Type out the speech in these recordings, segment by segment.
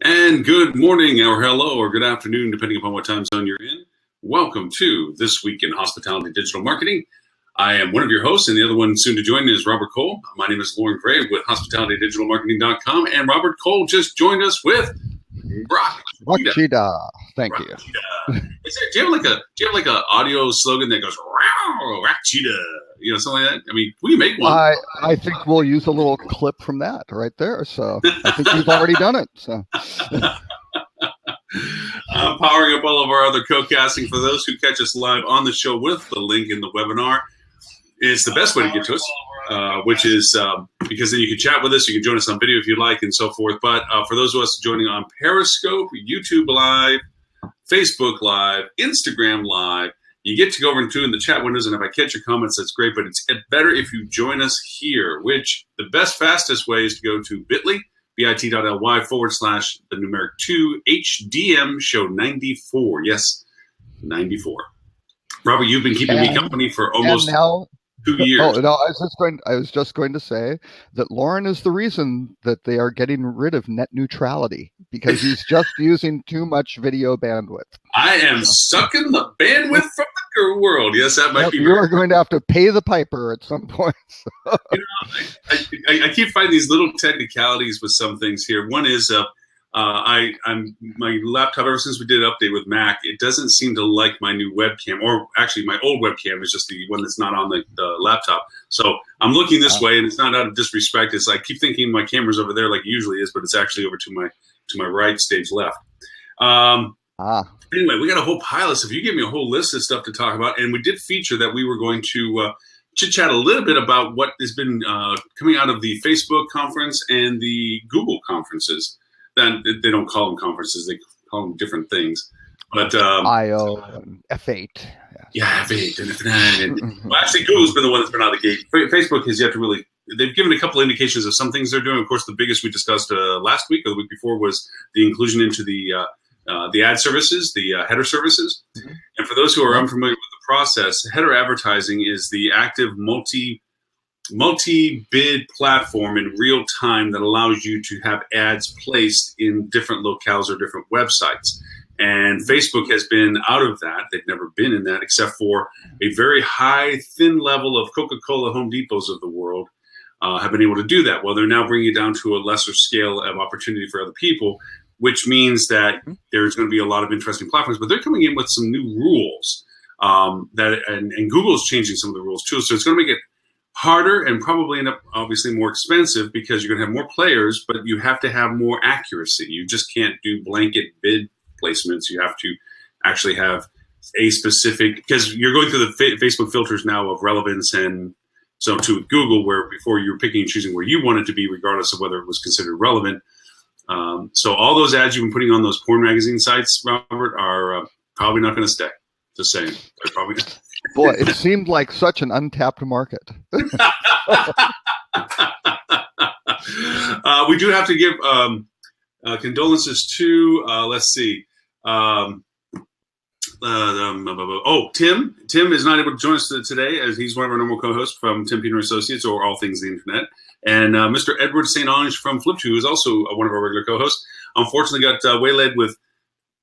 And good morning, or hello, or good afternoon, depending upon what time zone you're in. Welcome to This Week in Hospitality Digital Marketing. I am one of your hosts, and the other one soon to join is Robert Cole. My name is Lauren Gray with HospitalityDigitalMarketing.com, and Robert Cole just joined us with Rachida. Thank you. Do you have like a audio slogan that goes Rachida? You know, something like that? I mean, we make one. I think we'll use a little clip from that right there. So I think you've already done it. So powering up all of our other co-casting. For those who catch us live on the show with the link in the webinar, is the best way to get to us, which is because then you can chat with us, you can join us on video if you like, and so forth. But for those of us joining on Periscope, YouTube Live, Facebook Live, Instagram Live, you get to go over and tune in the chat windows, and if I catch your comments, that's great, but it's better if you join us here, which the best, fastest way is to go to bit.ly, bit.ly/the numeric 2 HDM show 94. Yes, 94. Robert, you've been keeping me company for almost 2 years. Oh no, I was just going to say that Lauren is the reason that they are getting rid of net neutrality, because he's just using too much video bandwidth. I am sucking the bandwidth from the world. Yes, that might be. You are going to have to pay the piper at some point. I keep finding these little technicalities with some things here. One is I'm my laptop, ever since we did an update with Mac, it doesn't seem to like my new webcam, or actually my old webcam is just the one that's not on the laptop. So I'm looking this way, and it's not out of disrespect. It's I keep thinking my camera's over there like it usually is, but it's actually over to my right, stage left. Anyway, we got a whole pile of stuff. You gave me a whole list of stuff to talk about, and we did feature that we were going to chit-chat a little bit about what has been coming out of the Facebook conference and the Google conferences. Then they don't call them conferences; they call them different things. But I/O and F8. Yeah, F8 and F9. Well, actually, Google's been the one that's been out of the gate. Facebook has yet to really. They've given a couple indications of some things they're doing. Of course, the biggest we discussed last week or the week before was the inclusion into the ad services, the header services. Mm-hmm. And for those who are unfamiliar with the process, header advertising is the active multi-bid platform in real time that allows you to have ads placed in different locales or different websites. And Facebook has been out of that. They've never been in that, except for a very high, thin level of Coca-Cola, Home Depots of the world have been able to do that. Well, they're now bringing it down to a lesser scale of opportunity for other people, which means that there's going to be a lot of interesting platforms. But they're coming in with some new rules and Google's changing some of the rules too. So it's going to make it harder and probably end up obviously more expensive, because you're going to have more players, but you have to have more accuracy. You just can't do blanket bid placements. You have to actually have a specific, because you're going through the Facebook filters now of relevance, and so to Google, where before you were picking and choosing where you wanted to be, regardless of whether it was considered relevant. So all those ads you've been putting on those porn magazine sites, Robert, are probably not going to stay. Just saying, they're probably not. Boy, it seemed like such an untapped market. We do have to give condolences to, let's see. Tim. Tim is not able to join us today, as he's one of our normal co-hosts from Tim Peter Associates, or All Things the Internet. And Mr. Edward St. Ange from Flip2, who is also one of our regular co-hosts, unfortunately got waylaid with,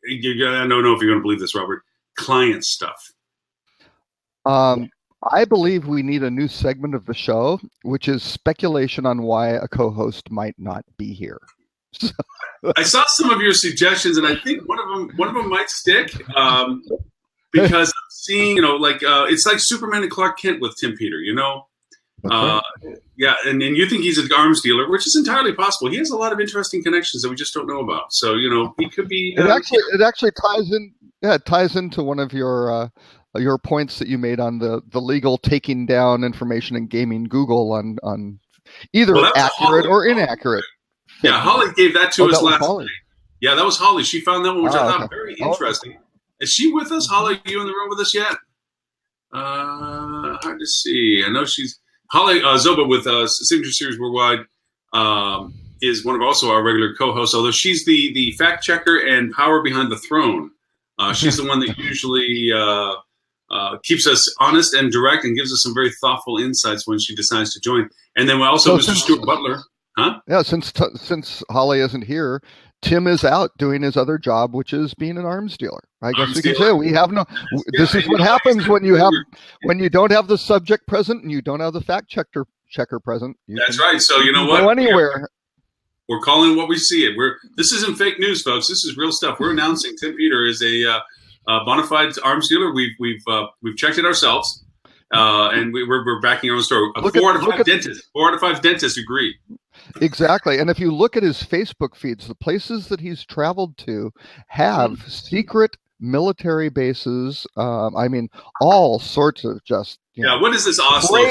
I don't know if you're going to believe this, Robert, client stuff. I believe we need a new segment of the show, which is speculation on why a co-host might not be here. I saw some of your suggestions, and I think one of them might stick, because I'm seeing, it's like Superman and Clark Kent with Tim Peter, Yeah, and you think he's an arms dealer, which is entirely possible. He has a lot of interesting connections that we just don't know about. So, he could be. It actually ties in. Yeah, it ties into one of your points that you made on the legal taking down information and gaming Google on either accurate or inaccurate. Yeah, Holly gave that to us last night. Yeah, that was Holly. She found that one, which I thought very interesting. Is she with us? Holly, are you in the room with us yet? Hard to see. I know she's Holly Zoba with Signature Series Worldwide. Is one of also our regular co-hosts, although she's the fact checker and power behind the throne. She's the one that usually keeps us honest and direct and gives us some very thoughtful insights when she decides to join. And then also Mr. Stuart Butler. Huh? Yeah, since Holly isn't here, Tim is out doing his other job, which is being an arms dealer. I guess we can dealer. say we have no. This is what happens when you don't have the subject present and you don't have the fact checker present. That's right. So you know what? Go anywhere. We're calling what we see it. This isn't fake news, folks. This is real stuff. We're announcing Tim Peter is a bona fide arms dealer. We've checked it ourselves, and we're backing our own story. 4 out of 5 dentists agree. Exactly. And if you look at his Facebook feeds, the places that he's traveled to have secret military bases. I mean, all sorts of just what is this Oslo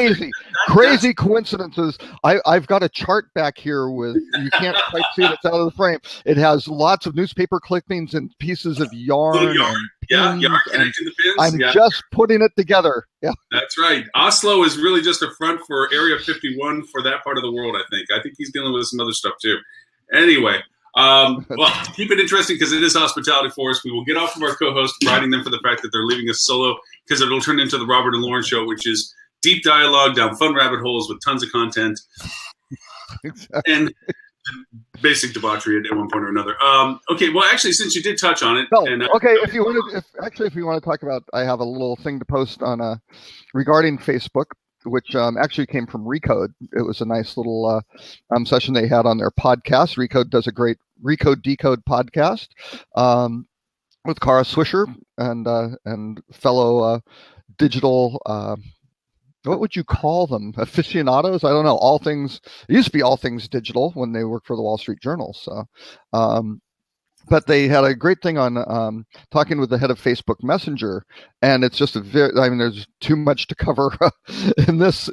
crazy coincidences. I've got a chart back here with, you can't quite see it, it's out of the frame. It has lots of newspaper clippings and pieces of yarn. Yarn connecting the pins. I'm just putting it together. Yeah, that's right. Oslo is really just a front for Area 51 for that part of the world. I think he's dealing with some other stuff too. Anyway. Well, keep it interesting because it is hospitality for us. We will get off of our co-host, writing them for the fact that they're leaving us solo, because it'll turn into the Robert and Lauren show, which is deep dialogue down fun rabbit holes with tons of content and basic debauchery at one point or another. Okay, well, actually, since you did touch on it, if you want to talk about, I have a little thing to post on regarding Facebook, which actually came from Recode. It was a nice little session they had on their podcast. Recode does a great Recode Decode podcast with Kara Swisher and fellow digital, what would you call them? Aficionados? I don't know. All things, it used to be all things digital when they worked for the Wall Street Journal. So, but they had a great thing on talking with the head of Facebook Messenger, and it's just there's too much to cover in this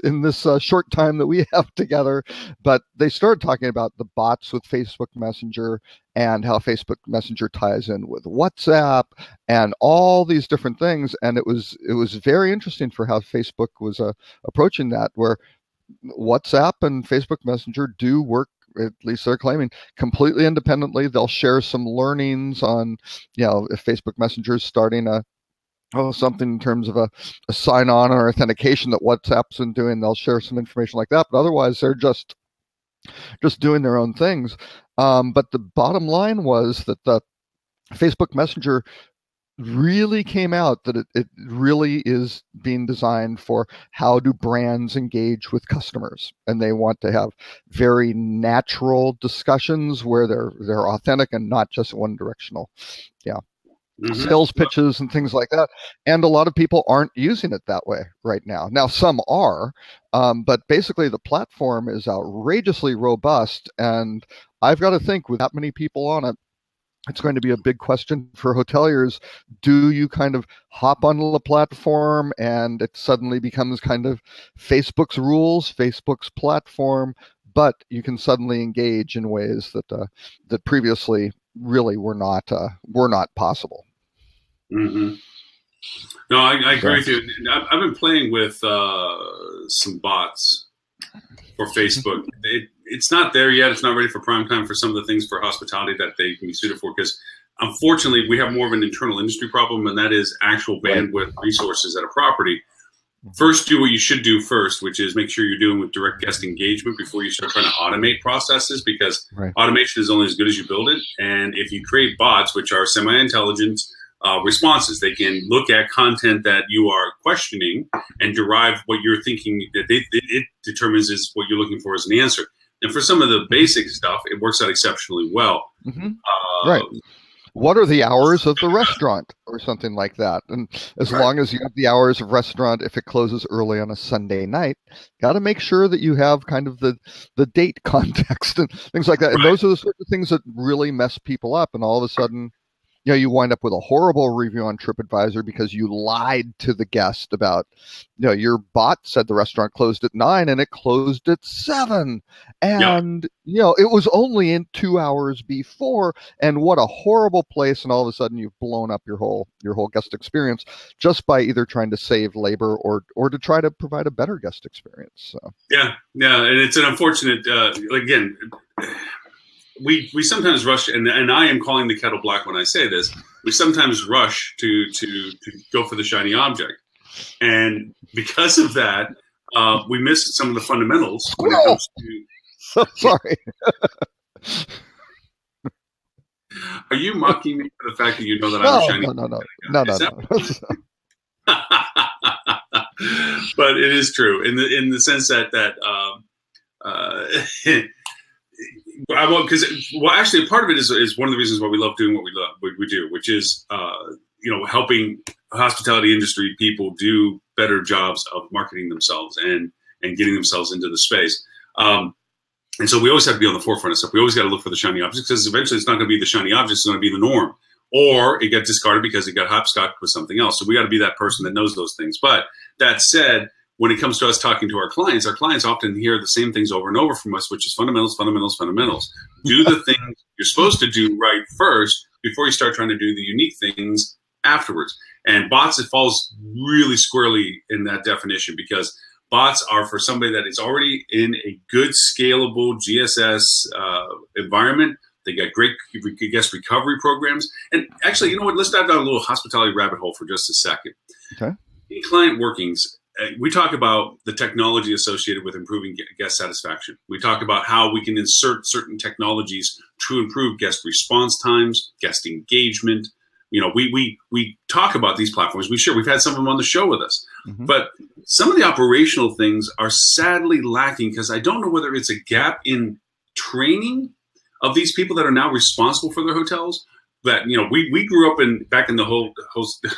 short time that we have together. But they started talking about the bots with Facebook Messenger and how Facebook Messenger ties in with WhatsApp and all these different things, and it was very interesting for how Facebook was approaching that, where WhatsApp and Facebook Messenger do work, at least they're claiming, completely independently. They'll share some learnings on, if Facebook Messenger is starting something in terms of a sign-on or authentication that WhatsApp's been doing, they'll share some information like that. But otherwise, they're just doing their own things. But the bottom line was that the Facebook Messenger really came out that it really is being designed for how do brands engage with customers, and they want to have very natural discussions where they're authentic and not just one directional. Sales pitches and things like that. And a lot of people aren't using it that way right now. Now some are, but basically the platform is outrageously robust, and I've got to think, with that many people on it, it's going to be a big question for hoteliers. Do you kind of hop onto the platform and it suddenly becomes kind of Facebook's rules, Facebook's platform, but you can suddenly engage in ways that previously really were not possible. Mm-hmm. No, I agree with you. I've been playing with some bots for Facebook. It's not there yet. It's not ready for prime time for some of the things for hospitality that they can be suited for, because unfortunately we have more of an internal industry problem, and that is actual bandwidth resources at a property. First, do what you should do first, which is make sure you're doing with direct guest engagement before you start trying to automate processes, because automation is only as good as you build it. And if you create bots, which are semi-intelligent responses, they can look at content that you are questioning and derive what you're thinking that it determines is what you're looking for as an answer. And for some of the basic stuff, it works out exceptionally well. Right. What are the hours of the restaurant or something like that? And as long as you have the hours of restaurant, if it closes early on a Sunday night, got to make sure that you have kind of the date context and things like that. And those are the sorts of things that really mess people up. And all of a sudden, you wind up with a horrible review on TripAdvisor because you lied to the guest about, your bot said the restaurant closed at 9 and it closed at 7. And, it was only in 2 hours before. And what a horrible place. And all of a sudden you've blown up your whole guest experience just by either trying to save labor or to try to provide a better guest experience. So. Yeah. And it's an unfortunate, again, we sometimes rush, and I am calling the kettle black when I say this. We sometimes rush to go for the shiny object, and because of that, we miss some of the fundamentals when it comes to. So sorry. Are you mocking me for the fact that you know that I'm a No, shiny? no. But it is true in the sense that because actually part of it is one of the reasons why we love doing what we do, which is helping hospitality industry people do better jobs of marketing themselves and getting themselves into the space. And so we always have to be on the forefront of stuff. We always got to look for the shiny objects, because eventually it's not going to be the shiny objects, it's going to be the norm. Or it got discarded because it got hopscotched with something else. So we got to be that person that knows those things. But that said, when it comes to us talking to our clients often hear the same things over and over from us, which is fundamentals, fundamentals, fundamentals. Do the things you're supposed to do right first before you start trying to do the unique things afterwards. And bots, it falls really squarely in that definition, because bots are for somebody that is already in a good, scalable GSS environment. They got great guest recovery programs. And actually, you know what? Let's dive down a little hospitality rabbit hole for just a second. Okay. In client workings, we talk about the technology associated with improving guest satisfaction. We talk about how we can insert certain technologies to improve guest response times, guest engagement. We talk about these platforms. We've had some of them on the show with us. Mm-hmm. But some of the operational things are sadly lacking, because I don't know whether it's a gap in training of these people that are now responsible for their hotels. That we grew up back in the whole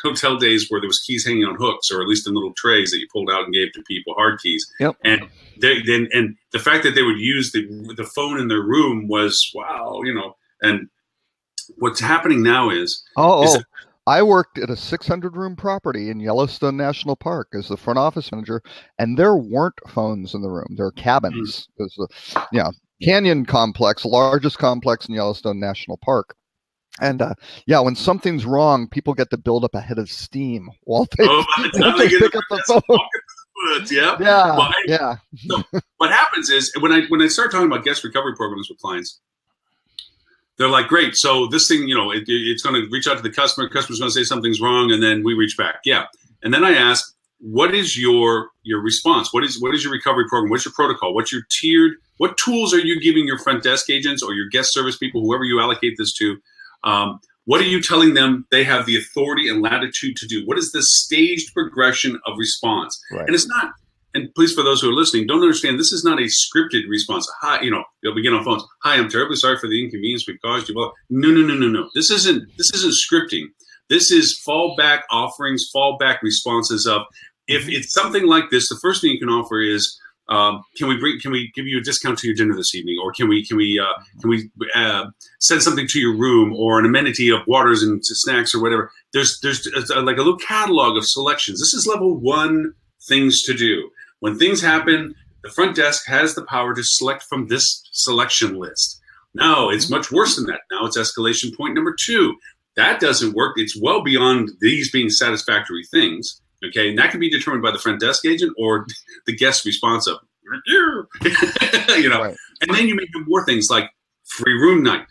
hotel days where there was keys hanging on hooks, or at least in little trays that you pulled out and gave to people, hard keys. Yep. And and the fact that they would use the phone in their room was wow, And what's happening now is I worked at a 600-room property in Yellowstone National Park as the front office manager, and there weren't phones in the room. There were cabins. It was the Canyon Complex, largest complex in Yellowstone National Park. And when something's wrong, people get to build up a head of steam while they pick up the phone. Yeah. So what happens is when I start talking about guest recovery programs with clients, they're like, great. So this thing, it's going to reach out to the customer. The customer's going to say something's wrong, and then we reach back. Yeah. And then I ask, what is your response? What is your recovery program? What's your protocol? What's your tiered? What tools are you giving your front desk agents or your guest service people, whoever you allocate this to? What are you telling them they have the authority and latitude to do? What is the staged progression of response? Right. And it's not, and please, for those who are listening, don't understand, this is not a scripted response. Hi, they'll begin on phones. Hi, I'm terribly sorry for the inconvenience we've caused you. Well, no. This isn't scripting. This is fallback offerings, fallback responses of, if it's something like this, the first thing you can offer is, can we give you a discount to your dinner this evening, or can we send something to your room, or an amenity of waters and snacks or whatever. There's like a little catalog of selections. This is level 1 things to do. When things happen, the front desk has the power to select from this selection list. Now it's much worse than that. Now it's escalation point number 2. That doesn't work. It's well beyond these being satisfactory things. Okay, and that can be determined by the front desk agent or the guest response of, Right. And then you make more things like free room night,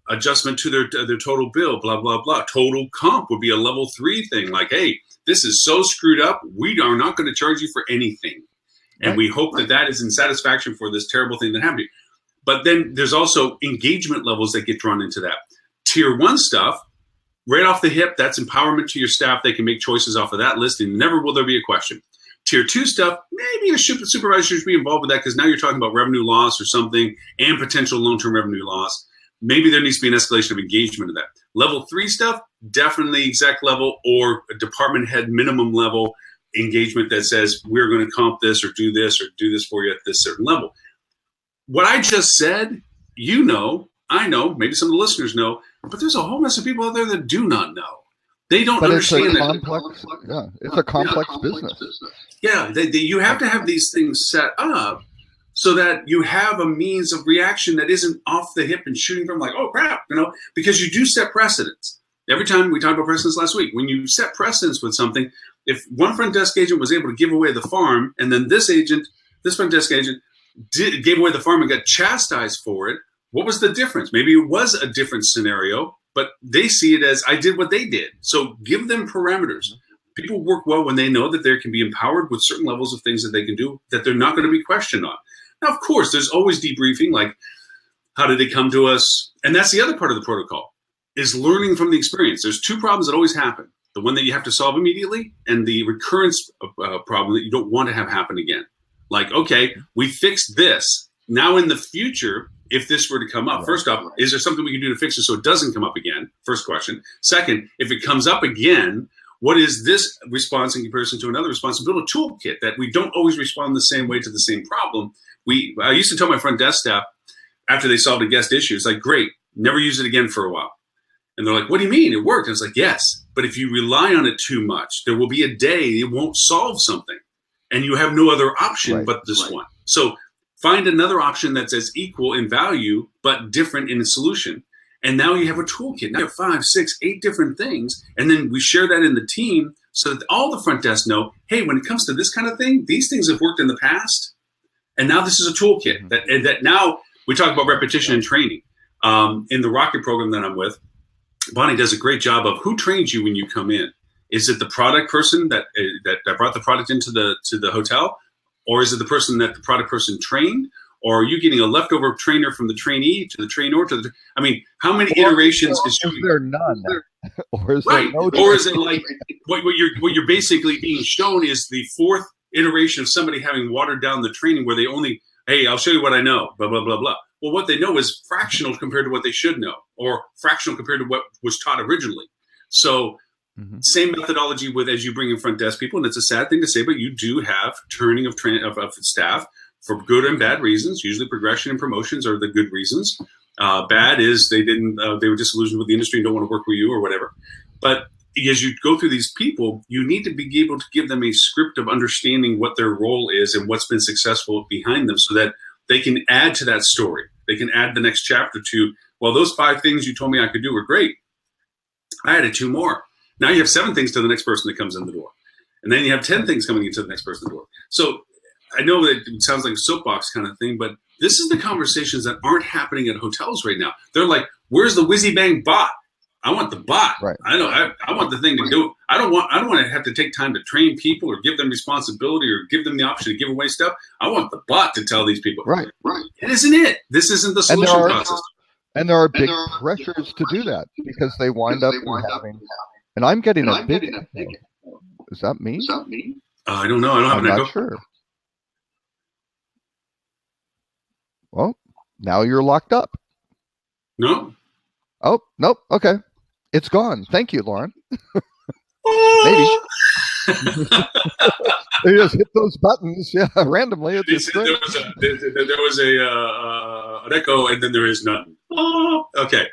adjustment to their total bill, blah, blah, blah. Total comp would be a level 3 thing. Like, hey, this is so screwed up, we are not going to charge you for anything. And we hope that is in satisfaction for this terrible thing that happened to you. But then there's also engagement levels that get drawn into that. Tier 1 stuff, right off the hip, that's empowerment to your staff. They can make choices off of that list, and never will there be a question. Tier 2 stuff, maybe your supervisor should be involved with that, because now you're talking about revenue loss or something, and potential long-term revenue loss. Maybe there needs to be an escalation of engagement of that. Level 3 stuff, definitely exec level or a department head minimum level engagement that says, we're going to comp this or do this for you at this certain level. What I just said, I know, maybe some of the listeners know, but there's a whole mess of people out there that do not know. They don't understand that. It's a complex business. Yeah, you have to have these things set up so that you have a means of reaction that isn't off the hip and shooting from like, oh crap, because you do set precedents. Every time we talked about precedents last week, when you set precedents with something, if one front desk agent was able to give away the farm, and then this front desk agent gave away the farm and got chastised for it, what was the difference? Maybe it was a different scenario, but they see it as I did what they did. So give them parameters. People work well when they know that they can be empowered with certain levels of things that they can do that they're not going to be questioned on. Now, of course, there's always debriefing, like how did they come to us? And that's the other part of the protocol. is learning from the experience. There's two problems that always happen: the one that you have to solve immediately, and the recurrence problem that you don't want to have happen again. Like, okay, we fixed this. Now in the future, if this were to come up, first off, is there something we can do to fix it so it doesn't come up again? First question. Second, if it comes up again, what is this response in comparison to another response? And build a toolkit that we don't always respond the same way to the same problem. I used to tell my front desk staff after they solved a guest issue, it's like, great, never use it again for a while. And they're like, what do you mean? It worked. And it's like, yes, but if you rely on it too much, there will be a day it won't solve something. And you have no other option but this one. So find another option that's as equal in value, but different in its solution. And now you have a toolkit. Now you have 5, 6, 8 different things. And then we share that in the team so that all the front desk know, hey, when it comes to this kind of thing, these things have worked in the past. And now this is a toolkit that now we talk about repetition and training. In the Rocket program that I'm with, Bonnie does a great job of who trains you when you come in. Is it the product person that brought the product into the hotel, or is it the person that the product person trained, or are you getting a leftover trainer from the trainee to the trainer to the? I mean, how many iterations is there none, or is there no? Or is it like what you're basically being shown is the fourth iteration of somebody having watered down the training where they only, hey, I'll show you what I know, blah blah blah blah. Well, what they know is fractional compared to what they should know, or fractional compared to what was taught originally. So. Same methodology with as you bring in front desk people, and it's a sad thing to say, but you do have turning of staff for good and bad reasons. Usually, progression and promotions are the good reasons. Bad is they were disillusioned with the industry and don't want to work with you or whatever. But as you go through these people, you need to be able to give them a script of understanding what their role is and what's been successful behind them, so that they can add to that story. They can add the next chapter to. Well, those 5 things you told me I could do were great. I added 2 more. Now you have 7 things to the next person that comes in the door. And then you have 10 things coming into the next person in the door. So I know that it sounds like a soapbox kind of thing, but this is the conversations that aren't happening at hotels right now. They're like, where's the whizzy bang bot? I want the bot. Right. I want the thing to do. I don't want to have to take time to train people or give them responsibility or give them the option to give away stuff. I want the bot to tell these people. Right. It isn't it. This isn't the solution process. And there are big pressures to do that because they wind up having. And I'm getting a big. Is that me? I don't know. I don't have an echo. I'm not sure. Well, now you're locked up. No. Oh, nope. Okay. It's gone. Thank you, Lauren. Maybe. You just hit those buttons, randomly. There was an echo, and then there is none. Oh, okay.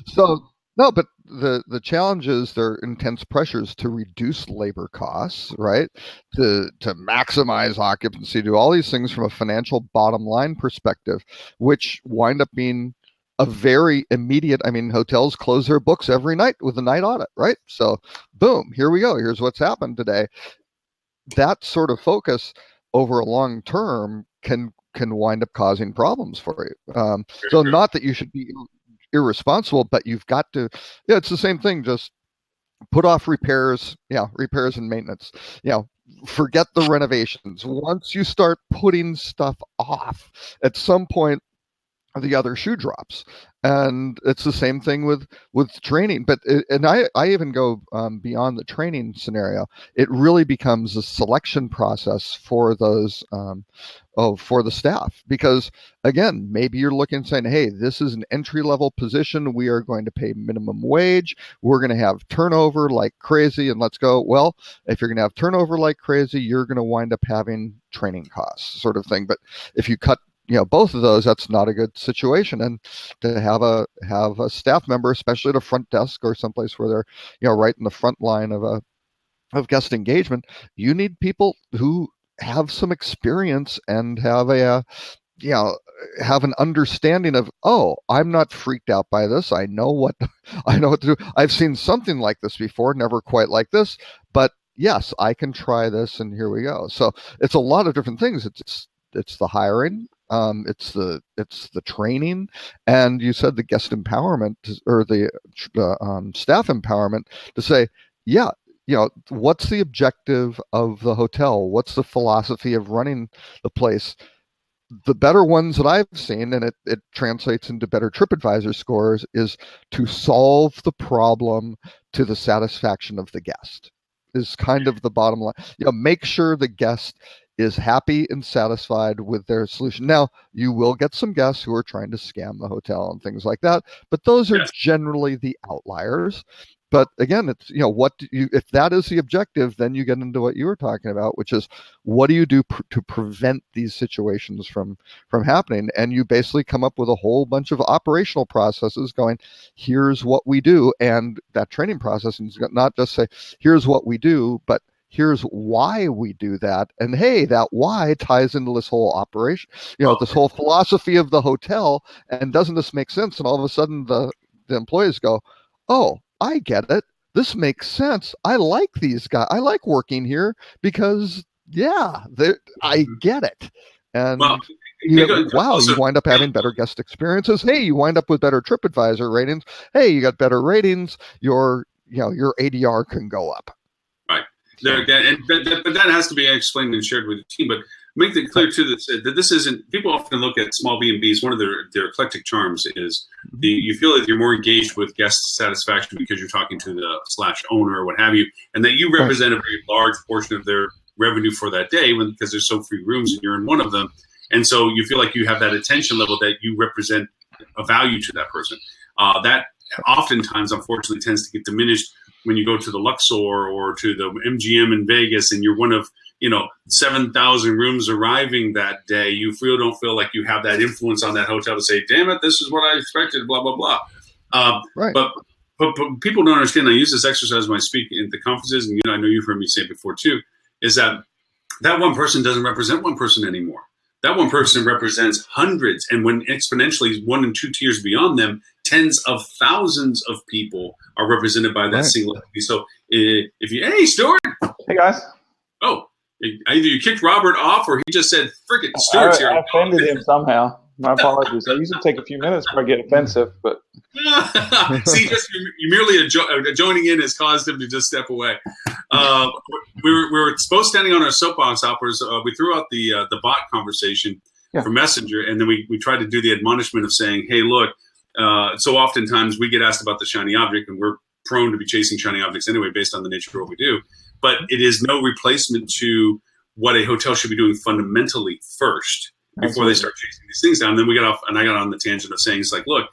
So no, but the challenge is there are intense pressures to reduce labor costs, right? To maximize occupancy, do all these things from a financial bottom line perspective, which wind up being a very immediate. I mean, hotels close their books every night with a night audit, right? So, boom, here we go. Here's what's happened today. That sort of focus over a long term can wind up causing problems for you. So, not that you should be irresponsible, but you've got to. Yeah, it's the same thing. Just put off repairs. Repairs and maintenance. Forget the renovations. Once you start putting stuff off, at some point the other shoe drops. And it's the same thing with training. But I even go beyond the training scenario. It really becomes a selection process for those for the staff, because again, maybe you're looking saying, hey, this is an entry level position. We are going to pay minimum wage. We're going to have turnover like crazy, and let's go. Well, if you're going to have turnover like crazy, you're going to wind up having training costs, sort of thing. But if you cut both of those, that's not a good situation. And to have a staff member, especially at a front desk or someplace where they're right in the front line of guest engagement, you need people who have some experience and have have an understanding of, oh, I'm not freaked out by this. I know what to do. I've seen something like this before, never quite like this, but yes, I can try this, and here we go. So it's a lot of different things. It's the hiring. It's the training, and you said the guest empowerment or the staff empowerment to say, what's the objective of the hotel? What's the philosophy of running the place? the better ones that I've seen, and it translates into better TripAdvisor scores, is to solve the problem to the satisfaction of the guest. Is kind of the bottom line. Make sure the guest is happy and satisfied with their solution. Now, you will get some guests who are trying to scam the hotel and things like that, but those are Yes. generally the outliers. But again, it's if that is the objective, then you get into what you were talking about, which is what do you do to prevent these situations from happening? And you basically come up with a whole bunch of operational processes going, here's what we do. And that training process is not just say, here's what we do, but here's why we do that. And hey, that why ties into this whole operation, this whole philosophy of the hotel. And doesn't this make sense? And all of a sudden the employees go, oh, I get it. This makes sense. I like these guys. I like working here because, I get it. And you wind up having better guest experiences. Hey, you wind up with better TripAdvisor ratings. Hey, you got better ratings. Your ADR can go up. Right. But that has to be explained and shared with the team. But make it clear too that this isn't. People often look at small B&Bs. One of their eclectic charms is you feel that you're more engaged with guest satisfaction because you're talking to the /owner or what have you, and that you represent a very large portion of their revenue for that day because there's so few rooms and you're in one of them, and so you feel like you have that attention level that you represent a value to that person. That oftentimes, unfortunately, tends to get diminished when you go to the Luxor or to the MGM in Vegas and you're one of 7,000 rooms arriving that day. You don't feel like you have that influence on that hotel to say, damn it, this is what I expected, blah, blah, blah. Right. But people don't understand. I use this exercise when I speak at the conferences, and I know you've heard me say it before too, is that one person doesn't represent one person anymore. That one person represents hundreds, and when exponentially 1 and 2 tiers beyond them, tens of thousands of people are represented by that single entity. So if you, hey, Stuart. Hey, guys. Oh, either you kicked Robert off or he just said, frickin' Stuart's here. I offended him somehow. My apologies. I usually take a few minutes before I get offensive, but. See, just you merely joining in has caused him to just step away. We were both standing on our soapbox hoppers. We threw out the bot conversation for Messenger, and then we tried to do the admonishment of saying, hey, look, so oftentimes we get asked about the shiny object, and we're prone to be chasing shiny objects anyway based on the nature of what we do. But it is no replacement to what a hotel should be doing fundamentally first before they start chasing these things down. And then we got off, and I got on the tangent of saying, it's like, look,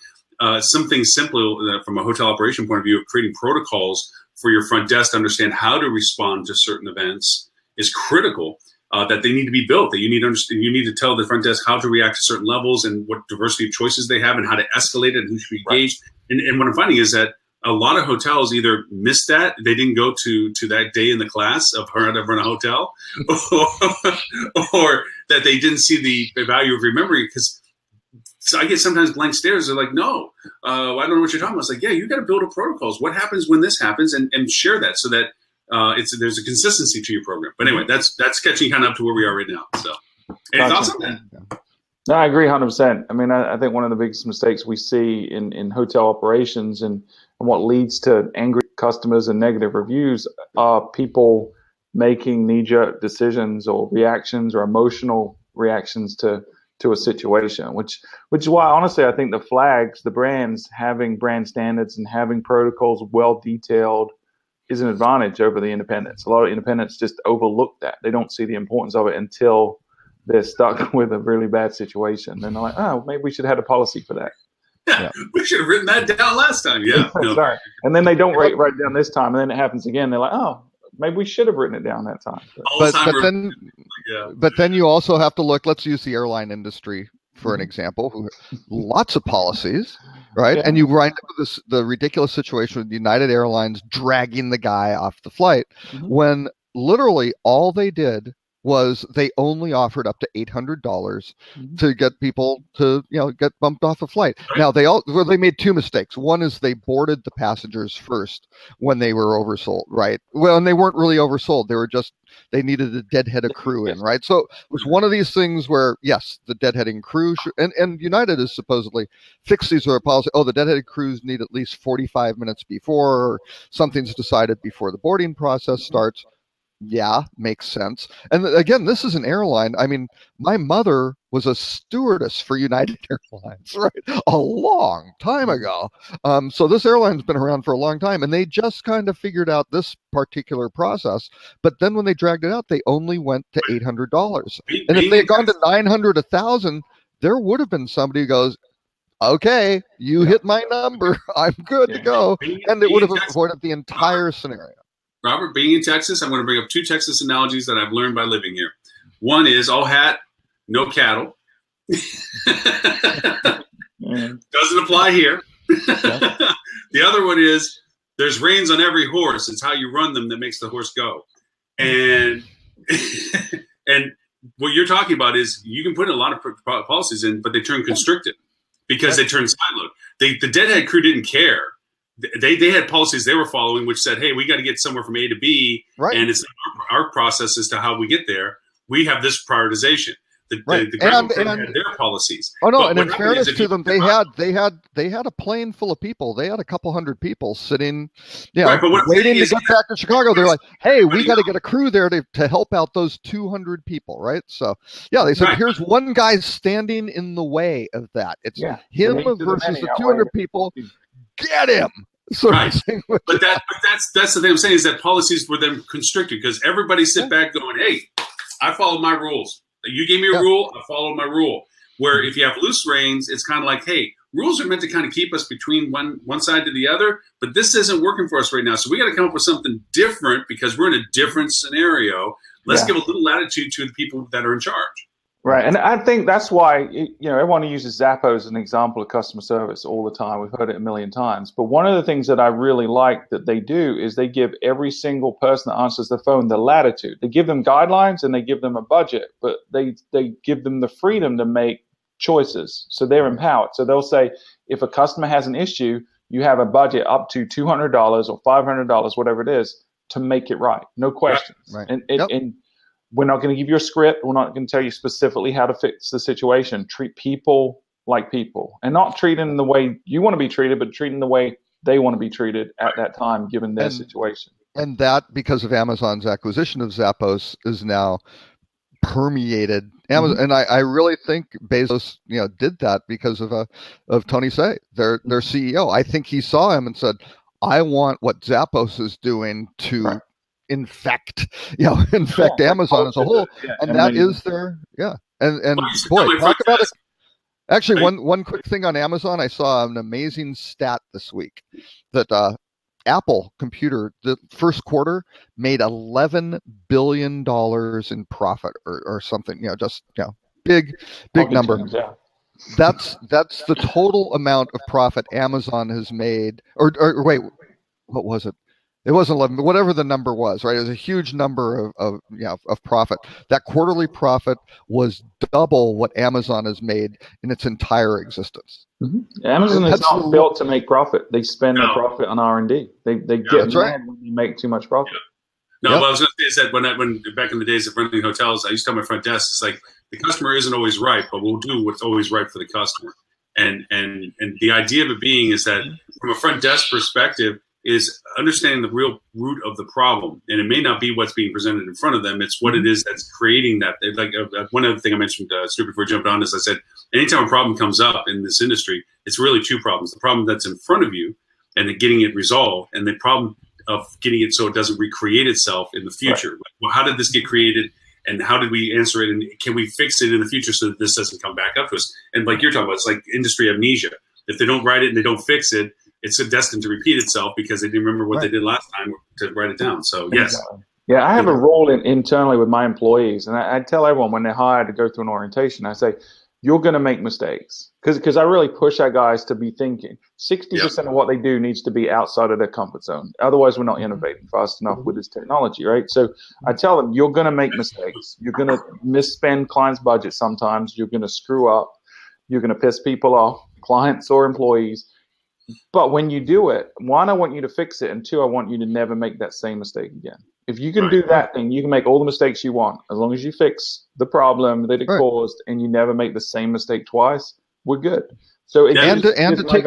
something simple from a hotel operation point of view of creating protocols for your front desk to understand how to respond to certain events is critical. That they need to be built. That you need to understand. You need to tell the front desk how to react to certain levels and what diversity of choices they have and how to escalate it and who should be engaged. Right. And what I'm finding is that a lot of hotels either missed that, they didn't go to that day in the class of how to run a hotel, or that they didn't see the value of remembering. Because I get sometimes blank stares. They're like, no, I don't know what you're talking about. It's like, yeah, you got to build up protocols. What happens when this happens, and share that so that there's a consistency to your program. But anyway, that's catching kind of up to where we are right now. So, any thoughts on that? No, I agree 100%. I mean, I think one of the biggest mistakes we see in hotel operations and what leads to angry customers and negative reviews are people making knee-jerk decisions or reactions or emotional reactions to a situation, which is why, honestly, I think the brands having brand standards and having protocols well detailed is an advantage over the independents. A lot of independents just overlook that. They don't see the importance of it until they're stuck with a really bad situation. And they're like, oh, maybe we should have had a policy for that. Yeah. We should have written that down last time. Yeah. Sorry. And then they don't write it down this time. And then it happens again. They're like, oh, maybe we should have written it down that time. But then you also have to look, let's use the airline industry for an example, lots of policies, right? Yeah. And you wind up with the ridiculous situation with United Airlines dragging the guy off the flight when literally all they did was they only offered up to $800 to get people to get bumped off a flight. Right. Now they made two mistakes. One is they boarded the passengers first when they were oversold, right? Well, and they weren't really oversold. They needed a deadheaded crew in, right? So it was one of these things where, yes, the deadheading crew and United has supposedly fixed these sort of policy. Oh, the deadheaded crews need at least 45 minutes before, or something's decided before the boarding process starts. Yeah, makes sense. And again, this is an airline. I mean, my mother was a stewardess for United Airlines, right? A long time ago. So this airline's been around for a long time, and they just kind of figured out this particular process. But then when they dragged it out, they only went to $800. And if they had gone to 900, 1,000, there would have been somebody who goes, okay, you hit my number, I'm good to go. And it would have avoided the entire scenario. Robert, being in Texas, I'm going to bring up 2 Texas analogies that I've learned by living here. One is all hat, no cattle. Doesn't apply here. The other one is there's reins on every horse. It's how you run them that makes the horse go. And and what you're talking about is you can put in a lot of policies in, but they turn constricted because they turn siloed. The deadhead crew didn't care. They had policies they were following, which said, "Hey, we got to get somewhere from A to B, and it's our process as to how we get there. We have this prioritization." The government had their policies. Oh no! And in fairness to them, they had a plane full of people. They had a couple hundred people sitting, waiting to get back to Chicago. They're like, "Hey, we got to get a crew there to help out those 200 people, right?" So yeah, they said, "Here's one guy standing in the way of that. It's him versus the 200 people. Get him." But that's the thing I'm saying is that policies were then constricted because everybody sit back going, "Hey, I followed my rules. You gave me a rule, I followed my rule." Where if you have loose reins, it's kind of like, hey, rules are meant to kind of keep us between one side to the other, but this isn't working for us right now. So we got to come up with something different because we're in a different scenario. Let's give a little latitude to the people that are in charge. Right, and I think that's why everyone uses Zappos as an example of customer service all the time. We've heard it a million times. But one of the things that I really like that they do is they give every single person that answers the phone the latitude. They give them guidelines and they give them a budget, but they give them the freedom to make choices. So they're empowered. So they'll say, if a customer has an issue, you have a budget up to $200 or $500, whatever it is, to make it right. No questions. Right. And we're not going to give you a script. We're not going to tell you specifically how to fix the situation. Treat people like people and not treat them the way you want to be treated, but treat them the way they want to be treated at that time, given their situation. And that, because of Amazon's acquisition of Zappos, is now permeated Amazon. And I really think Bezos, did that because of Tony Hsieh, their CEO. I think he saw him and said, I want what Zappos is doing to infect Amazon as a whole, and that is their and boy, talk about it. Actually, one quick thing on Amazon, I saw an amazing stat this week that Apple Computer, the first quarter, made $11 billion in profit or something. Big number. That's the total amount of profit Amazon has made. Or wait, what was it? It wasn't 11, but whatever the number was, right? It was a huge number of profit. That quarterly profit was double what Amazon has made in its entire existence. Amazon is not built to make profit. They spend their profit on R&D. They get mad when you make too much profit. No, what I was going to say is that when back in the days of running hotels, I used to tell my front desk, it's like the customer isn't always right, but we'll do what's always right for the customer. And the idea of it being is that from a front desk perspective, is understanding the real root of the problem. And it may not be what's being presented in front of them. It's what it is that's creating that. Like one other thing I mentioned, Stu, before I jumped on is I said, anytime a problem comes up in this industry, it's really 2 problems. The problem that's in front of you and then getting it resolved, and the problem of getting it so it doesn't recreate itself in the future. Right. Well, how did this get created? And how did we answer it? And can we fix it in the future so that this doesn't come back up to us? And like you're talking about, it's like industry amnesia. If they don't write it and they don't fix it, it's destined to repeat itself because they didn't remember what they did last time to write it down. So, yes. Yeah, I have a role internally with my employees. And I tell everyone when they're hired to go through an orientation, I say, you're going to make mistakes. Because I really push our guys to be thinking. 60% of what they do needs to be outside of their comfort zone. Otherwise, we're not innovating fast enough with this technology, right? So I tell them, you're going to make mistakes. You're going to misspend clients' budget sometimes. You're going to screw up. You're going to piss people off, clients or employees. But when you do it, 1, I want you to fix it, and 2, I want you to never make that same mistake again. If you can do that thing, you can make all the mistakes you want. As long as you fix the problem that it caused and you never make the same mistake twice, we're good. So and to take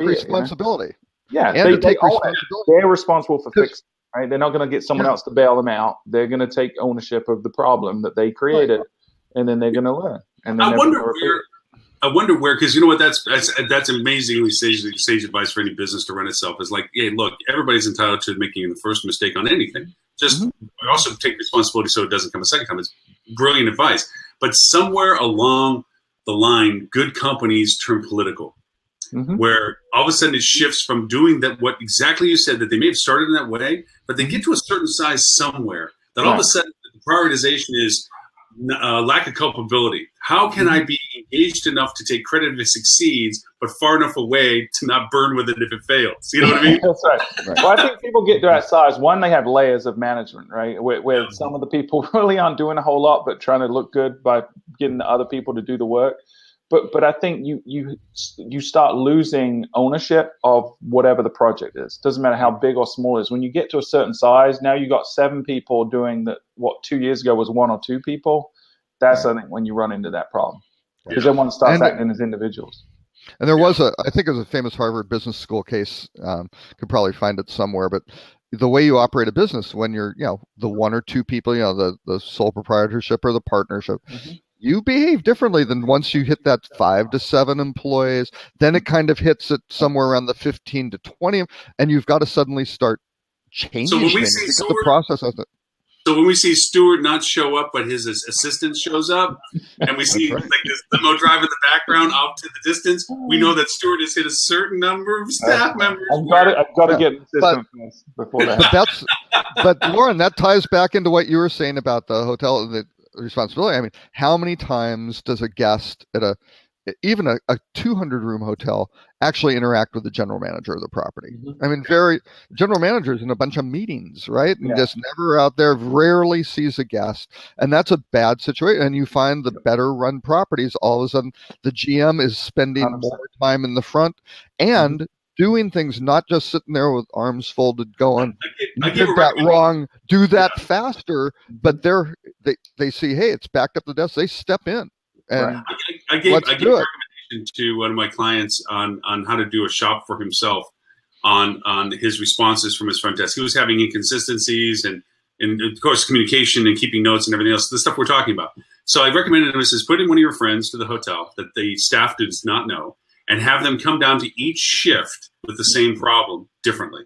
responsibility. Yeah, they take responsibility. They're responsible for fixing. right? They're not going to get someone else to bail them out. They're going to take ownership of the problem that they created, and then they're going to learn. And then I wonder where, because you know what, that's amazingly sage advice for any business to run itself. Is like, hey, look, everybody's entitled to making the first mistake on anything. Just also take responsibility so it doesn't come a second time. It's brilliant advice. But somewhere along the line, good companies turn political, where all of a sudden it shifts from doing that, what exactly you said, that they may have started in that way, but they get to a certain size somewhere that all of a sudden the prioritization is lack of culpability. How can I be engaged enough to take credit if it succeeds, but far enough away to not burn with it if it fails? You know what I mean? That's right. Well, I think people get to that size. One, they have layers of management, right? Where some of the people really aren't doing a whole lot, but trying to look good by getting the other people to do the work. But I think you start losing ownership of whatever the project is. Doesn't matter how big or small it is. When you get to a certain size, now you got 7 people doing what 2 years ago was 1 or 2 people. That's I think when you run into that problem, because everyone starts acting as individuals. And there was I think it was a famous Harvard Business School case. Could probably find it somewhere, but the way you operate a business when you're, the 1 or 2 people, the sole proprietorship or the partnership. You behave differently than once you hit that 5 to 7 employees. Then it kind of hits it somewhere around the 15 to 20, and you've got to suddenly start changing things because the process has it. So when we see Stuart not show up, but his assistant shows up, and we see like this limo drive in the background off to the distance, we know that Stuart has hit a certain number of staff members. I've got to get an assistant first before that. But Lauren, that ties back into what you were saying about the hotel, the responsibility. I mean, how many times does a guest at even a 200-room hotel actually interact with the general manager of the property? I mean, general managers in a bunch of meetings, right? And just never out there, rarely sees a guest. And that's a bad situation. And you find the better run properties, all of a sudden the GM is spending 100%. More time in the front and doing things, not just sitting there with arms folded going, you did that wrong, do that faster. But they see, hey, it's backed up the desk. They step in. And I gave a recommendation to one of my clients on how to do a shop for himself on his responses from his front desk. He was having inconsistencies and of course communication and keeping notes and everything else, the stuff we're talking about. So I recommended him, says, put in one of your friends to the hotel that the staff does not know and have them come down to each shift with the same problem differently.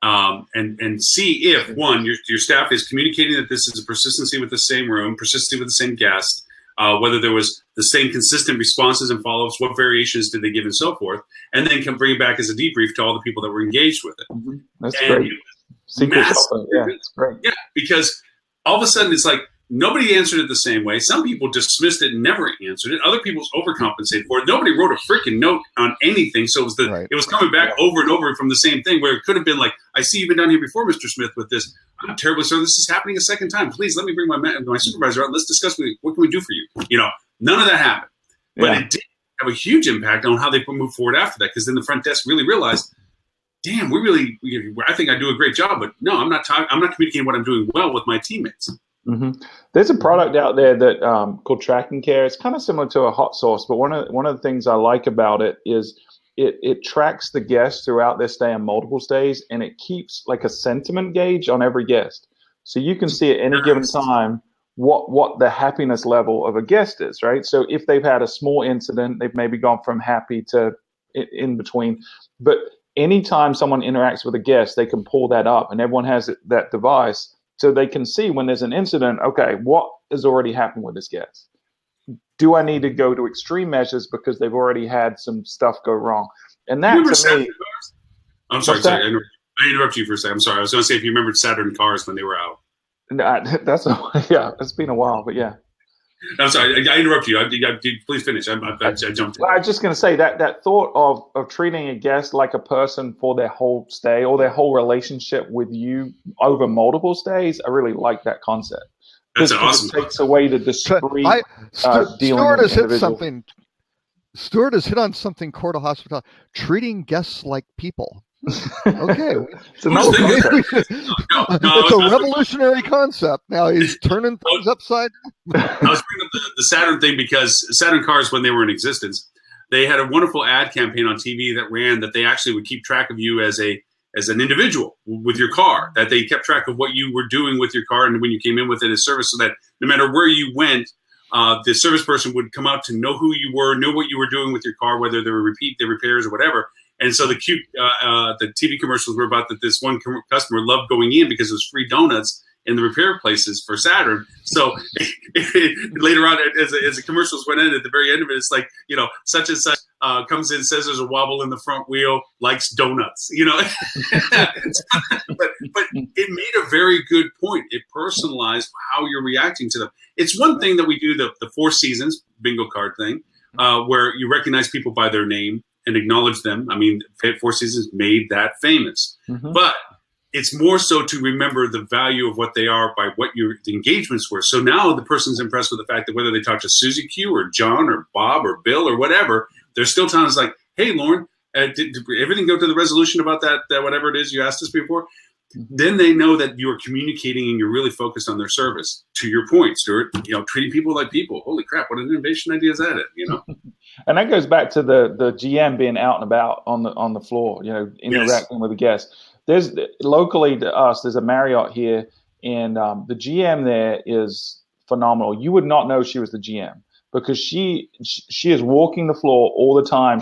And see if, one, your staff is communicating that this is a persistency with the same room, persistency with the same guest, whether there was the same consistent responses and follow-ups, what variations did they give, and so forth, and then can bring it back as a debrief to all the people that were engaged with it. That's great. It's great. Yeah, because all of a sudden it's like nobody answered it the same way. Some people dismissed it and never answered it. Other people overcompensated for it. Nobody wrote a freaking note on anything. So it was coming back over and over from the same thing, where it could have been like, I see you've been down here before, Mr. Smith, with this. I'm terribly sorry. This is happening a second time. Please let me bring my supervisor out. Let's discuss what can we do for you. None of that happened. But it did have a huge impact on how they move forward after that, because then the front desk really realized, damn, I think I do a great job, but no, I'm not communicating what I'm doing well with my teammates. There's a product out there that called Tracking Care. It's kind of similar to a hot sauce, but one of the things I like about it is it tracks the guests throughout their stay on multiple stays, and it keeps like a sentiment gauge on every guest. So you can see at any given time what the happiness level of a guest is, right? So if they've had a small incident, they've maybe gone from happy to in between. But anytime someone interacts with a guest, they can pull that up, and everyone has that device. So they can see when there's an incident, okay, what has already happened with this guest? Do I need to go to extreme measures because they've already had some stuff go wrong? And that to me... I'm sorry, I interrupted you for a second. I'm sorry. I was going to say if you remembered Saturn cars when they were out. It's been a while, but yeah. I'm sorry, I interrupted you. Please finish. I jumped in. Well, I was just going to say that thought of treating a guest like a person for their whole stay or their whole relationship with you over multiple stays, I really like that concept. That's an awesome. It takes away the discrete dealing Stuart with has hit individuals. something. Stuart has hit on something core to hospitality: treating guests like people. Okay, it's a revolutionary concept. Now he's turning things upside down. I was bringing up the Saturn thing because Saturn cars, when they were in existence, they had a wonderful ad campaign on TV that ran that they actually would keep track of you as a as an individual with your car, that they kept track of what you were doing with your car and when you came in with it as service, so that no matter where you went, the service person would come out to know who you were, know what you were doing with your car, whether they were the repairs or whatever. And so the TV commercials were about that this one customer loved going in because it was free donuts in the repair places for Saturn. So later on, as the commercials went in, at the very end of it, it's like, such and such comes in, says there's a wobble in the front wheel, likes donuts, but it made a very good point. It personalized how you're reacting to them. It's one thing that we do the Four Seasons bingo card thing, where you recognize people by their name and acknowledge them. I mean, Four Seasons made that famous, but it's more so to remember the value of what they are by what the engagements were. So now the person's impressed with the fact that whether they talk to Susie Q or John or Bob or Bill or whatever, there's still times like, hey, Lauren, did everything go to the resolution about that whatever it is you asked us before? Then they know that you are communicating and you're really focused on their service. To your point, Stuart, treating people like people. Holy crap, what an innovation idea is that? And that goes back to the GM being out and about on the floor, interacting with the guests. There's locally to us, there's a Marriott here, and the GM there is phenomenal. You would not know she was the GM because she is walking the floor all the time.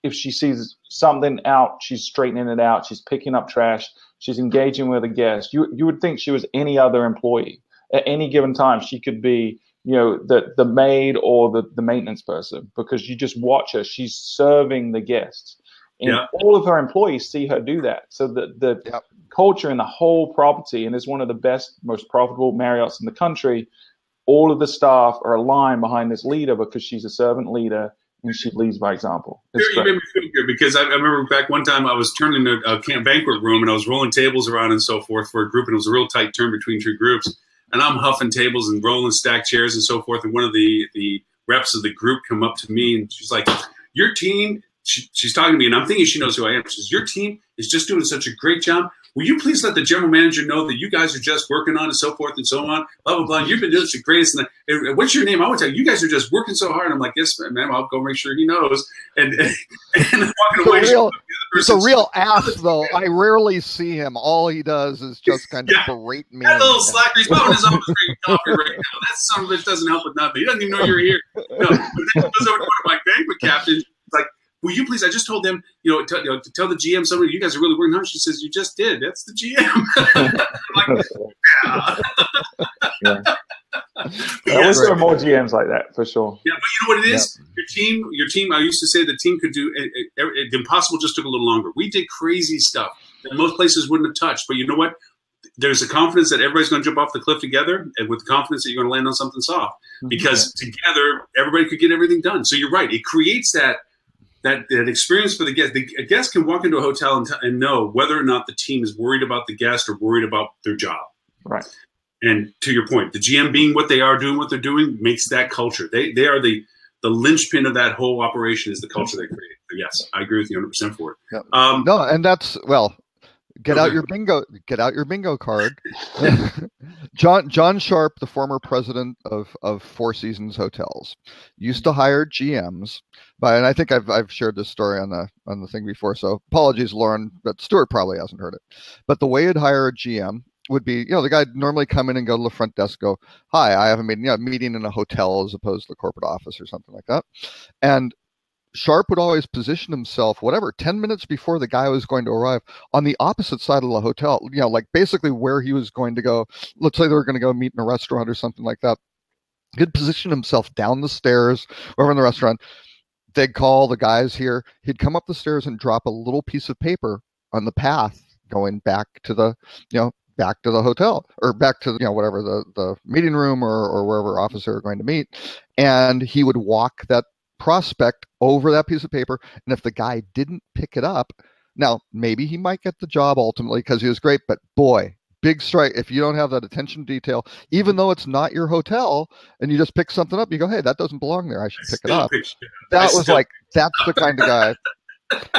If she sees something out, she's straightening it out. She's picking up trash. She's engaging with a guest. You would think she was any other employee. At any given time, she could be, the maid or the maintenance person, because you just watch her. She's serving the guests. And all of her employees see her do that. So the culture in the whole property, and it's one of the best, most profitable Marriotts in the country, all of the staff are aligned behind this leader because she's a servant leader and she leads by example. You made me feel good because I remember back one time I was turning a camp banquet room and I was rolling tables around and so forth for a group, and it was a real tight turn between two groups. And I'm huffing tables and rolling stacked chairs and so forth. And one of the reps of the group come up to me and she's like, your team, she's talking to me and I'm thinking she knows who I am. She says, your team is just doing such a great job. Will you please let the general manager know that you guys are just working on and so forth and so on, blah, blah, blah. You've been doing the greatest. And what's your name? I want to tell you, you guys are just working so hard. I'm like, yes, ma'am, I'll go make sure he knows. And I'm walking away. He's a real ass, though. I rarely see him. All he does is just kind of berate me. That little slacker, he's probably in his office drinking coffee right now. That son of a bitch doesn't help with nothing. He doesn't even know you're here. No, but then he goes over to one of my banquet captains. It's like, will you please? I just told them, to tell the GM somebody, you guys are really working hard. She says, you just did. That's the GM. I'm like, I wish there were more GMs like that for sure. Yeah, but you know what it is? Your team. I used to say the team could do the impossible. Just took a little longer. We did crazy stuff that most places wouldn't have touched. But you know what? There's a confidence that everybody's going to jump off the cliff together, and with confidence that you're going to land on something soft. Because together, everybody could get everything done. So you're right. It creates that experience for the guest. A guest can walk into a hotel and know whether or not the team is worried about the guest or worried about their job. Right. And to your point, the GM being what they are, doing what they're doing, makes that culture. They are the linchpin of that whole operation is the culture they create. But yes, I agree with you 100% for it. Yep. No, and that's Get out your bingo card. John Sharp, the former president of Four Seasons Hotels, used to hire GMs. And I think I've shared this story on the thing before. So apologies, Lauren, but Stuart probably hasn't heard it. But the way he'd hire a GM would be, the guy'd normally come in and go to the front desk, go, "Hi, I have a meeting in a hotel as opposed to the corporate office or something like that," and Sharp would always position himself, 10 minutes before the guy was going to arrive, on the opposite side of the hotel, like basically where he was going to go. Let's say they were going to go meet in a restaurant or something like that. He'd position himself down the stairs over in the restaurant. They'd call the guys here. He'd come up the stairs and drop a little piece of paper on the path going back to the, back to the hotel or back to, whatever the meeting room or wherever office they were going to meet. And he would walk that prospect over that piece of paper, and if the guy didn't pick it up, now maybe he might get the job ultimately because he was great, but boy, big strike if you don't have that attention to detail, even though it's not your hotel and you just pick something up, you go, hey, that doesn't belong there, I should pick it up. That's the kind of guy.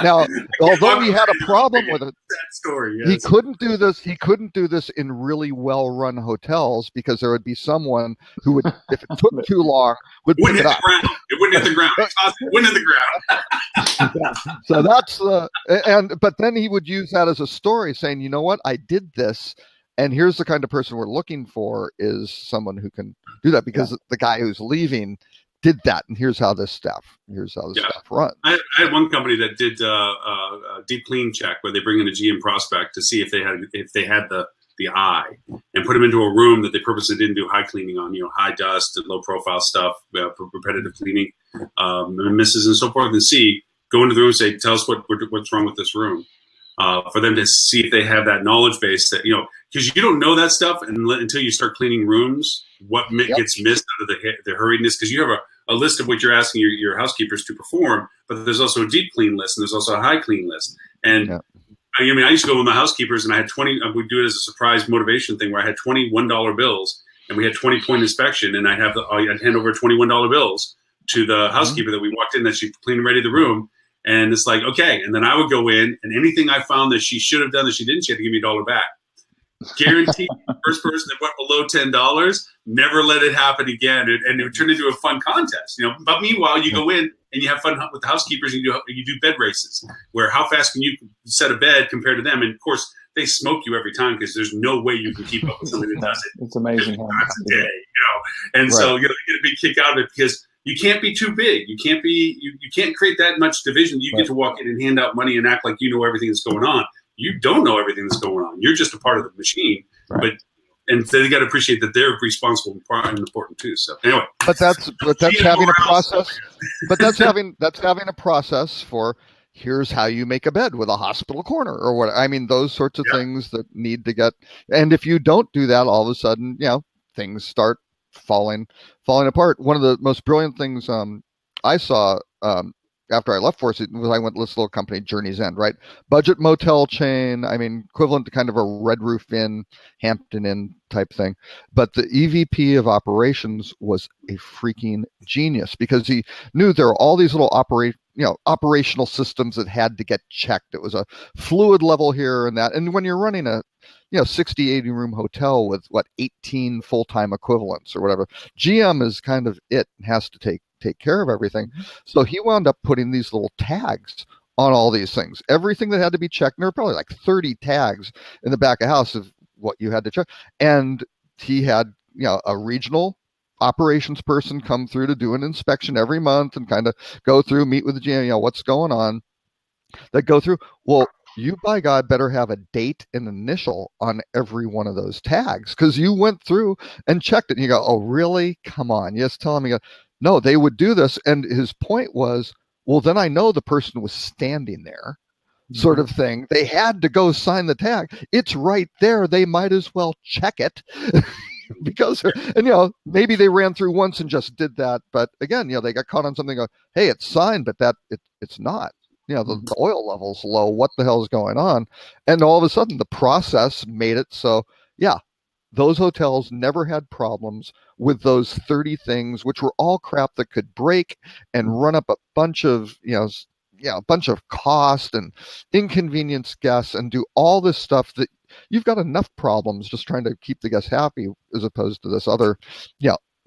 Now, although he had a problem with it, story, yes. He couldn't do this. He couldn't do this in really well-run hotels because there would be someone who would, if it took too long, would pick it up. It wouldn't hit the ground. It wouldn't hit the ground. So that's but then he would use that as a story, saying, you know what, I did this, and here's the kind of person we're looking for is someone who can do that because the guy who's leaving did that, and here's how this staff runs. I had one company that did a deep clean check where they bring in a GM prospect to see if they had the eye, and put them into a room that they purposely didn't do high cleaning on, high dust and low profile stuff, repetitive cleaning, misses and so forth, and go into the room and say, tell us what's wrong with this room. For them to see if they have that knowledge base that, because you don't know that stuff until you start cleaning rooms, what gets missed out of the hurriedness, because you have a list of what you're asking your housekeepers to perform, but there's also a deep clean list and there's also a high clean list. And I used to go with my housekeepers and I had 20, we'd do it as a surprise motivation thing where I had $21 bills and we had 20-point inspection, and I'd hand over $21 bills to the housekeeper that we walked in, that she cleaned and ready the room. And it's like, okay. And then I would go in, and anything I found that she should have done that she didn't, she had to give me $1 back. Guaranteed. First person that went below $10, never let it happen again. And it would turn into a fun contest, But meanwhile, you go in and you have fun with the housekeepers, and you do bed races, where how fast can you set a bed compared to them? And of course, they smoke you every time because there's no way you can keep up with somebody that does it. It's amazing. Times a day, And so you're going to be kicked out of it because you can't be too big. You can't create that much division. You get to walk in and hand out money and act like you know everything that's going on. You don't know everything that's going on. You're just a part of the machine. Right. And so you got to appreciate that they're responsible and important too. So anyway, but that's having a process. But that's having a process for, here's how you make a bed with a hospital corner or what. I mean, those sorts of things that need to get. And if you don't do that, all of a sudden, things start falling apart. One of the most brilliant things I saw after I left Force was I went to this little company, Journey's End, right? Budget motel chain. I mean, equivalent to kind of a Red Roof Inn, Hampton Inn type thing. But the EVP of operations was a freaking genius because he knew there were all these little operational systems that had to get checked. It was a fluid level here and that. And when you're running a 60, 80 room hotel with 18 full-time equivalents or whatever, GM is kind of has to take care of everything. So he wound up putting these little tags on all these things, everything that had to be checked. And there were probably like 30 tags in the back of house of what you had to check. And he had, a regional operations person come through to do an inspection every month and kind of go through, meet with the GM, what's going on, that go through. Well, you, by God, better have a date and initial on every one of those tags because you went through and checked it. And you go, oh, really? Come on. Yes, tell me. No, they would do this. And his point was, well, then I know the person was standing there, sort of thing. They had to go sign the tag. It's right there. They might as well check it. Because, and maybe they ran through once and just did that. But again, they got caught on something. Go, hey, it's signed, but it's not. The oil level's low. What the hell is going on? And all of a sudden, the process made it so, those hotels never had problems with those 30 things, which were all crap that could break and run up a bunch of, a bunch of cost and inconvenience guests and do all this stuff that you've got enough problems just trying to keep the guests happy as opposed to this other,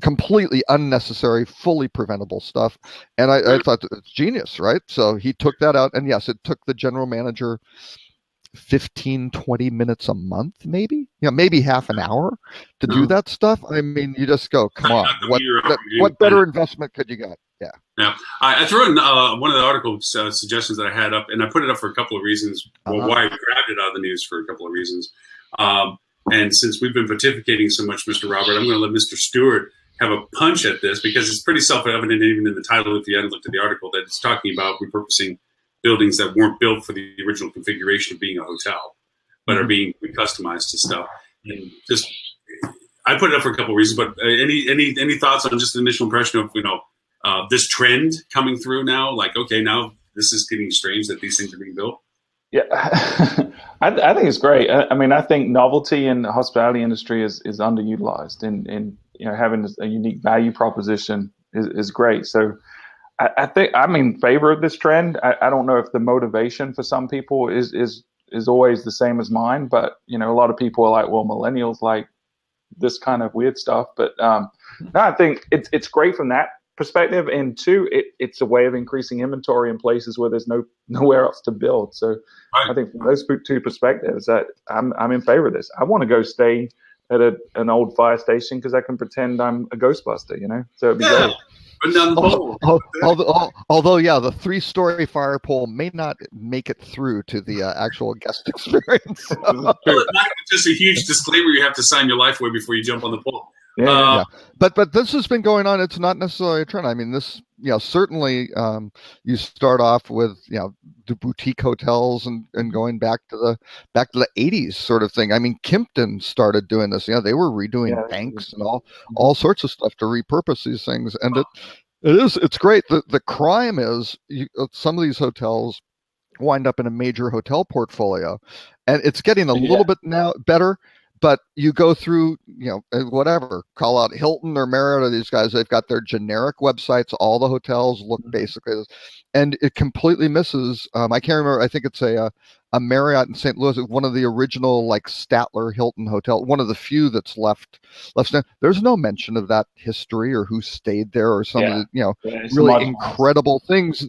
completely unnecessary, fully preventable stuff. And I thought it's genius, right? So he took that out. And yes, it took the general manager 15, 20 minutes a month, maybe, maybe half an hour to do that stuff. I mean, you just go, come on, what better investment could you get? Yeah. I threw in one of the article suggestions that I had up, and I put it up for a couple of reasons. Well, why I grabbed it out of the news for a couple of reasons. And since we've been pontificating so much, Mr. Robert, I'm going to let Mr. Stewart have a punch at this because it's pretty self-evident even in the title if you hadn't looked at the article that it's talking about repurposing buildings that weren't built for the original configuration of being a hotel, but are being customized to stuff. And just, I put it up for a couple of reasons, but any thoughts on just the initial impression of, this trend coming through now? Like, okay, now this is getting strange that these things are being built. Yeah, I think it's great. I mean, I think novelty in the hospitality industry is underutilized, and having a unique value proposition is great. So I think I'm in favor of this trend. I don't know if the motivation for some people is always the same as mine, but a lot of people are like, well, millennials like this kind of weird stuff. But no, I think it's great from that perspective, and two, it's a way of increasing inventory in places where there's nowhere else to build. So I think from those two perspectives, that I'm in favor of this. I want to go stay at an old fire station because I can pretend I'm a Ghostbuster, so it'd be great. But down the pole. Although, the 3-story fire pole may not make it through to the actual guest experience. Well, it might be just a huge disclaimer you have to sign your life away before you jump on the pole. Yeah. But this has been going on. It's not necessarily a trend. I mean, this, certainly you start off with, the boutique hotels and going back to the 80s sort of thing. I mean, Kimpton started doing this. They were redoing banks and all sorts of stuff to repurpose these things. And it's great. The crime is some of these hotels wind up in a major hotel portfolio, and it's getting a little bit now better. But you go through, whatever, call out Hilton or Marriott or these guys, they've got their generic websites. All the hotels look basically this, and it completely misses. I can't remember. I think it's a Marriott in St. Louis, one of the original like Statler Hilton hotel, one of the few that's left. There's no mention of that history or who stayed there or some of the, really incredible things.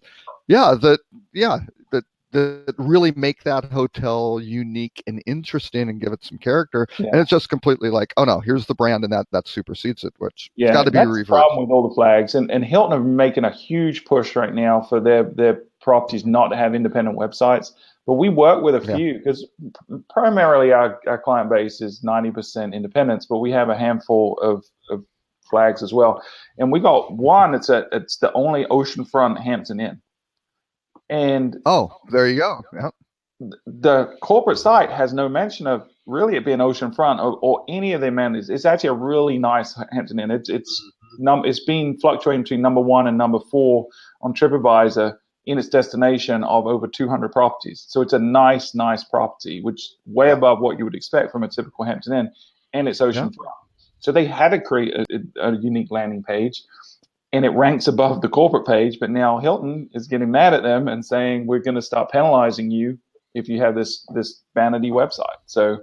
That really make that hotel unique and interesting and give it some character. And it's just completely like, oh no, here's the brand, and that supersedes it, which has got to be reversed. The problem with all the flags, and Hilton are making a huge push right now for their properties not to have independent websites. But we work with a few because primarily our client base is 90% independents, but we have a handful of flags as well. And we got one, it's the only oceanfront Hampton Inn. And there you go. Yep. The corporate site has no mention of really it being oceanfront or any of the amenities. It's actually a really nice Hampton Inn. It's been fluctuating between number 1 and number 4 on TripAdvisor in its destination of over 200 properties. So it's a nice property, which way above what you would expect from a typical Hampton Inn, and it's oceanfront. So they had to create a unique landing page. And it ranks above the corporate page, but now Hilton is getting mad at them and saying, we're going to start penalizing you if you have this vanity website. So,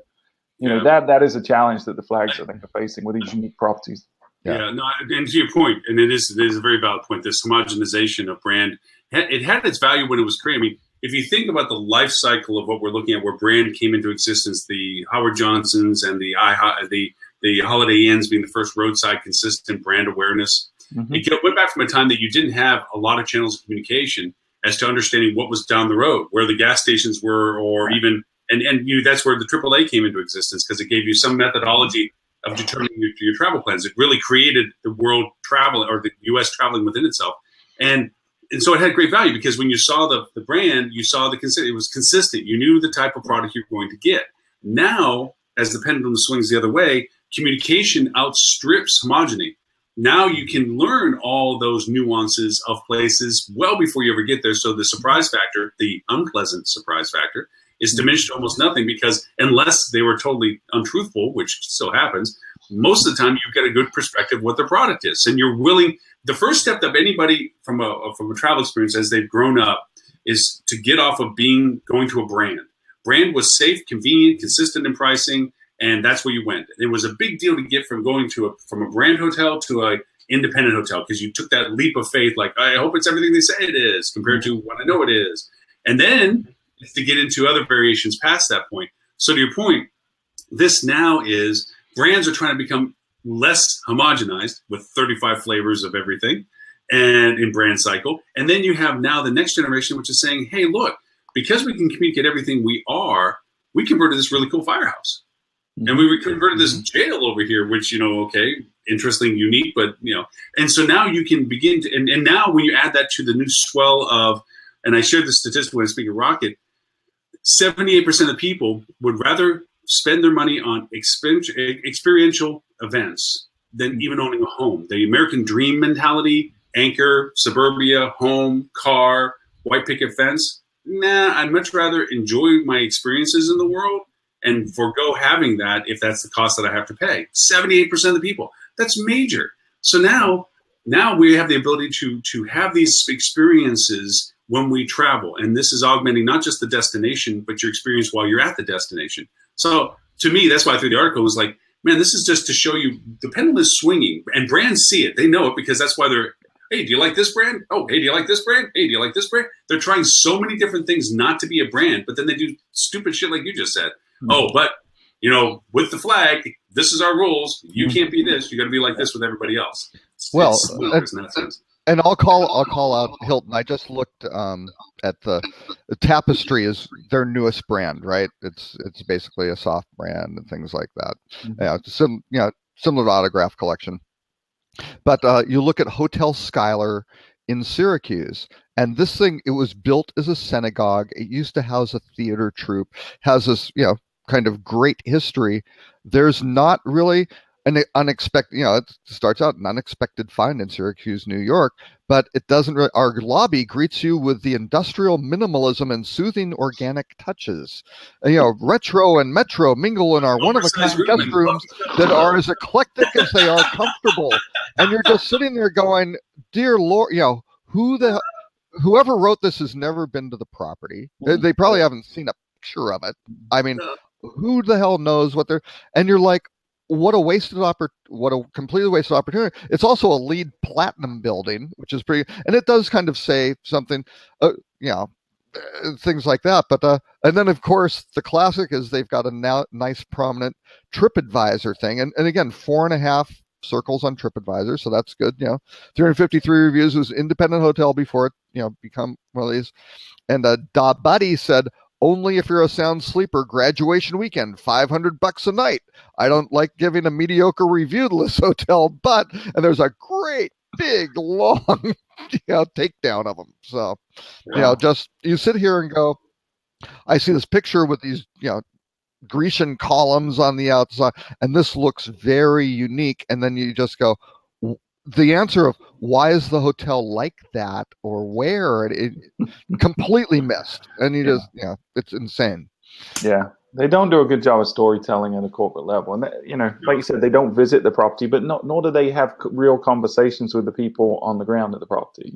that is a challenge that the flags, I think, are facing with these unique properties. And to your point, and it is a very valid point, this homogenization of brand, it had its value when it was created. I mean, if you think about the life cycle of what we're looking at, where brand came into existence, the Howard Johnsons and the Holiday Inns being the first roadside consistent brand awareness. Mm-hmm. It went back from a time that you didn't have a lot of channels of communication as to understanding what was down the road, where the gas stations were, or even, and that's where the AAA came into existence, because it gave you some methodology of determining your travel plans. It really created the world travel, or the U.S. traveling within itself. And so it had great value, because when you saw the brand, you saw it was consistent. You knew the type of product you were going to get. Now, as the pendulum swings the other way, communication outstrips homogeny. Now you can learn all those nuances of places well before you ever get there. So the surprise factor, the unpleasant surprise factor, is diminished to almost nothing, because unless they were totally untruthful, which still happens, most of the time you get a good perspective of what the product is. And you're willing, the first step of anybody from a travel experience as they've grown up is to get off of going to a brand. Brand was safe, convenient, consistent in pricing, and that's where you went. It was a big deal to get from going from a brand hotel to a independent hotel, because you took that leap of faith, like, I hope it's everything they say it is compared to what I know it is. And then to get into other variations past that point. So to your point, this now is brands are trying to become less homogenized with 35 flavors of everything and in brand cycle. And then you have now the next generation, which is saying, hey, look, because we can communicate everything we converted this really cool firehouse. And we converted this jail over here, which, interesting, unique, but, and so now you can begin to, and now when you add that to the new swell of, and I shared this statistic when I speak at Rocket, 78% of people would rather spend their money on experiential events than even owning a home. The American dream mentality, anchor, suburbia, home, car, white picket fence. I'd much rather enjoy my experiences in the world and forego having that if that's the cost that I have to pay. 78% of the people. That's major. So now we have the ability to have these experiences when we travel. And this is augmenting not just the destination, but your experience while you're at the destination. So to me, that's why I threw the article, was like, man, this is just to show you the pendulum is swinging, and brands see it. They know it, because that's why they're Hey, do you like this brand? Oh, hey, do you like this brand? Hey, do you like this brand? They're trying so many different things not to be a brand, but then they do stupid shit like you just said. Mm-hmm. Oh, but with the flag, this is our rules. You can't be this. You got to be like this with everybody else. It's in that sense. And I'll call out Hilton. I just looked at the Tapestry is their newest brand, right? It's basically a soft brand and things like that. Mm-hmm. Similar to Autograph Collection. But you look at Hotel Schuyler in Syracuse, and this thing, it was built as a synagogue. It used to house a theater troupe, has this, kind of great history. There's not really an unexpected, it starts out an unexpected find in Syracuse, New York, but it doesn't really, our lobby greets you with the industrial minimalism and soothing organic touches. Retro and metro mingle in our one-of-a-kind guest rooms that are as eclectic as they are comfortable. And you're just sitting there going, dear Lord, whoever wrote this has never been to the property. They probably haven't seen a picture of it. I mean, who the hell knows what they're, and you're like, what a completely wasted opportunity. It's also a LEED platinum building, which is pretty, and it does kind of say something, things like that. But and then of course the classic is they've got a nice prominent TripAdvisor thing, and again 4.5 circles on TripAdvisor, so that's good. 353 reviews. It was an independent hotel before it become one of these. And Da Buddy said, only if you're a sound sleeper, graduation weekend, $500 a night. I don't like giving a mediocre review to this hotel, but, and there's a great big long takedown of them. So, just you sit here and go, I see this picture with these, Grecian columns on the outside, and this looks very unique. And then you just go, the answer of why is the hotel like that or where it completely missed. And you just, it's insane. Yeah. They don't do a good job of storytelling at a corporate level. And, like you said, they don't visit the property, but nor do they have real conversations with the people on the ground at the property,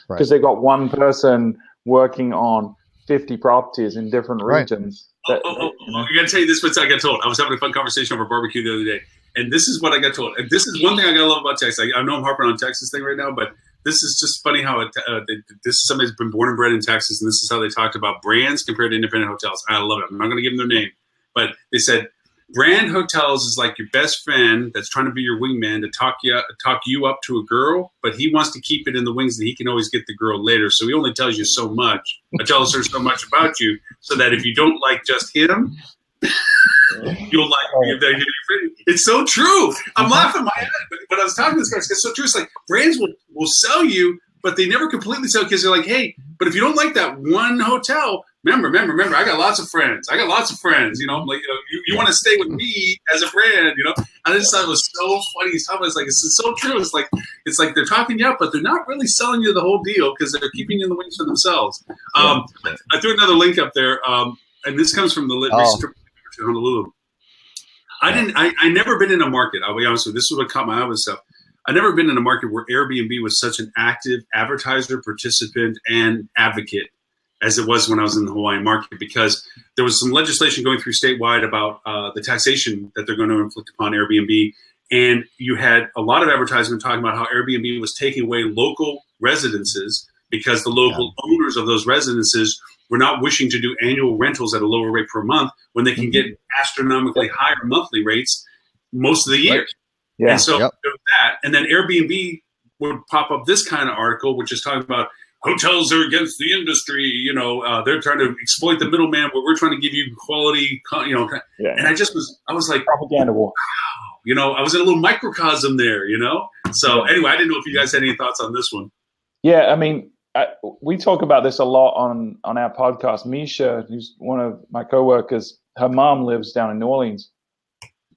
because they've got one person working on 50 properties in different regions. I got to tell you this, what I got told. I was having a fun conversation over barbecue the other day. And this is what I got told. And this is one thing I got to love about Texas. I know I'm harping on Texas thing right now, but this is just funny how this is somebody who's been born and bred in Texas, and this is how they talked about brands compared to independent hotels. I love it. I'm not going to give them their name, but they said brand hotels is like your best friend that's trying to be your wingman to talk you up to a girl, but he wants to keep it in the wings that he can always get the girl later. So he only tells you so much, but tells her so much about you, so that if you don't like just him, you'll like it's so true. I'm laughing my head, but I was talking to this guy. It's so true. It's like brands will sell you, but they never completely sell, because they're like, hey, but if you don't like that one hotel, remember, I got lots of friends. You want to stay with me as a brand, I just thought it was so funny. He's talking about, it's like, it's so true. It's like they're talking you up, but they're not really selling you the whole deal, because they're keeping you in the wings for themselves. I threw another link up there, and this comes from the recent Honolulu. I never been in a market. I'll be honest with you. This is what caught my eye with stuff. I've never been in a market where Airbnb was such an active advertiser, participant, and advocate as it was when I was in the Hawaiian market, because there was some legislation going through statewide about the taxation that they're going to inflict upon Airbnb. And you had a lot of advertisement talking about how Airbnb was taking away local residences because the local owners of those residences were not wishing to do annual rentals at a lower rate per month when they can get astronomically higher monthly rates most of the year. Yeah. And so that, and then Airbnb would pop up this kind of article, which is talking about hotels are against the industry. They're trying to exploit the middleman, but we're trying to give you quality, And I was like, propaganda war. Wow. I was in a little microcosm there, So anyway, I didn't know if you guys had any thoughts on this one. Yeah, I mean, we talk about this a lot on our podcast. Misha, who's one of my coworkers, her mom lives down in New Orleans,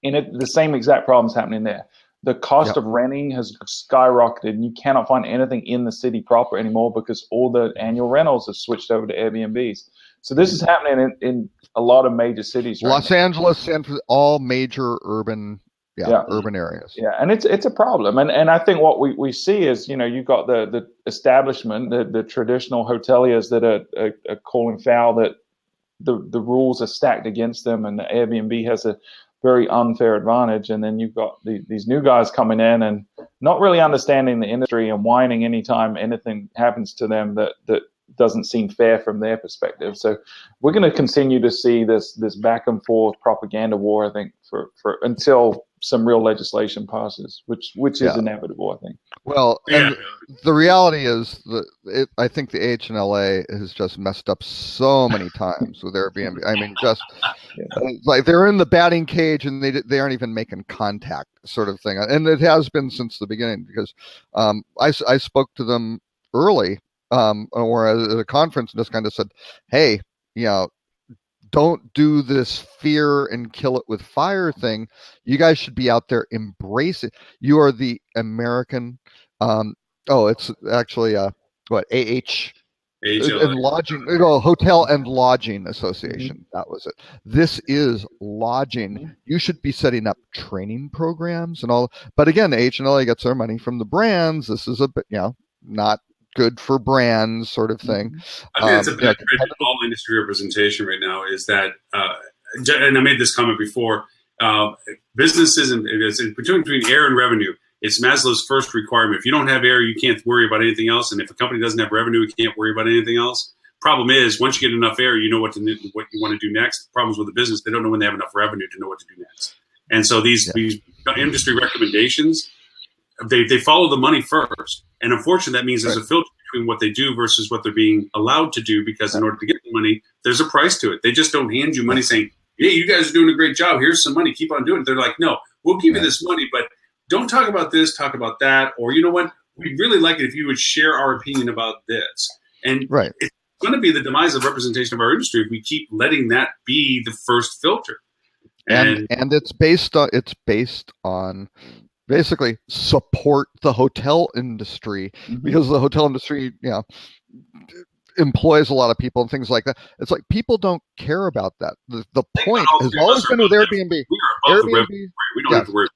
and the same exact problem's happening there. The cost of renting has skyrocketed, and you cannot find anything in the city proper anymore because all the annual rentals have switched over to Airbnbs. So this is happening in a lot of major cities. Los Angeles, San Francisco, all major urban areas. Yeah, and it's a problem. And I think what we see is, you've got the establishment, the traditional hoteliers that are calling foul that the rules are stacked against them, and the Airbnb has a very unfair advantage. And then you've got these new guys coming in and not really understanding the industry and whining anytime anything happens to them that doesn't seem fair from their perspective. So we're going to continue to see this back and forth propaganda war, I think, for until some real legislation passes, which is inevitable, I think. Well, and the reality is that I think the HNLA has just messed up so many times with Airbnb. I mean, just like they're in the batting cage and they aren't even making contact, sort of thing. And it has been since the beginning, because I spoke to them early, or at a conference, and just kind of said, hey, don't do this fear and kill it with fire thing. You guys should be out there embracing. You are the American. It's actually and lodging, Hotel and Lodging Association. That was it. This is lodging. You should be setting up training programs and all. But again, HNLA gets their money from the brands. This is a bit, not good for brands, sort of thing. I think it's a bad trend in all industry representation right now, is that, and I made this comment before, businesses, and it's between air and revenue, it's Maslow's first requirement. If you don't have air, you can't worry about anything else. And if a company doesn't have revenue, you can't worry about anything else. Problem is, once you get enough air, you know what you want to do next. Problems with the business, they don't know when they have enough revenue to know what to do next. And so these industry recommendations, they follow the money first. And unfortunately, that means there's a filter between what they do versus what they're being allowed to do, because in order to get the money, there's a price to it. They just don't hand you money saying, yeah, you guys are doing a great job. Here's some money. Keep on doing it. They're like, no, we'll give you this money, but don't talk about this, talk about that. Or, you know what, we'd really like it if you would share our opinion about this. And it's going to be the demise of representation of our industry if we keep letting that be the first filter. And it's based on basically support the hotel industry, because the hotel industry, employs a lot of people and things like that. It's like people don't care about that. The point has always been with Airbnb. We don't have to worry.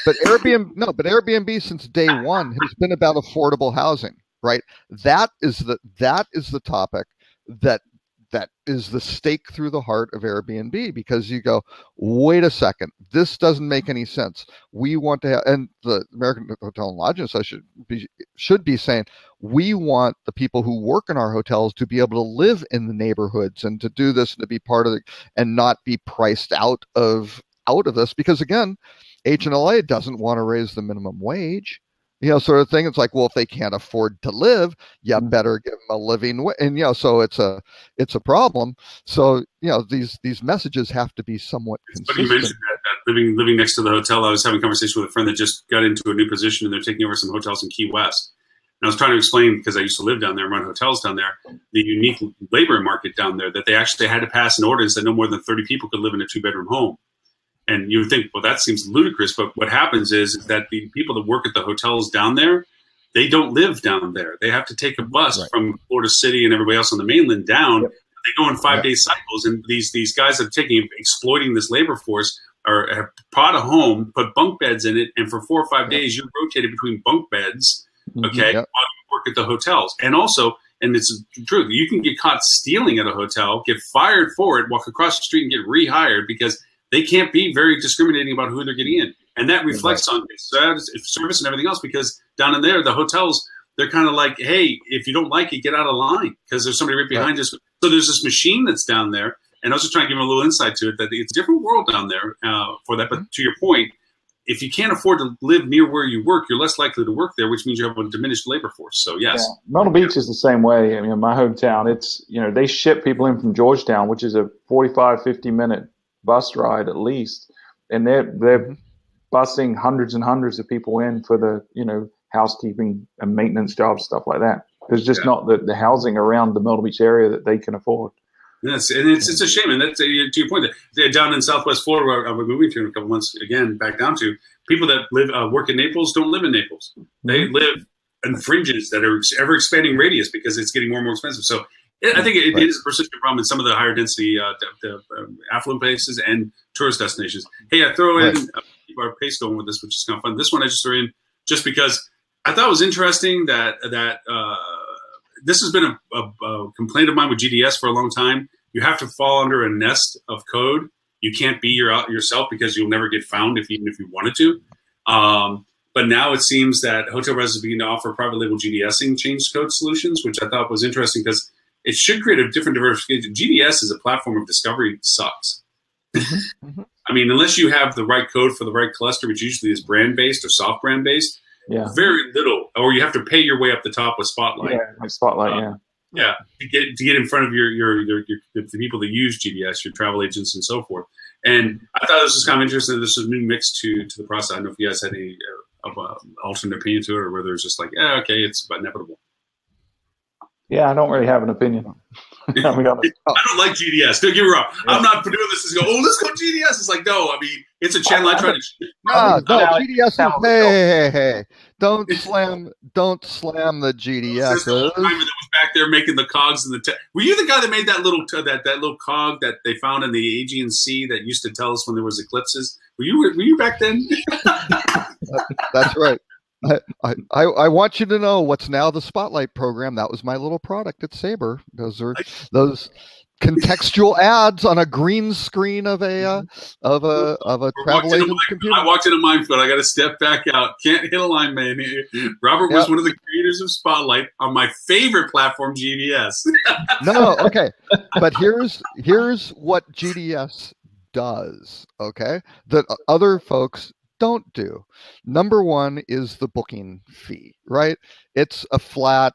But Airbnb since day one has been about affordable housing, right? That is the topic that is the stake through the heart of Airbnb, because you go, wait a second, this doesn't make any sense. We want to have, and the American Hotel and Lodging Association should be saying, we want the people who work in our hotels to be able to live in the neighborhoods and to do this and to be part of it and not be priced out of this, because again, HNLA doesn't want to raise the minimum wage. Sort of thing. It's like, well, if they can't afford to live, you better give them a living. And so it's a problem. So these messages have to be somewhat consistent. But you mentioned that living next to the hotel. I was having a conversation with a friend that just got into a new position, and they're taking over some hotels in Key West. And I was trying to explain, because I used to live down there and run hotels down there, the unique labor market down there, that they actually had to pass an ordinance that no more than 30 people could live in a 2-bedroom home. And you would think, well, that seems ludicrous. But what happens is that the people that work at the hotels down there, they don't live down there. They have to take a bus from Florida City and everybody else on the mainland down. They go in 5-day cycles. And these guys that are exploiting this labor force have bought a home, put bunk beds in it. And for 4 or 5 days, you're rotated between bunk beds, while you work at the hotels. And also, and it's true, you can get caught stealing at a hotel, get fired for it, walk across the street and get rehired, because they can't be very discriminating about who they're getting in. And that reflects on service and everything else, because down in there, the hotels, they're kind of like, hey, if you don't like it, get out of line, because there's somebody right behind us. So there's this machine that's down there. And I was just trying to give them a little insight to it, that it's a different world down there for that. But to your point, if you can't afford to live near where you work, you're less likely to work there, which means you have a diminished labor force. So, yes. Yeah. Myrtle Beach is the same way. I mean, my hometown, it's, they ship people in from Georgetown, which is a 45, 50-minute bus ride at least, and they're busing hundreds and hundreds of people in for the housekeeping and maintenance jobs, stuff like that. There's just not the housing around the Myrtle Beach area that they can afford. Yes, and it's a shame, and that's to your point, that down in Southwest Florida, where we're moving to in a couple months, again back down to, people that work in Naples don't live in Naples. They live in fringes that are ever expanding radius, because it's getting more and more expensive. So I think it is a persistent problem in some of the higher density affluent places and tourist destinations. Hey, I throw in our pace going with this, which is kind of fun. This one I just threw in just because I thought it was interesting that this has been a complaint of mine with GDS for a long time. You have to fall under a nest of code. you can't be yourself because you'll never get found even if you wanted to. But now it seems that hotel residents are beginning to offer private label GDSing change code solutions, which I thought was interesting because it should create a different diversification. GDS is a platform of discovery sucks. Mm-hmm. I mean, unless you have the right code for the right cluster, which usually is brand-based or soft brand-based, very little. Or you have to pay your way up the top with Spotlight. Yeah, like Spotlight, Yeah, to get in front of the people that use GDS, your travel agents and so forth. And I thought this was kind of interesting. This was a new mix to the process. I don't know if you guys had any alternate opinion to it, or whether it's just like, okay, it's inevitable. Yeah, I don't really have an opinion. I don't like GDS. Don't get me wrong. Yeah. I'm not doing this to go, let's go GDS. It's like, no, I mean, it's a channel I try to. No, GDS is, hey. Don't slam the GDS. That was back there making the cogs and were you the guy that made that little cog that they found in the Aegean Sea that used to tell us when there was eclipses? Were you back then? That's right. I want you to know what's now the Spotlight program. That was my little product at Sabre. Those contextual ads on a green screen of a travel agent's computer. I walked in a minefield. I got to step back out. Can't hit a line, man. Robert was one of the creators of Spotlight on my favorite platform, GDS. No, okay, but here's what GDS does. Okay, that other folks don't do. Number one is the booking fee, right? It's a flat,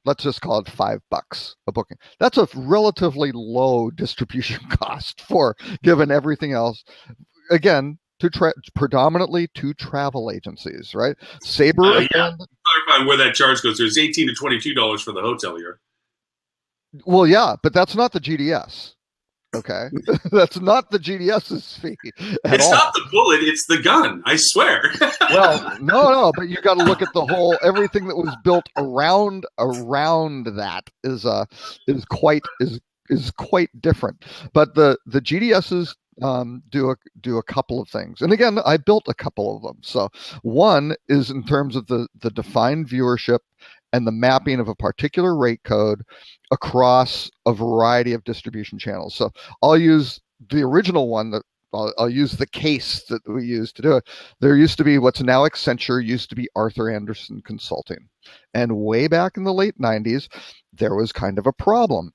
let's just call it $5 a booking. That's a relatively low distribution cost for given everything else. Again, predominantly to travel agencies, right? Sabre. Clarify where that charge goes. There's $18 to $22 for the hotelier. Well, yeah, but that's not the GDS. Okay, that's not the GDS's fee. It's not the bullet; it's the gun. I swear. Well, no, but you got to look at the whole. Everything that was built around that is quite different. But the GDSs do a couple of things, and again, I built a couple of them. So one is in terms of the defined viewership and the mapping of a particular rate code across a variety of distribution channels. So I'll use the original one that I'll use the case that we used to do it. There used to be what's now Accenture, used to be Arthur Andersen Consulting. And way back in the late 90s, there was kind of a problem.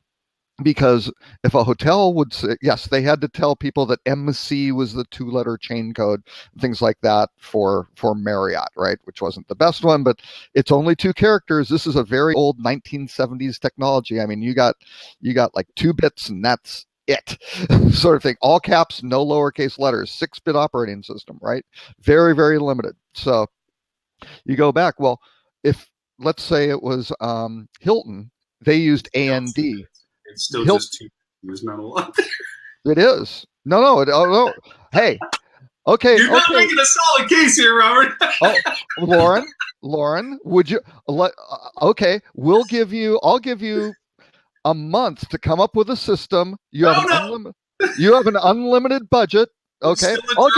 Because if a hotel would say, yes, they had to tell people that MC was the 2-letter chain code, things like that for Marriott, right? Which wasn't the best one, but it's only 2 characters. This is a very old 1970s technology. I mean, you got like 2 bits and that's it sort of thing. All caps, no lowercase letters, 6-bit operating system, right? Very, very limited. So you go back. Well, if let's say it was Hilton, they used AND. It's still just 2. There's not a lot there. It is. No. Hey, okay. You're not making a solid case here, Robert. Lauren, would you okay, I'll give you a month to come up with a system. You have an unlimited budget. Okay. I'll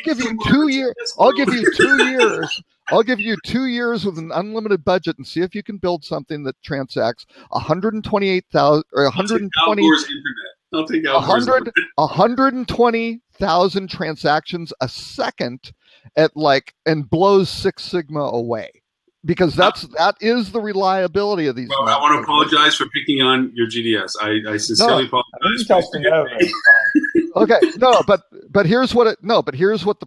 give you 2 years. I'll give you 2 years. I'll give you 2 years with an unlimited budget and see if you can build something that transacts 128,000 or 120,000 transactions a second and blows Six Sigma away. Because that is the reliability of these. Well, I want to apologize for picking on your GDS. I sincerely apologize. Okay, but here's what the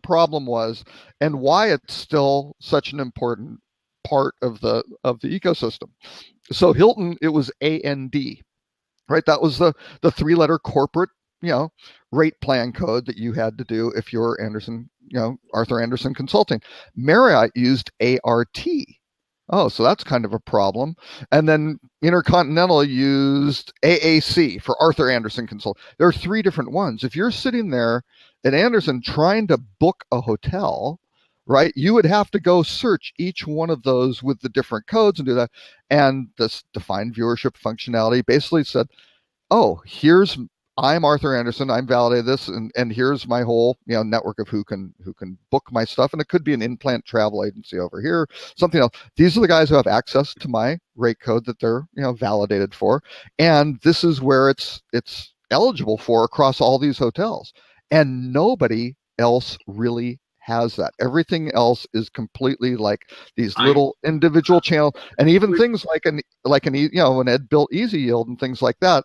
problem was, and why it's still such an important part of the ecosystem. So Hilton, it was AND, right? That was the 3-letter corporate rate plan code that you had to do if you're Arthur Andersen Consulting. Marriott used ART. Oh, so that's kind of a problem. And then Intercontinental used AAC for Arthur Andersen Consulting. There are 3 different ones. If you're sitting there at Andersen trying to book a hotel, right, you would have to go search each one of those with the different codes and do that. And this defined viewership functionality basically said, oh, I'm Arthur Andersen. I'm validated this, and here's my whole network of who can book my stuff. And it could be an in-plant travel agency over here, something else. These are the guys who have access to my rate code that they're validated for, and this is where it's eligible for across all these hotels. And nobody else really has that. Everything else is completely like these little individual channels, and even things like an Ed built Easy Yield and things like that.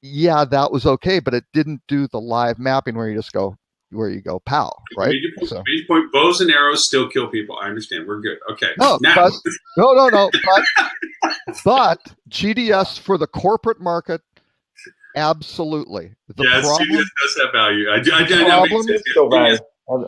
Yeah, that was okay, but it didn't do the live mapping where you just go pow, right? So major point, bows and arrows still kill people. I understand. We're good. Okay. No, now. no. But GDS for the corporate market, absolutely. The problem, GDS does have value.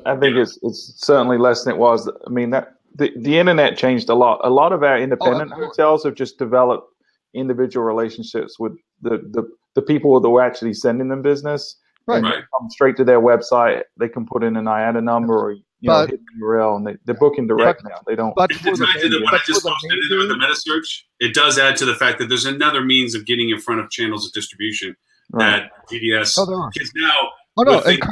I think it's certainly less than it was. I mean, that the internet changed a lot. A lot of our independent hotels have just developed individual relationships with the people that were actually sending them business. Right. And they come straight to their website. They can put in an IATA number or hit URL, and they're booking direct now. They don't. But what I just posted with the meta search, it does add to the fact that there's another means of getting in front of channels of distribution that GDS is now. And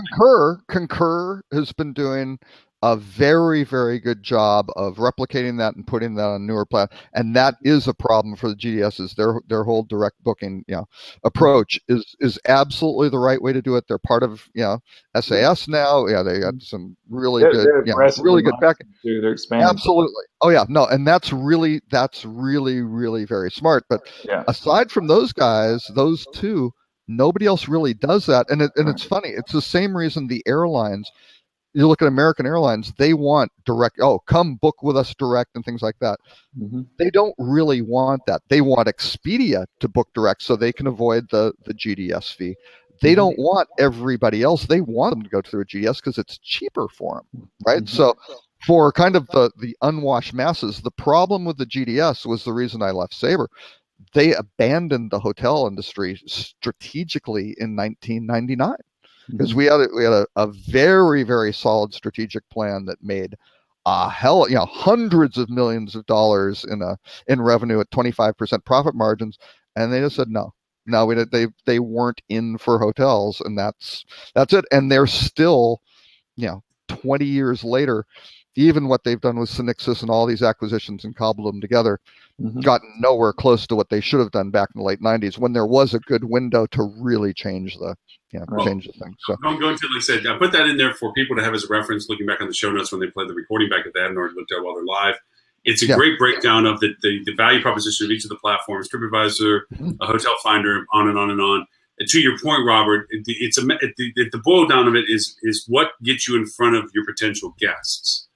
Concur has been doing a very, very good job of replicating that and putting that on newer platforms. And that is a problem for the GDSs. Their whole direct booking, approach is absolutely the right way to do it. They're part of, SAS now. Yeah, they got some really good back. They're expanding. Absolutely. Oh yeah, no, and that's really, really very smart. But aside from those guys, those two, nobody else really does that. And it's funny. It's the same reason the airlines. You look at American Airlines, they want direct, come book with us direct and things like that. Mm-hmm. They don't really want that. They want Expedia to book direct so they can avoid the GDS fee. They don't want everybody else. They want them to go through a GDS because it's cheaper for them, right? Mm-hmm. So for kind of the unwashed masses, the problem with the GDS was the reason I left Sabre. They abandoned the hotel industry strategically in 1999. Because we had a very, very solid strategic plan that made hundreds of millions of dollars in revenue at 25% profit margins, and they just said no. They weren't in for hotels, and that's it. And they're still, 20 years later, even what they've done with Synixis and all these acquisitions and cobbled them together, gotten nowhere close to what they should have done back in the late 90s when there was a good window to really change the thing. So I'm going to, like I said, I put that in there for people to have as a reference, looking back on the show notes when they play the recording back if they haven't already looked at it while they're live. It's a great breakdown of the value proposition of each of the platforms, TripAdvisor, a Hotel Finder, on and on and on. And to your point, Robert, the boil down of it is what gets you in front of your potential guests.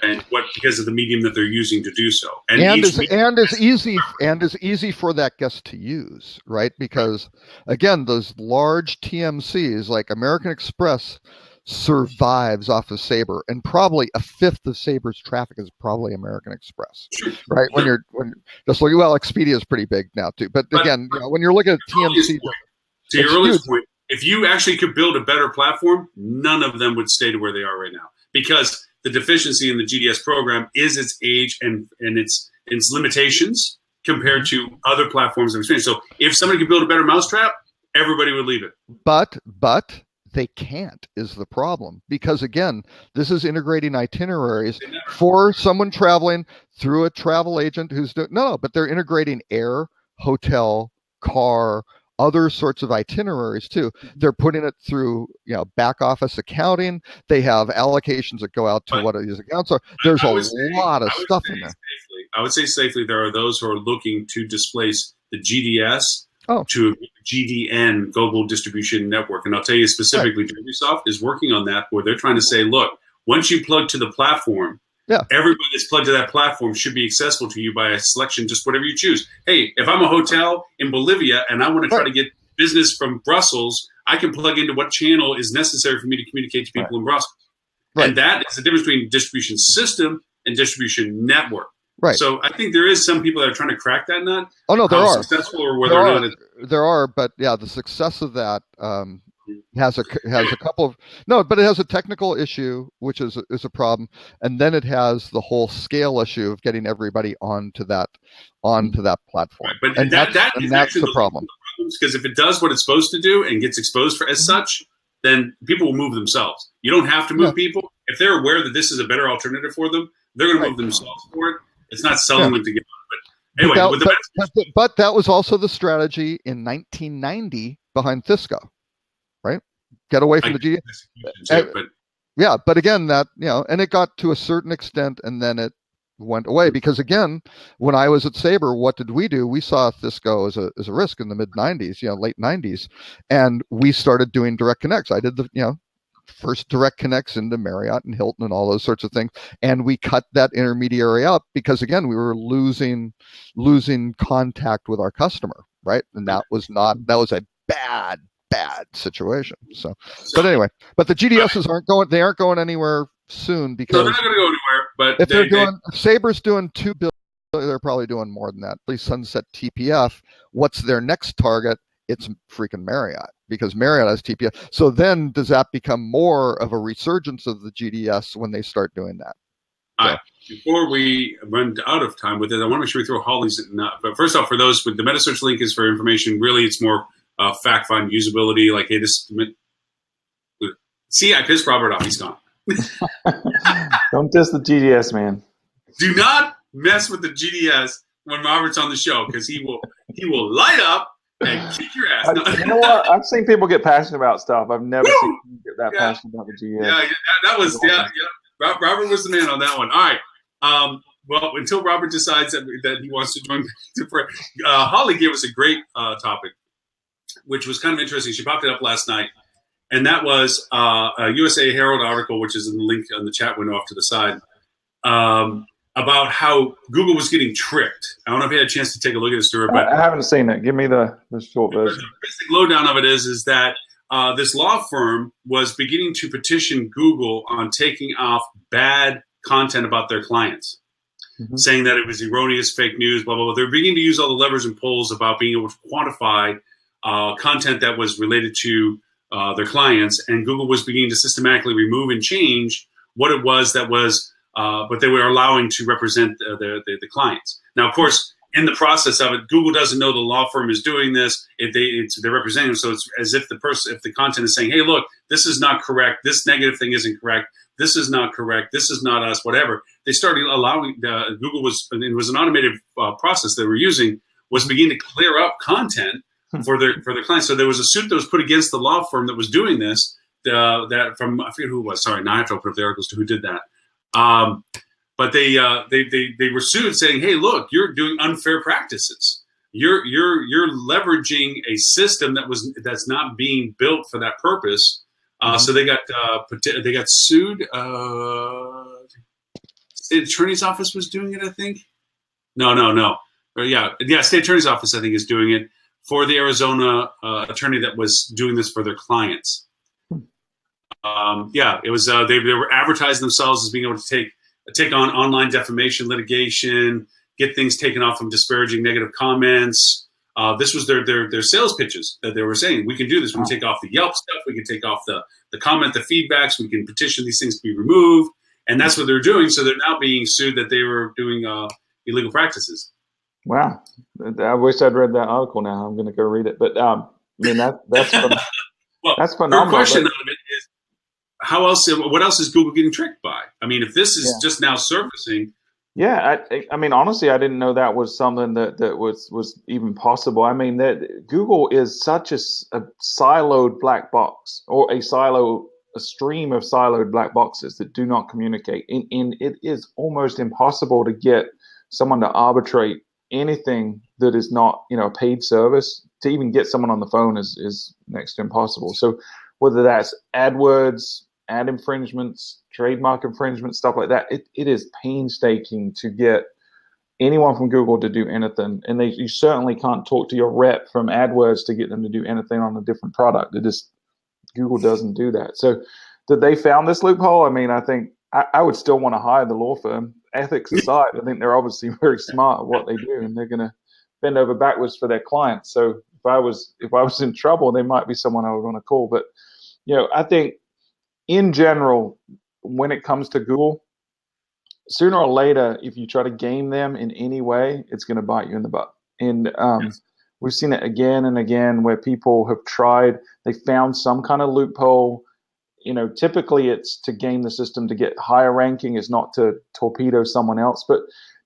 And what, because of the medium that they're using to do so, and is easy for that guest to use, right? Because again, those large TMCs like American Express survives off of Sabre, and probably a fifth of Sabre's traffic is probably American Express, right? When just looking, Expedia is pretty big now too, but again, when you're looking at TMC, to your earliest point, if you actually could build a better platform, none of them would stay to where they are right now, because the deficiency in the GDS program is its age and its limitations compared to other platforms of experience. So if somebody could build a better mousetrap, everybody would leave it. But they can't is the problem, because again, this is integrating itineraries for someone traveling through a travel agent who's but they're integrating air, hotel, car, other sorts of itineraries too. They're putting it through, back office accounting. They have allocations that go out to what these accounts are. There's a lot of stuff in there. I would say safely there are those who are looking to displace the GDS to GDN, Global Distribution Network. And I'll tell you specifically, Microsoft is working on that, where they're trying to say, look, once you plug to the platform, everybody that's plugged to that platform should be accessible to you by a selection, just whatever you choose. Hey, if I'm a hotel in Bolivia and I want to try to get business from Brussels, I can plug into what channel is necessary for me to communicate to people in Brussels. And that is the difference between distribution system and distribution network. Right. So I think there is some people that are trying to crack that nut. Oh no, there are successful or whether or not there are, but the success of that has a couple of but it has a technical issue, which is a problem, and then it has the whole scale issue of getting everybody onto that platform. Right. But that's the problem. Because if it does what it's supposed to do and gets exposed for as such, then people will move themselves. You don't have to move people. If they're aware that this is a better alternative for them, they're going to move themselves for it. It's not selling them to get on. But anyway, but that was also the strategy in 1990 behind Thisco. right? Get away from the GDS. Too, but yeah, but again, that, and it got to a certain extent, and then it went away because, again, when I was at Sabre, what did we do? We saw this go as a risk in the mid '90s, late '90s, and we started doing direct connects. I did the first direct connects into Marriott and Hilton and all those sorts of things, and we cut that intermediary up because, again, we were losing contact with our customer, right? And that was a bad situation. So, but anyway, but the GDSs aren't going anywhere soon because no, they're not going to go anywhere. But if Sabre's doing $2 billion, they're probably doing more than that. At least Sunset TPF. What's their next target? It's freaking Marriott, because Marriott has TPF. So then does that become more of a resurgence of the GDS when they start doing that? All right. Before we run out of time with it, I want to make sure we throw Holly's in. But first off, for those, with the MetaSearch link is for information. Really, it's more fact find usability. Like, hey, this. See, I pissed Robert off. He's gone. Don't diss the GDS, man. Do not mess with the GDS when Robert's on the show, because he will light up and kick your ass. You know what? I've seen people get passionate about stuff. I've never seen people get that passionate about the GDS. Yeah, that was Robert was the man on that one. All right. Well, until Robert decides that he wants to join, Holly gave us a great topic, which was kind of interesting. She popped it up last night, and that was a USA Herald article, which is in the link on the chat window off to the side, about how Google was getting tricked. I don't know if you had a chance to take a look at the story, but I haven't seen it. Give me the short version. The basic lowdown of it is that this law firm was beginning to petition Google on taking off bad content about their clients, saying that it was erroneous, fake news, blah, blah, blah. They're beginning to use all the levers and pulls about being able to quantify content that was related to their clients, and Google was beginning to systematically remove and change what it was that was what they were allowing to represent the clients. Now, of course, in the process of it, Google doesn't know the law firm is doing this. They're representing them, so it's as if if the content is saying, "Hey, look, this is not correct. This negative thing isn't correct. This is not correct. This is not us. Whatever." They started allowing Google it was an automated process they were using, was beginning to clear up content for their clients. So there was a suit that was put against the law firm that was doing this. That from, I forget who it was. Sorry, now I have to open up the articles to who did that. But they were sued, saying, "Hey, look, you're doing unfair practices. You're leveraging a system that's not being built for that purpose." So they got sued. State Attorney's Office was doing it, I think. No. State Attorney's Office, I think, is doing it for the Arizona attorney that was doing this for their clients. It was they were advertising themselves as being able to take on online defamation litigation, get things taken off from disparaging negative comments. This was their sales pitches that they were saying, we can do this. We can take off the Yelp stuff. We can take off the comment, the feedbacks. We can petition these things to be removed. And that's what they're doing. So they're now being sued that they were doing illegal practices. Wow. I wish I'd read that article now. I'm going to go read it. But I mean, that's well, that's phenomenal. Her question of it is, what else is Google getting tricked by? I mean, if this is just now surfacing. Yeah, I mean, honestly, I didn't know that was something that was even possible. I mean, that Google is such a siloed black box, or a stream of siloed black boxes that do not communicate. And it is almost impossible to get someone to arbitrate anything that is not, a paid service. To even get someone on the phone is next to impossible. So whether that's AdWords, ad infringements, trademark infringements, stuff like that, it is painstaking to get anyone from Google to do anything. And you certainly can't talk to your rep from AdWords to get them to do anything on a different product. Google doesn't do that. So that they found this loophole, I mean, I think I would still want to hire the law firm. Ethics aside, I think they're obviously very smart at what they do, and they're going to bend over backwards for their clients. So if I was in trouble, they might be someone I would want to call. But I think in general, when it comes to Google, sooner or later, if you try to game them in any way, it's going to bite you in the butt. And we've seen it again and again where people have tried, they found some kind of loophole. Typically it's to game the system to get higher ranking, is not to torpedo someone else. But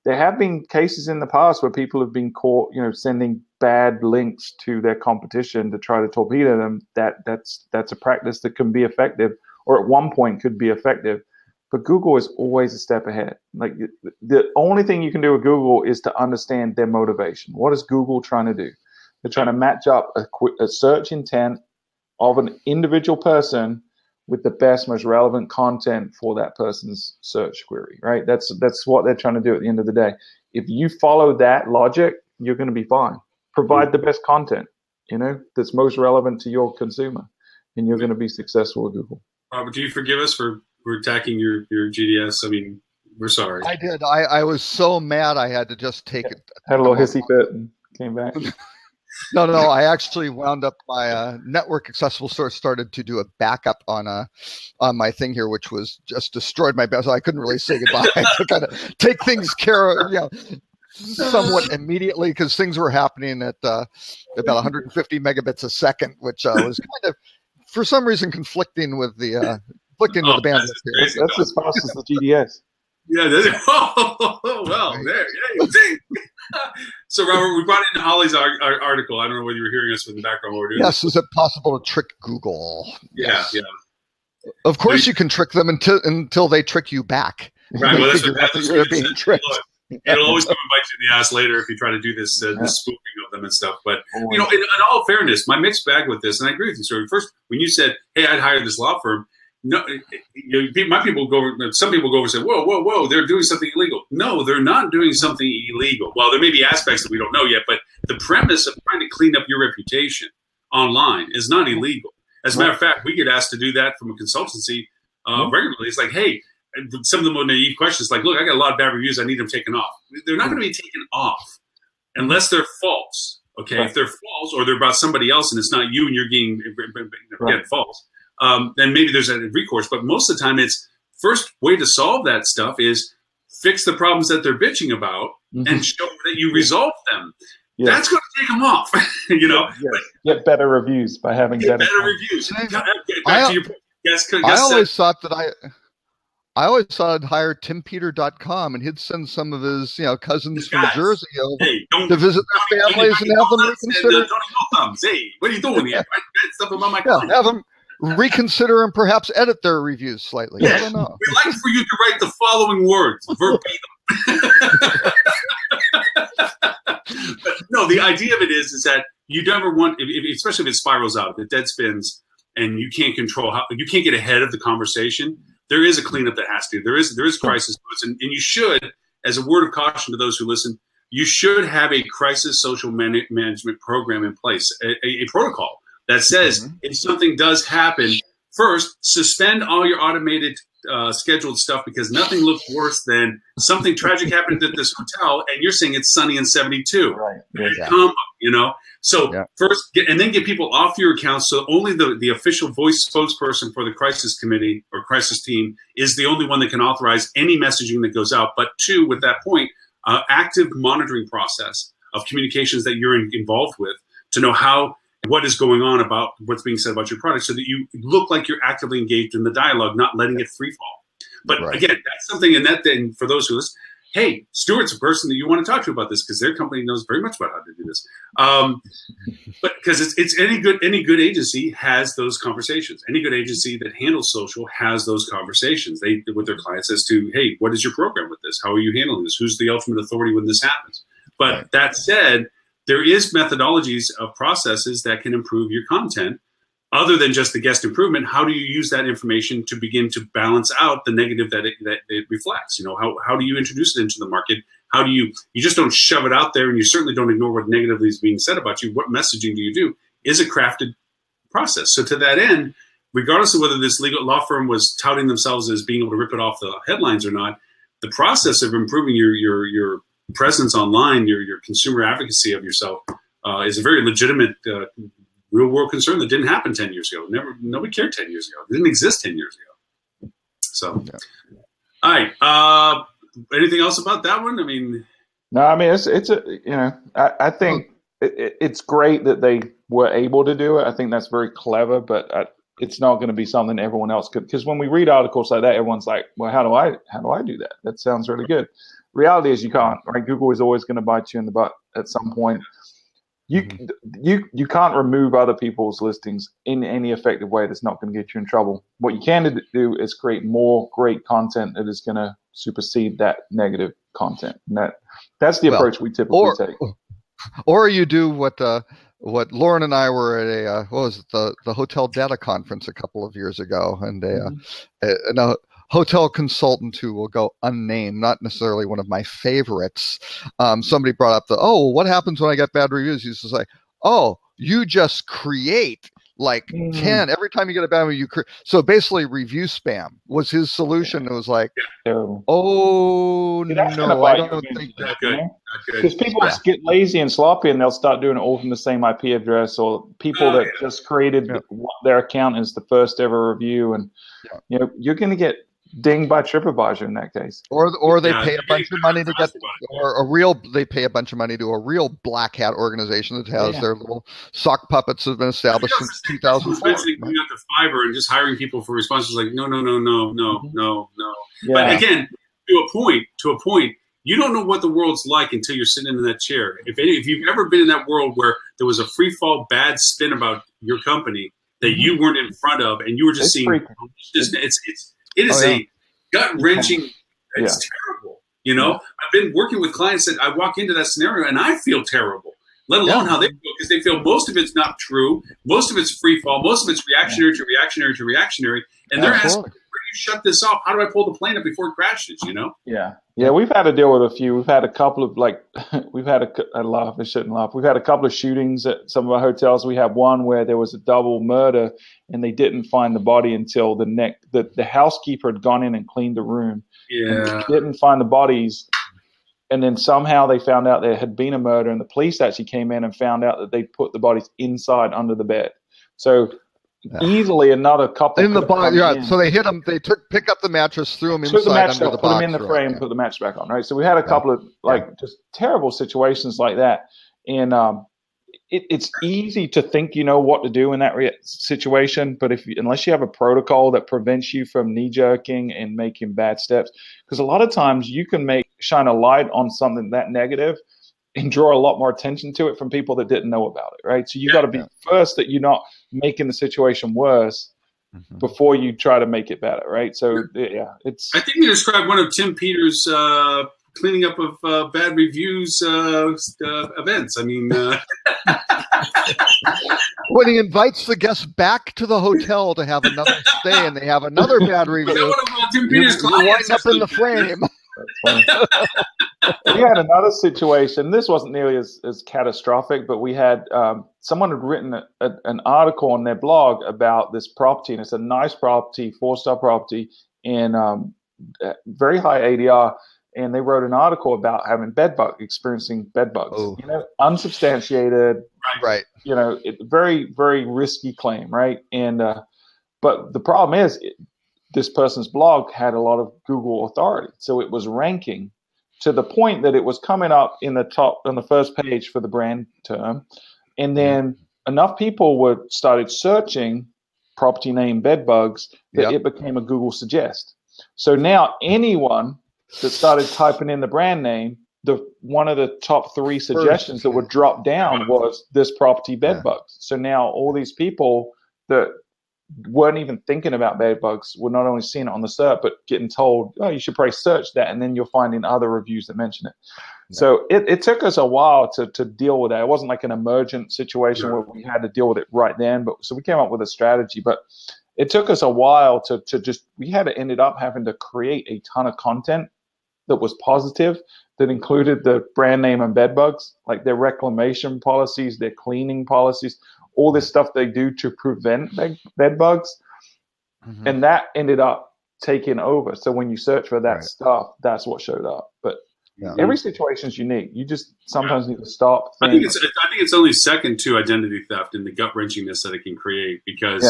there have been cases in the past where people have been caught, sending bad links to their competition to try to torpedo them. That's a practice that can be effective, or at one point could be effective. But Google is always a step ahead. Like, the only thing you can do with Google is to understand their motivation. What is Google trying to do? They're trying to match up a search intent of an individual person with the best, most relevant content for that person's search query, right? That's what they're trying to do at the end of the day. If you follow that logic, you're going to be fine. Provide the best content, that's most relevant to your consumer, and you're going to be successful with Google. Robert, do you forgive us for attacking your GDS? I mean, we're sorry. I did. I was so mad I had to just take it. Had a little hissy fit and came back. No. I actually wound up my network accessible source started to do a backup on my thing here, which was just destroyed my best. So I couldn't really say goodbye. I had to kind of take things care of, somewhat immediately, because things were happening at about 150 megabits a second, which was kind of, for some reason, conflicting with the bandwidth here. That's as fast as the GDS. Yeah. Well, there. Yeah, see. So, Robert, we brought in Holly's article. I don't know whether you were hearing us in the background while we're doing this. Is it possible to trick Google? Yeah. Of course, you can trick them until they trick you back. Right. Well, that's you're being tricked. It'll always come and bite you in the ass later if you try to do this spoofing of them and stuff. But, in all fairness, my mixed bag with this, and I agree with you, sir. First, when you said, hey, I'd hire this law firm, no, my people go. Some people go over and say, "Whoa! They're doing something illegal." No, they're not doing something illegal. Well, there may be aspects that we don't know yet, but the premise of trying to clean up your reputation online is not illegal. As a matter of fact, we get asked to do that from a consultancy regularly. It's like, hey, some of the more naive questions, like, look, I got a lot of bad reviews. I need them taken off. They're not going to be taken off unless they're false. Okay, if they're false or they're about somebody else and it's not you and you're getting false. Then maybe there's a recourse. But most of the time, it's first way to solve that stuff is fix the problems that they're bitching about and show that you resolve them. Yeah. That's going to take them off, Get better reviews by having better reviews. I always thought I'd hire timpeter.com and he'd send some of his cousins from Jersey over to visit their families and have them reconsider. Hey, what are you doing here? Stuff about my client. Have them reconsider and perhaps edit their reviews slightly. I don't know. We'd like for you to write the following words verbatim. But no, the idea of it is that you never want, especially if it spirals out, if it dead spins, and you can't control you can't get ahead of the conversation. There is a cleanup that has to. There is crisis modes, and you should, as a word of caution to those who listen, you should have a crisis social management program in place, a protocol that says if something does happen, first, suspend all your automated scheduled stuff, because nothing looks worse than something tragic happened at this hotel and you're saying it's sunny and 72. Right. So first, and then get people off your account, so only the official voice spokesperson for the crisis committee or crisis team is the only one that can authorize any messaging that goes out. But two, with that point, active monitoring process of communications that you're involved with to know what is going on about what's being said about your product, so that you look like you're actively engaged in the dialogue, not letting it free fall. But again, that's something in that thing for those who listen. Hey, Stuart's a person that you want to talk to about this, because their company knows very much about how to do this. But because it's any good agency has those conversations. Any good agency that handles social has those conversations with their clients as to, hey, what is your program with this? How are you handling this? Who's the ultimate authority when this happens? But that said, there is methodologies of processes that can improve your content. Other than just the guest improvement, how do you use that information to begin to balance out the negative that it reflects? How do you introduce it into the market? How do you just don't shove it out there, and you certainly don't ignore what negatively is being said about you. What messaging do you do? Is a crafted process. So to that end, regardless of whether this legal law firm was touting themselves as being able to rip it off the headlines or not, the process of improving your presence online, your consumer advocacy of yourself is a very legitimate real world concern that didn't happen 10 years ago. Nobody cared 10 years ago. It didn't exist 10 years ago. So, all right. Anything else about that one? I mean, no, I mean, I think it's great that they were able to do it. I think that's very clever, but it's not going to be something everyone else could, because when we read articles like that, everyone's like, well, how do I do that? That sounds really good. reality is you can't, right? Google is always going to bite you in the butt at some point. You can't remove other people's listings in any effective way that's not going to get you in trouble. What you can do is create more great content that is going to supersede that negative content. And that's the approach we typically take. Or you do what Lauren and I were at the Hotel Data Conference a couple of years ago, and a hotel consultant who will go unnamed, not necessarily one of my favorites. Somebody brought up what happens when I get bad reviews? He's just like, you just create like 10 every time you get a bad review. So basically, review spam was his solution. It was like, no, I don't think that's good. Because people get lazy and sloppy, and they'll start doing it all from the same IP address, or people that just created their account as the first ever review, and you're going to get dinged by TripAdvisor in that case. Or they pay a bunch of money to get, they pay a bunch of money to a real black hat organization that has their little sock puppets that have been established since 2004. Going out to Fiverr and just hiring people for responses like no. But again, to a point, you don't know what the world's like until you're sitting in that chair. If you've ever been in that world where there was a free fall bad spin about your company that you weren't in front of, and you were just seeing, it is a gut-wrenching, it's terrible. I've been working with clients that I walk into that scenario and I feel terrible, let alone how they feel, because they feel most of it's not true, most of it's free fall, most of it's reactionary to reactionary to reactionary, and they're asking, where do you shut this off? How do I pull the plane up before it crashes, Yeah, we've had to deal with a few. We've had a couple of I laugh, I shouldn't laugh. We've had a couple of shootings at some of our hotels. We had one where there was a double murder and they didn't find the body until the housekeeper had gone in and cleaned the room. Yeah. And didn't find the bodies. And then somehow they found out there had been a murder, and the police actually came in and found out that they put the bodies inside under the bed. So easily another couple in the body. So they hit them. They pick up the mattress, threw them inside under the box, put them in the frame, put the mattress back on. Right. So we had a couple of just terrible situations like that, and it's easy to think you know what to do in that situation, but unless you have a protocol that prevents you from knee jerking and making bad steps, because a lot of times you can shine a light on something that negative and draw a lot more attention to it from people that didn't know about it, right? So you got to be first that you're not making the situation worse before you try to make it better, right? So it's. I think you described one of Tim Peters' cleaning up of bad reviews events. I mean, when he invites the guests back to the hotel to have another stay, and they have another bad review, Tim Peters' you wind up in the frame. We had another situation. This wasn't nearly as catastrophic, but we had someone had written an article on their blog about this property, and it's a nice property, 4-star property, and very high ADR. And they wrote an article about having experiencing bed bugs. Unsubstantiated, right? Very, very risky claim, right? And but the problem is, this person's blog had a lot of Google authority, so it was ranking to the point that it was coming up in the top on the first page for the brand term, and then enough people started searching property name bed bugs that it became a Google suggest. So now anyone that started typing in the brand name, one of the top 3 suggestions that would drop down was this property bed bugs. So now all these people that weren't even thinking about bed bugs were not only seeing it on the SERP, but getting told, you should probably search that, and then you'll find in other reviews that mention it. So it took us a while to deal with that. It wasn't like an emergent situation where we had to deal with it right then, so we came up with a strategy, but it took us a while we ended up having to create a ton of content that was positive, that included the brand name and bed bugs, like their reclamation policies, their cleaning policies, all this stuff they do to prevent bed bugs. And that ended up taking over. So when you search for that stuff, that's what showed up. But every situation is unique. You just sometimes need to stop. I think it's only second to identity theft and the gut wrenchingness that it can create, because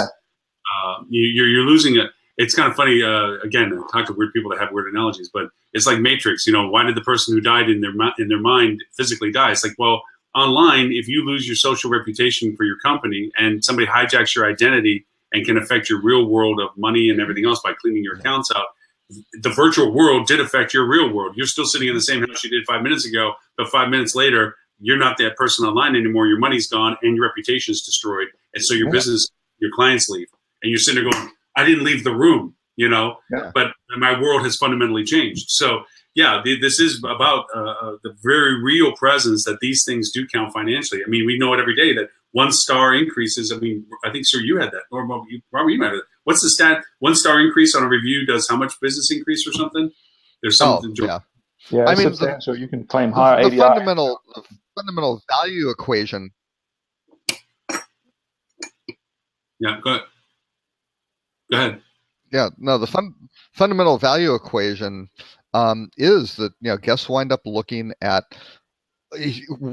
you're losing it. It's kind of funny. Again, I talk to weird people that have weird analogies, but it's like Matrix. Why did the person who died in their mind physically die? It's like, well, online, if you lose your social reputation for your company and somebody hijacks your identity and can affect your real world of money and everything else by cleaning your accounts out, the virtual world did affect your real world. You're still sitting in the same house you did 5 minutes ago, but 5 minutes later, you're not that person online anymore. Your money's gone and your reputation is destroyed. And so your business, your clients leave. And you're sitting there going, I didn't leave the room, but my world has fundamentally changed. So, yeah, this is about the very real presence that these things do count financially. I mean, we know it every day that 1-star increases. I mean, I think, sir, you had that. Or Robert, you might have. What's the stat? 1-star increase on a review does how much business increase or something? There's something. Yeah, I mean, substantial. You can claim higher ADI. The fundamental value equation. Yeah, go ahead. Yeah, no, the fundamental value equation is that guests wind up looking at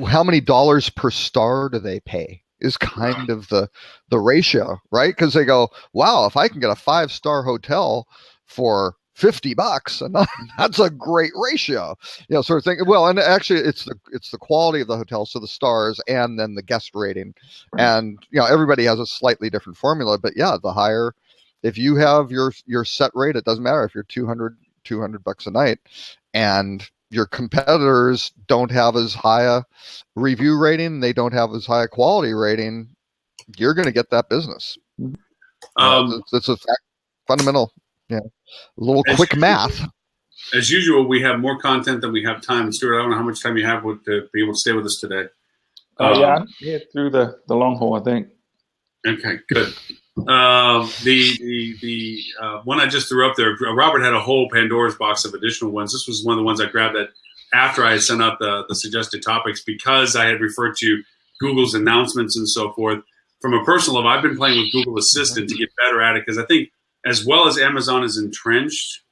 how many dollars per star do they pay is kind of the ratio, right? Because they go, wow, if I can get a 5-star hotel for $50, and that's a great ratio, sort of thing. Well, and actually, it's the quality of the hotel, so the stars, and then the guest rating, and everybody has a slightly different formula, but the higher, if you have your set rate, it doesn't matter if you're $200 a night, and your competitors don't have as high a review rating, they don't have as high a quality rating, you're going to get that business. It's a fundamental, little quick math. As usual, we have more content than we have time. Stuart, I don't know how much time you have to be able to stay with us today. Yeah, through the long haul, I think. Okay, good. The one I just threw up there, Robert had a whole Pandora's box of additional ones. This was one of the ones I grabbed that after I had sent out the suggested topics, because I had referred to Google's announcements and so forth. From a personal level, I've been playing with Google Assistant to get better at it, because I think as well as Amazon is entrenched,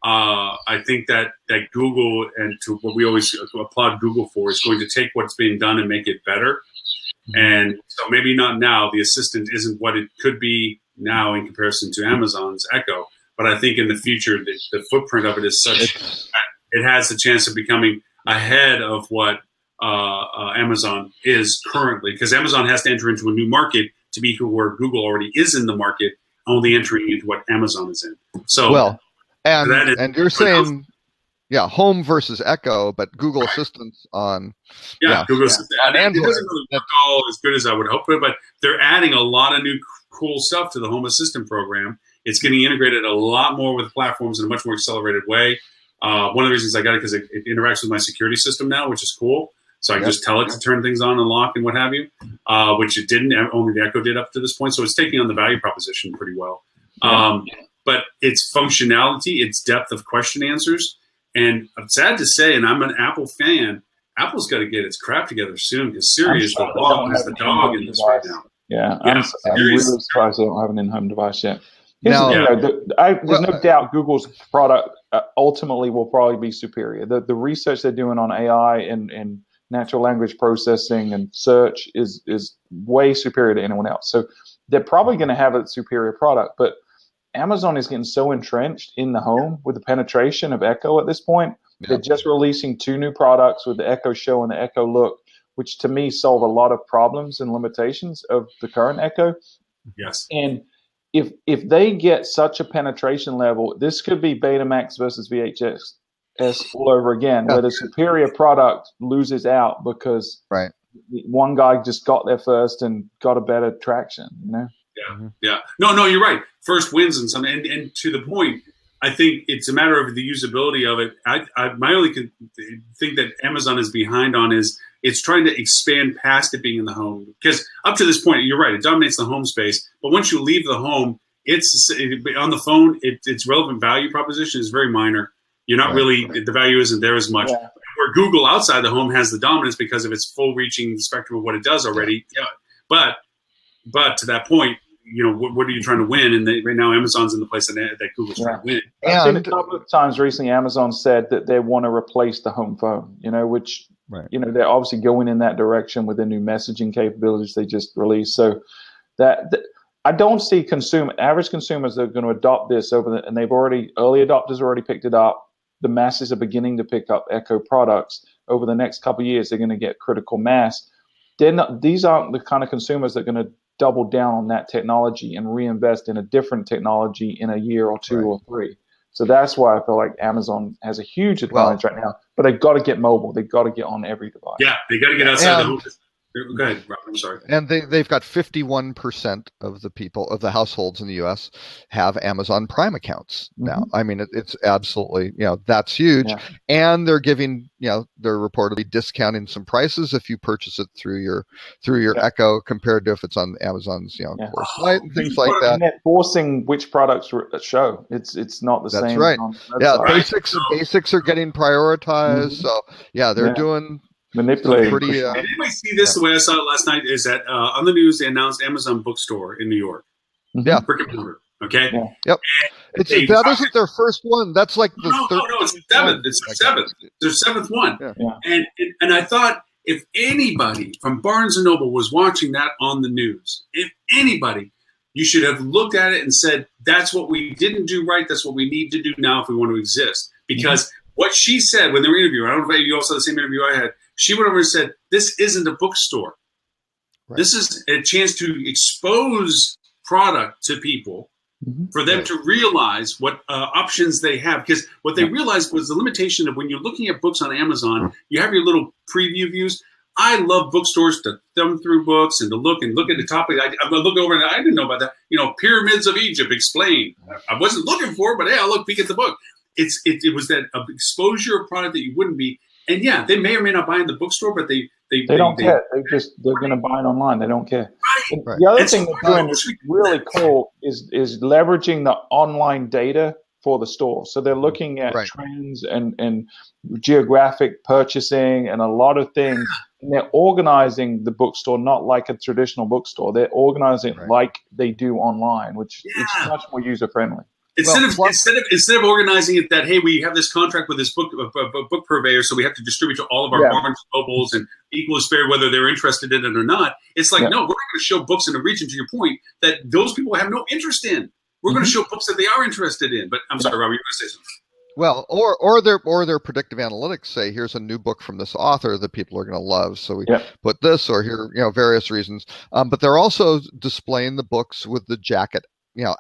I think that Google, and to what we always applaud Google for, is going to take what's being done and make it better. And so maybe not now, the Assistant isn't what it could be now in comparison to Amazon's Echo, but I think in the future, the footprint of it is such that it has the chance of becoming ahead of what Amazon is currently, because Amazon has to enter into a new market to be where Google already is in the market, only entering into what Amazon is in. So, and you're saying, Home versus Echo, but Google Assistant's on. Google Assistant. On Android. It doesn't really work all as good as I would hope, but they're adding a lot of new cool stuff to the Home Assistant program. It's getting integrated a lot more with platforms in a much more accelerated way. One of the reasons I got it, because it interacts with my security system now, which is cool. So I can just tell it to turn things on and lock and what have you, which it didn't. Only the Echo did up to this point. So it's taking on the value proposition pretty well. But its functionality, its depth of question answers, and I'm sad to say, and I'm an Apple fan, Apple's got to get its crap together soon, because Siri is the dog in this right now. I'm really surprised they don't have an in-home device yet. There's no doubt Google's product ultimately will probably be superior. The research they're doing on AI and natural language processing and search is way superior to anyone else. So they're probably going to have a superior product, but Amazon is getting so entrenched in the home with the penetration of Echo at this point. They're just releasing 2 new products with the Echo Show and the Echo Look, which to me solve a lot of problems and limitations of the current Echo. Yes. And if they get such a penetration level, this could be Betamax versus VHS all over again, where the superior product loses out because one guy just got there first and got a better traction, Yeah. No, you're right. First wins and something. And to the point, I think it's a matter of the usability of it. My only thing that Amazon is behind on is it's trying to expand past it being in the home. Because up to this point, you're right, it dominates the home space. But once you leave the home, it's on the phone, its relevant value proposition is very minor. You're not the value isn't there as much. Yeah. Where Google outside the home has the dominance because of its full-reaching spectrum of what it does already. Yeah. But to that point, what are you trying to win? And right now, Amazon's in the place that Google's trying to win. I've seen a couple of times recently, Amazon said that they want to replace the home phone, which, they're obviously going in that direction with the new messaging capabilities they just released. So that I don't see average consumers that are going to adopt this and early adopters already picked it up. The masses are beginning to pick up Echo products. Over the next couple of years, they're going to get critical mass. These aren't the kind of consumers that are going to double down on that technology and reinvest in a different technology in a year or 2 or 3. So that's why I feel like Amazon has a huge advantage right now. But they've got to get mobile. They've got to get on every device. Yeah, they got to get outside the home. Go ahead, Rob. I'm sorry. And they've got 51% of the households in the U.S. have Amazon Prime accounts now. I mean, it's absolutely, that's huge. Yeah. And they're giving, they're reportedly discounting some prices if you purchase it through your Echo compared to if it's on Amazon's, core site and things like that. And they're forcing which products show. It's not the same. That's right. Yeah, basics are getting prioritized. So they're doing. Manipulating. Did anybody see this the way I saw it last night? Is that on the news they announced Amazon Bookstore in New York? Yeah, brick and mortar. Okay. Yeah. Yep. That isn't their first one. That's like the no, it's the seventh. It's the seventh. Their seventh one. Yeah. And I thought if anybody from Barnes and Noble was watching that on the news, if anybody, you should have looked at it and said, "That's what we didn't do right. That's what we need to do now if we want to exist." Because what she said when they were interviewing, I don't know if you all saw the same interview I had. She went over and said, "This isn't a bookstore. Right. This is a chance to expose product to people for them to realize what options they have." Because what they realized was the limitation of when you're looking at books on Amazon, you have your little preview views. I love bookstores to thumb through books and to look at the topic. I look over and I didn't know about that. Pyramids of Egypt explained. I wasn't looking for it, but hey, I'll peek at the book. It was that exposure of product that you wouldn't be. And yeah, they may or may not buy in the bookstore, but they don't care. They're going to buy it online. They don't care. Right. The other thing they're doing that's really cool is leveraging the online data for the store. So they're looking at trends and geographic purchasing and a lot of things. And they're organizing the bookstore not like a traditional bookstore. They're organizing it like they do online, which is much more user friendly. Instead of organizing it that, hey, we have this contract with this book purveyor, so we have to distribute to all of our Barnes and Nobles and equal is fair whether they're interested in it or not. It's like, no, we're not going to show books in a region, to your point, that those people have no interest in. We're going to show books that they are interested in. But I'm sorry, Rob, you were going to say something. Well, or their predictive analytics say, here's a new book from this author that people are going to love, so we put this, or here, various reasons. But they're also displaying the books with the jacket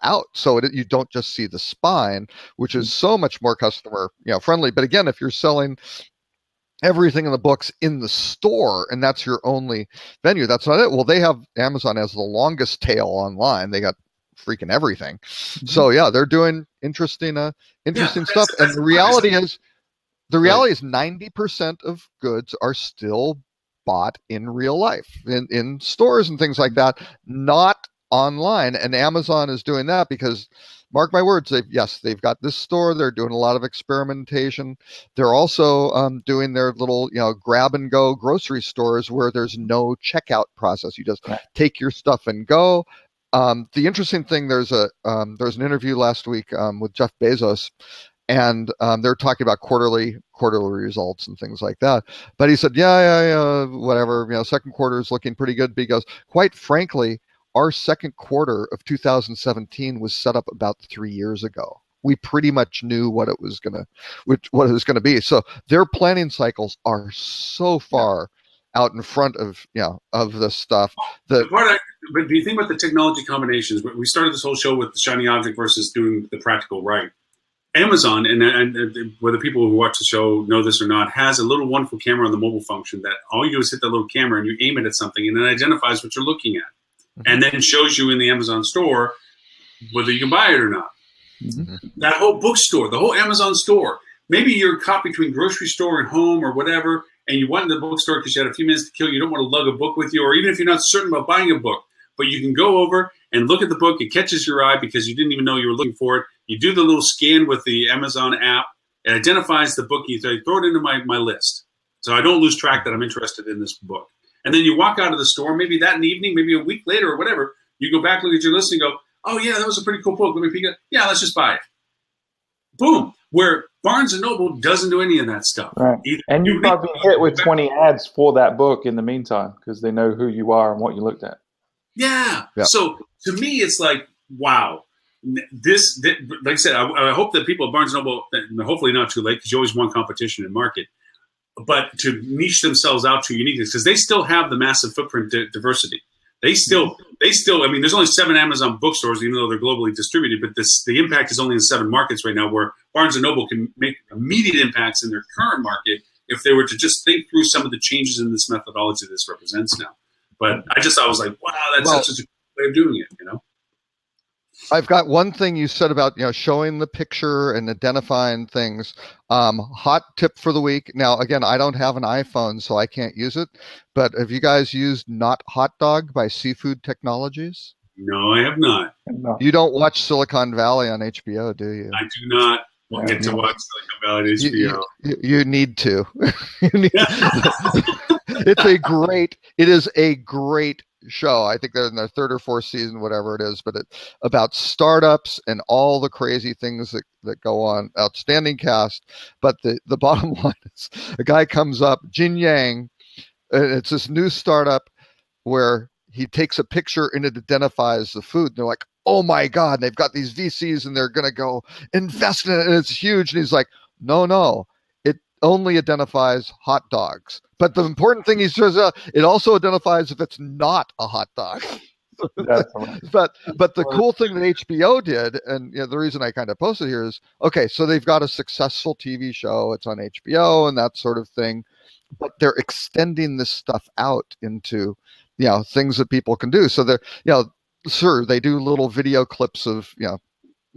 out, so you don't just see the spine, which is so much more customer friendly. But again, if you're selling everything in the books in the store and that's your only venue, that's not it. Well, Amazon has the longest tail online. They got freaking everything. So they're doing interesting stuff. And the reality is 90% of goods are still bought in real life, in stores and things like that, not online. And Amazon is doing that because, mark my words, they've got this store. They're doing a lot of experimentation. They're also doing their little grab and go grocery stores where there's no checkout process. You just take your stuff and go. The interesting thing, there's an interview last week with Jeff Bezos, and they're talking about quarterly results and things like that. But he said, whatever, second quarter is looking pretty good, because quite frankly, our second quarter of 2017 was set up about 3 years ago. We pretty much knew what it was going to be. So their planning cycles are so far out in front of this stuff. But do you think about the technology combinations? We started this whole show with the shiny object versus doing the practical right. Amazon, and whether people who watch the show know this or not, has a little wonderful camera on the mobile function that all you do is hit the little camera and you aim it at something, and it identifies what you're looking at. And then shows you in the Amazon store whether you can buy it or not. That whole bookstore, the whole Amazon store, maybe you're caught between grocery store and home or whatever, and you went to the bookstore because you had a few minutes to kill. You don't want to lug a book with you, or even if you're not certain about buying a book, but you can go over and look at the book. It catches your eye because you didn't even know you were looking for it. You do the little scan with the Amazon app. It identifies the book. You throw it into my list, so I don't lose track that I'm interested in this book. And then you walk out of the store, maybe that evening, maybe a week later or whatever, you go back, look at your list and go, oh yeah, that was a pretty cool book. Let me pick it. Yeah, let's just buy it. Boom. Where Barnes & Noble doesn't do any of that stuff. Right. And you probably hit with 20 ads for that book in the meantime, because they know who you are and what you looked at. Yeah. So to me, it's like, wow. This like I said, I hope that people at Barnes & Noble, hopefully not too late, because you always want competition in market, but to niche themselves out to uniqueness, because they still have the massive footprint diversity. They they still, I mean, there's only 7 Amazon bookstores, even though they're globally distributed, but the impact is only in 7 markets right now, where Barnes & Noble can make immediate impacts in their current market if they were to just think through some of the changes in this methodology this represents now. But I was like, wow, that's such a cool way of doing it, I've got one thing you said about showing the picture and identifying things. Hot tip for the week. Now, again, I don't have an iPhone, so I can't use it. But have you guys used Not Hot Dog by Seafood Technologies? No, I have not. No. You don't watch Silicon Valley on HBO, do you? I do not get to watch Silicon Valley on HBO. You need to. It is a great show. I think they're in their 3rd or 4th season, whatever it is, but it's about startups and all the crazy things that go on. Outstanding cast. But the bottom line is a guy comes up, Jin Yang, and it's this new startup where he takes a picture and it identifies the food. And they're like, oh my God, they've got these VCs and they're going to go invest in it and it's huge. And he's like, no, it only identifies hot dogs. But the important thing he says, it also identifies if it's not a hot dog. but the cool thing that HBO did, and the reason I kind of posted here is, okay, so they've got a successful TV show. It's on HBO and that sort of thing. But they're extending this stuff out into, things that people can do. So they're, sure, they do little video clips of,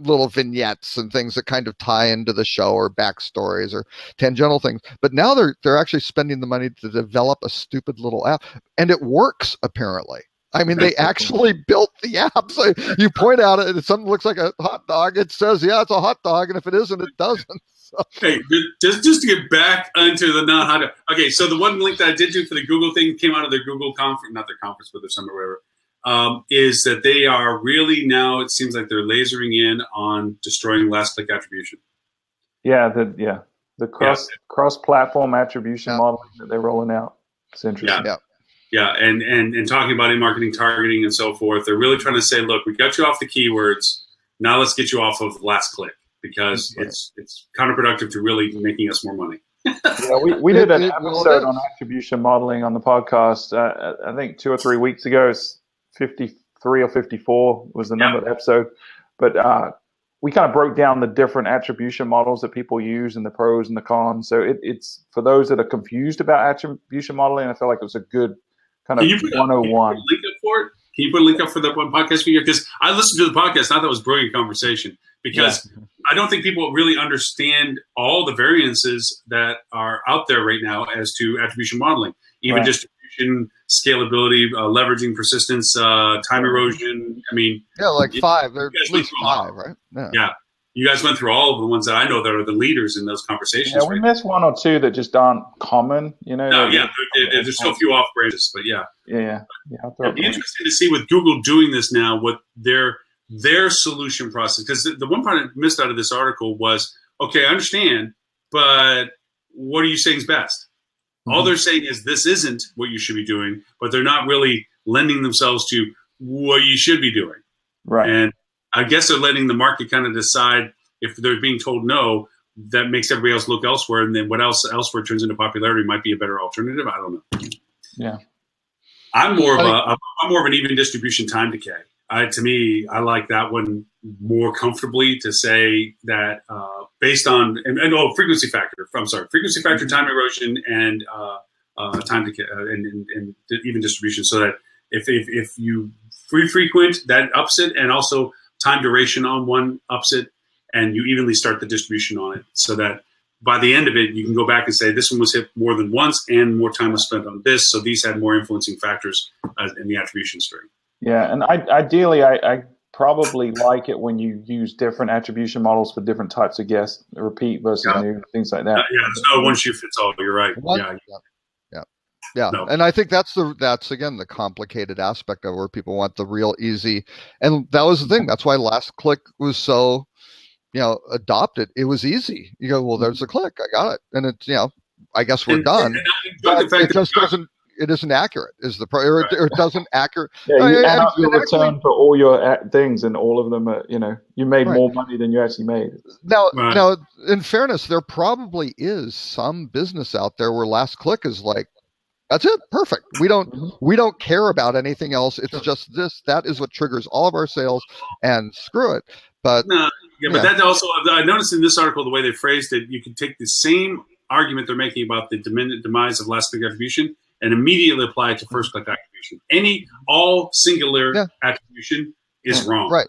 little vignettes and things that kind of tie into the show or backstories or tangential things. But now they're actually spending the money to develop a stupid little app, and it works apparently. I mean, they actually built the app. So you point out it, and something looks like a hot dog. It says, yeah, it's a hot dog, and if it isn't, it doesn't. So. Hey, just to get back into the not hot dog. Okay, so the one link that I did do for the Google thing came out of their Google conference, not their conference, but their summit, whatever. Is that they are really now, it seems like they're lasering in on destroying last click attribution. The cross-platform attribution modeling that they're rolling out. It's interesting. Yeah, and talking about in-marketing targeting and so forth, they're really trying to say, look, we got you off the keywords, now let's get you off of last click, because it's counterproductive to really making us more money. we did an episode on attribution modeling on the podcast, I think 2 or 3 weeks ago. It's 53 or 54 was the number of the episode. But we kind of broke down the different attribution models that people use and the pros and the cons. So it's for those that are confused about attribution modeling, I feel like it was a good kind of 101. Can you put a link up for that one podcast video? Because I listened to the podcast, and I thought it was a brilliant conversation, because I don't think people really understand all the variances that are out there right now as to attribution modeling, even distribution, scalability, leveraging persistence, time erosion. I mean, like 5. There's at least 5, right? Yeah. You guys went through all of the ones that I know that are the leaders in those conversations. Yeah, we missed 1 or 2 that just aren't common, there's still a few off branches, but Yeah. It'd be interesting to see with Google doing this now, what their solution process, because the one part I missed out of this article was, okay, I understand, but what are you saying is best? All they're saying is this isn't what you should be doing, but they're not really lending themselves to what you should be doing. Right. And I guess they're letting the market kind of decide. If they're being told no, that makes everybody else look elsewhere, and then what elsewhere turns into popularity might be a better alternative. I don't know. Yeah. I'm more of an even distribution time decay. To me, I like that one more comfortably, to say that based on frequency factor. Frequency factor, time erosion, and time decay, and even distribution. So that if you frequent, that ups it, and also time duration on one ups it, and you evenly start the distribution on it, so that by the end of it, you can go back and say this one was hit more than once, and more time was spent on this. So these had more influencing factors in the attribution string. Yeah, and ideally, I probably like it when you use different attribution models for different types of guests, repeat versus new, things like that. There's no one shoe fits all. You're right. Yeah. No. And I think that's again the complicated aspect of where people want the real easy, and that was the thing. That's why last click was so, adopted. It was easy. You go, well, there's a click, I got it, and it's I guess we're done. But it just doesn't. It isn't accurate. Or it doesn't accurate. Yeah, you add up your return for all your things, and all of them are, you made more money than you actually made. Now, in fairness, there probably is some business out there where last click is like That's it. Perfect. We Mhm. don't care about anything else. It's just this. That is what triggers all of our sales, and screw it. But No, yeah, but yeah, that also, I noticed in this article, the way they phrased it, you can take the same argument they're making about the demise of last click attribution and immediately apply it to first click attribution. All singular yeah, attribution is Yeah. wrong. right,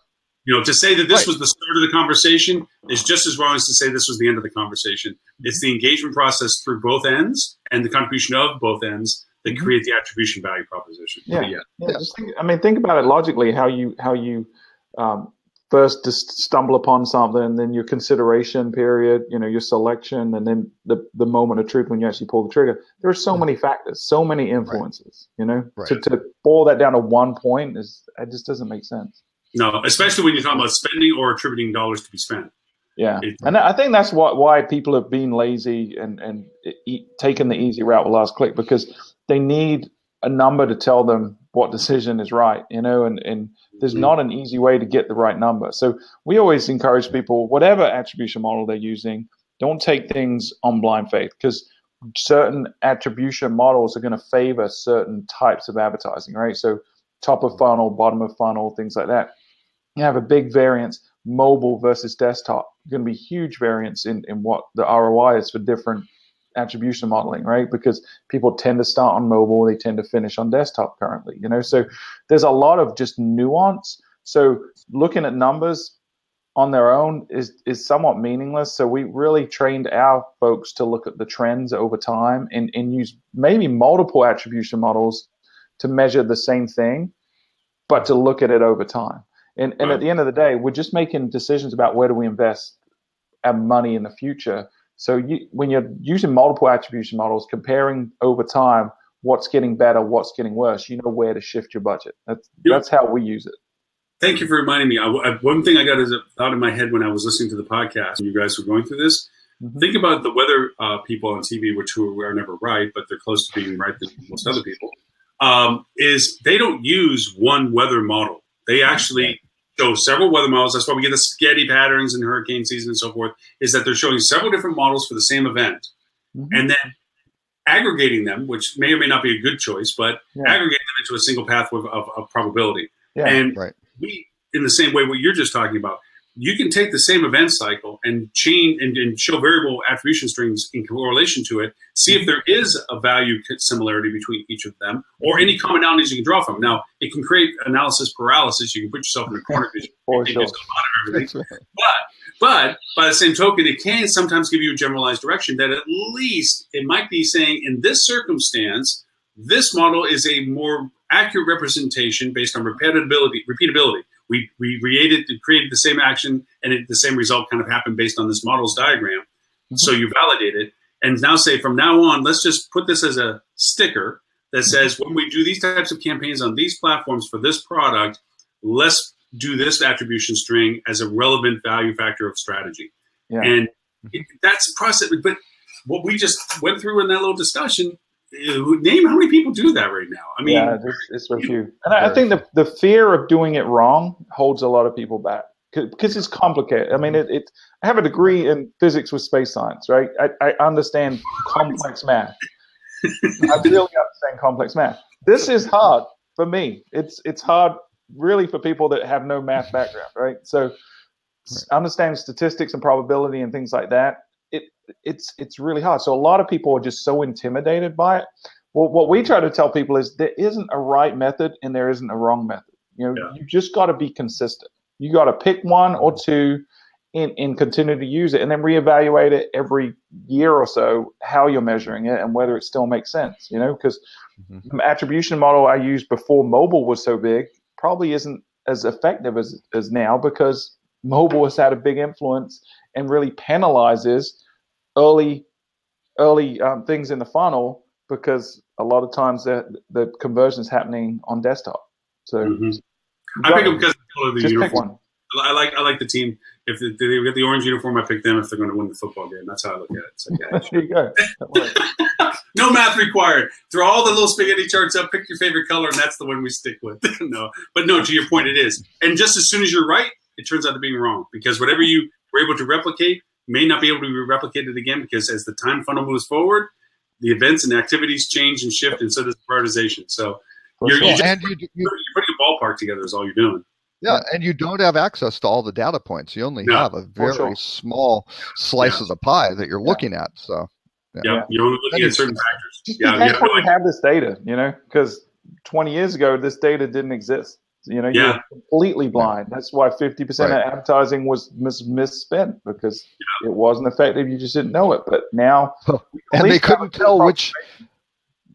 To say that this right. was the start of the conversation is just as wrong as to say this was the end of the conversation. It's the engagement process through both ends and the contribution of both ends that Mhm. create the attribution value proposition. Yeah, But yeah. yeah. Just think about it logically. How you first just stumble upon something, and then your consideration period, your selection, and then the moment of truth when you actually pull the trigger. There are so Yeah. many factors, so many Right, influences. right. To boil that down to one point it just doesn't make sense. No, especially when you're talking about spending or attributing dollars to be spent. Yeah, It, and I think that's why people have been lazy and taken the easy route with last click, because they need a number to tell them what decision is right, and there's not an easy way to get the right number. So we always encourage people, whatever attribution model they're using, don't take things on blind faith, because certain attribution models are going to favor certain types of advertising, right? So top of funnel, bottom of funnel, things like that. You have a big variance, mobile versus desktop. Going to be huge variance in what the ROI is for different attribution modeling, right? Because people tend to start on mobile, they tend to finish on desktop currently, So there's a lot of just nuance. So looking at numbers on their own is somewhat meaningless. So we really trained our folks to look at the trends over time and use maybe multiple attribution models to measure the same thing, but to look at it over time. And at the end of the day, we're just making decisions about where do we invest our money in the future. So when you're using multiple attribution models, comparing over time, what's getting better, what's getting worse, you know where to shift your budget. That's how we use it. Thank you for reminding me. One thing I got as a thought in my head when I was listening to the podcast, and you guys were going through this. Mm-hmm. Think about the weather people on TV, who are never right, but they're close to being right than most other people. Is they don't use one weather model. They actually show several weather models. That's why we get the spaghetti patterns in hurricane season and so forth, is that they're showing several different models for the same event. Mm-hmm. And then aggregating them, which may or may not be a good choice, but aggregating them into a single path of probability. Yeah. And Right. we, in the same way, what you're just talking about, you can take the same event cycle and change and show variable attribution strings in correlation to it, see if there is a value similarity between each of them or any commonalities you can draw from. Now, it can create analysis paralysis. You can put yourself in a corner because you think there's a lot of everything. But by the same token, it can sometimes give you a generalized direction that at least it might be saying, in this circumstance, this model is a more accurate representation based on repeatability. We created the same action, and the same result kind of happened based on this model's diagram. Mm-hmm. So you validate it, and now say from now on, let's just put this as a sticker that says when we do these types of campaigns on these platforms for this product, let's do this attribution string as a relevant value factor of strategy. Yeah. And that's a process. But what we just went through in that little discussion, name how many people do that right now. I mean, yeah, it's a few. And I think the fear of doing it wrong holds a lot of people back because it's complicated. I mean, I have a degree in physics with space science, right? I understand complex math. I really understand complex math. This is hard for me. It's hard really for people that have no math background, right? So understanding statistics and probability and things like that, it's really hard. So a lot of people are just so intimidated by it. Well, what we try to tell people is there isn't a right method and there isn't a wrong method. You just got to be consistent. You got to pick one or two and continue to use it, and then reevaluate it every year or so how you're measuring it and whether it still makes sense. Because the attribution model I used before mobile was so big probably isn't as effective as now, because mobile has had a big influence and really penalizes early things in the funnel, because a lot of times the conversion is happening on desktop. So I pick them because of the just uniform. Pick one. I like the team. If they get the orange uniform, I pick them if they're going to win the football game. That's how I look at it. So, yeah, there you go. No math required. Throw all the little spaghetti charts up, pick your favorite color, and that's the one we stick with. No, to your point, it is. And just as soon as you're right, it turns out to being wrong, because whatever you were able to replicate may not be able to be replicated again, because as the time funnel moves forward, the events and activities change and shift, and so does prioritization. So you're putting a ballpark together is all you're doing. Yeah, and you don't have access to all the data points. You only have a very small slice of the pie that you're looking at. So, you're only looking at certain factors. Just be thankful you have this data, because 20 years ago, this data didn't exist. You were completely blind. That's why 50% of advertising was misspent, because it wasn't effective. You just didn't know it. But now, and they couldn't tell which.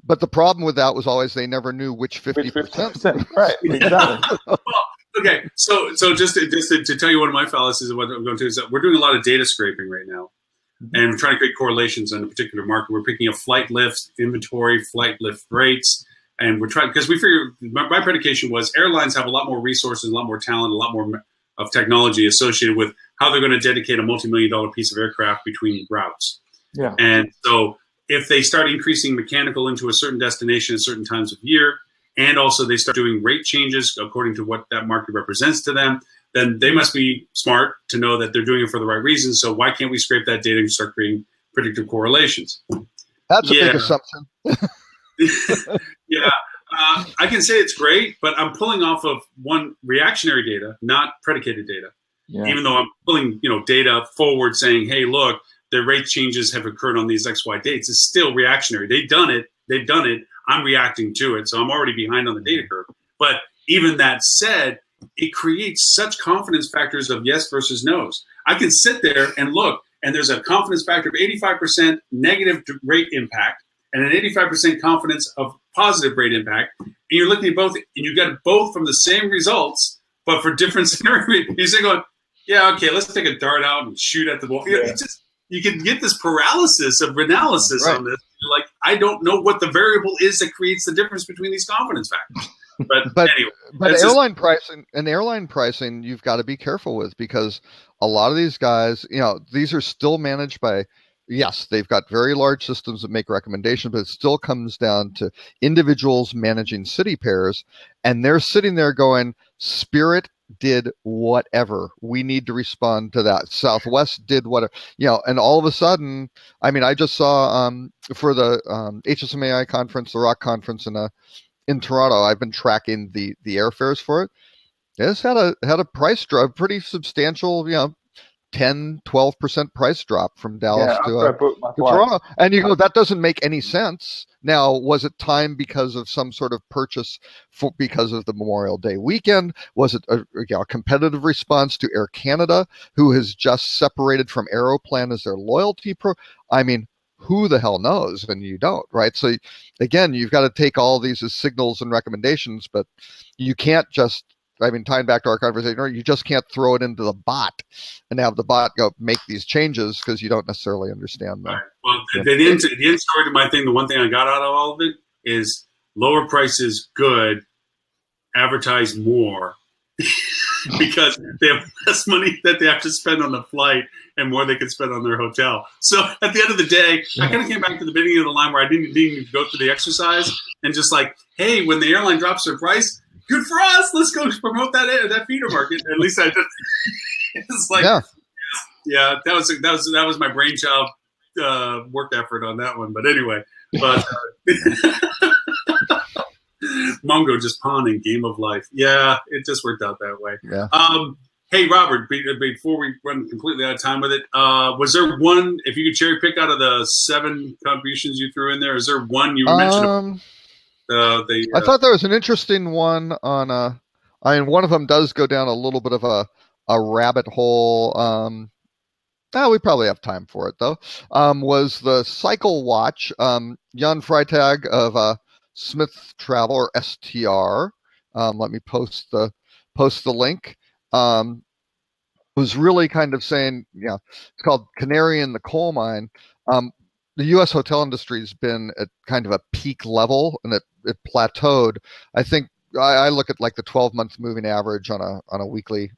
But the problem with that was always they never knew which 50%. Right, exactly. Well, okay, so just to tell you one of my fallacies of what I'm going to is that we're doing a lot of data scraping right now, and we're trying to create correlations in a particular market. We're picking up flight lift inventory, flight lift rates, and we're trying, because we figure my predication was airlines have a lot more resources, a lot more talent, a lot more of technology associated with how they're going to dedicate a multi-million-dollar piece of aircraft between routes. Yeah, and so if they start increasing mechanical into a certain destination at certain times of year, and also they start doing rate changes according to what that market represents to them, then they must be smart to know that they're doing it for the right reasons. So why can't we scrape that data and start creating predictive correlations? That's a big assumption. I can say it's great, but I'm pulling off of one reactionary data, not predicated data. Yeah. Even though I'm pulling data forward saying, hey, look, the rate changes have occurred on these XY dates. It's still reactionary. They've done it. I'm reacting to it. So I'm already behind on the data curve. But even that said, it creates such confidence factors of yes versus no's. I can sit there and look, and there's a confidence factor of 85% negative rate impact and an 85% confidence of positive rate impact. And you're looking at both, and you get both from the same results, but for different scenarios. You're saying, going, yeah, okay, let's take a dart out and shoot at the ball. Yeah. You can get this paralysis of analysis on this. You're like, I don't know what the variable is that creates the difference between these confidence factors. But anyway, but airline pricing, you've got to be careful with, because a lot of these guys, these are still managed by. Yes, they've got very large systems that make recommendations, but it still comes down to individuals managing city pairs, and they're sitting there going, Spirit did whatever. We need to respond to that. Southwest did whatever, and all of a sudden, I just saw for the HSMAI conference, the Rock conference in Toronto, I've been tracking the airfares for it. It's had a price drop, pretty substantial, 10-12% price drop from Dallas to Toronto. And you go, that doesn't make any sense. Now, was it time because of some sort of purchase because of the Memorial Day weekend? Was it a competitive response to Air Canada, who has just separated from Aeroplan as their loyalty who the hell knows? And you don't, right? So again, you've got to take all these as signals and recommendations, but you can't just, tying back to our conversation, you just can't throw it into the bot and have the bot go make these changes, because you don't necessarily understand them. Right. Well, the end story to my thing, the one thing I got out of all of it is lower prices good, advertise more, because they have less money that they have to spend on the flight and more they can spend on their hotel. So at the end of the day, I kind of came back to the beginning of the line where I didn't even go through the exercise and just like, hey, when the airline drops their price, good for us. Let's go promote that feeder market. At least I did. It's like, yeah, that was my brainchild work effort on that one. But anyway, Mongo just pawning Game of Life. Yeah, it just worked out that way. Yeah. Hey, Robert, before we run completely out of time with it, was there one, if you could cherry pick out of the 7 contributions you threw in there, is there one you mentioned? I thought there was an interesting one on one of them does go down a little bit of a rabbit hole. We probably have time for it though. Was the Cycle Watch, Jan Freitag of Smith Travel, or STR. Let me post the link. Was really kind of saying, it's called Canary in the Coal Mine. The U.S. hotel industry has been at kind of a peak level, and it plateaued. I think I look at like the 12-month moving average on a weekly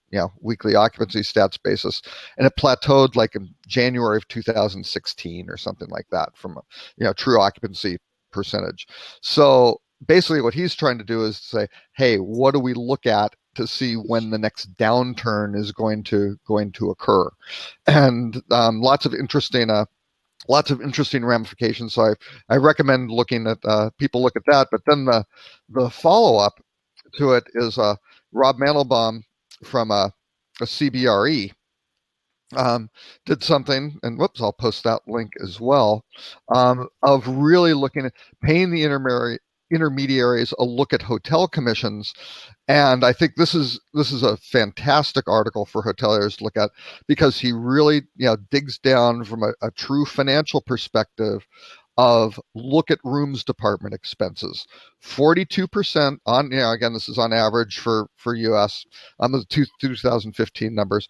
occupancy stats basis, and it plateaued like in January of 2016 or something like that from a true occupancy percentage. So basically, what he's trying to do is say, hey, what do we look at to see when the next downturn is going to occur? And lots of interesting lots of interesting ramifications. So I recommend looking at people look at that. But then the follow up to it is Rob Mandelbaum from a CBRE did something, and whoops, I'll post that link as well, of really looking at paying the intermediaries a look at hotel commissions. And I think this is a fantastic article for hoteliers to look at, because he really digs down from a true financial perspective of look at rooms department expenses. 42% on, again, this is on average for US on the 2015 numbers.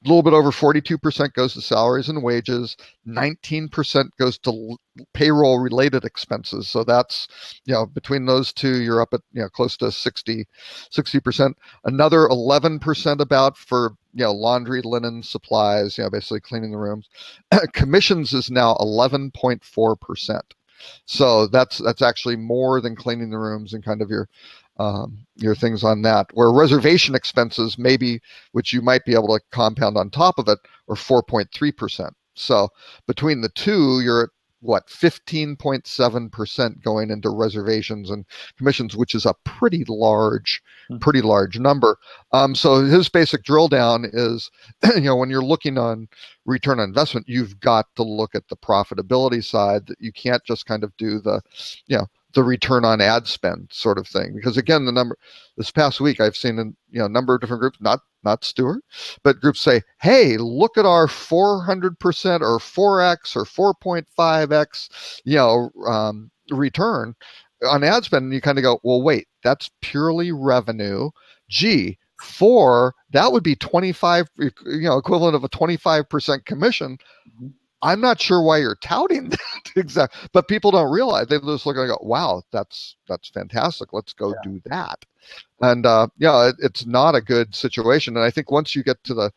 A little bit over 42% goes to salaries and wages. 19% goes to payroll related expenses. So that's, between those two, you're up at, close to 60%. Another 11% about for, laundry, linen, supplies, basically cleaning the rooms. Commissions is now 11.4%. So that's actually more than cleaning the rooms and kind of your things on that. Where reservation expenses, maybe, which you might be able to compound on top of it, are 4.3%. So between the two, you're at what, 15.7% going into reservations and commissions, which is a pretty large number. So his basic drill down is, when you're looking on return on investment, you've got to look at the profitability side. That you can't just kind of do the return on ad spend sort of thing. Because again, the number this past week, I've seen a number of different groups, not Stuart, but groups say, hey, look at our 400% or 4x or 4.5x, return on ad spend. And you kind of go, well, wait, that's purely revenue. Gee, that would be 25, equivalent of a 25% commission. Mm-hmm. I'm not sure why you're touting that exactly, but people don't realize. They just look and go, wow, that's fantastic. Let's go do that. And it's not a good situation. And I think once you get to the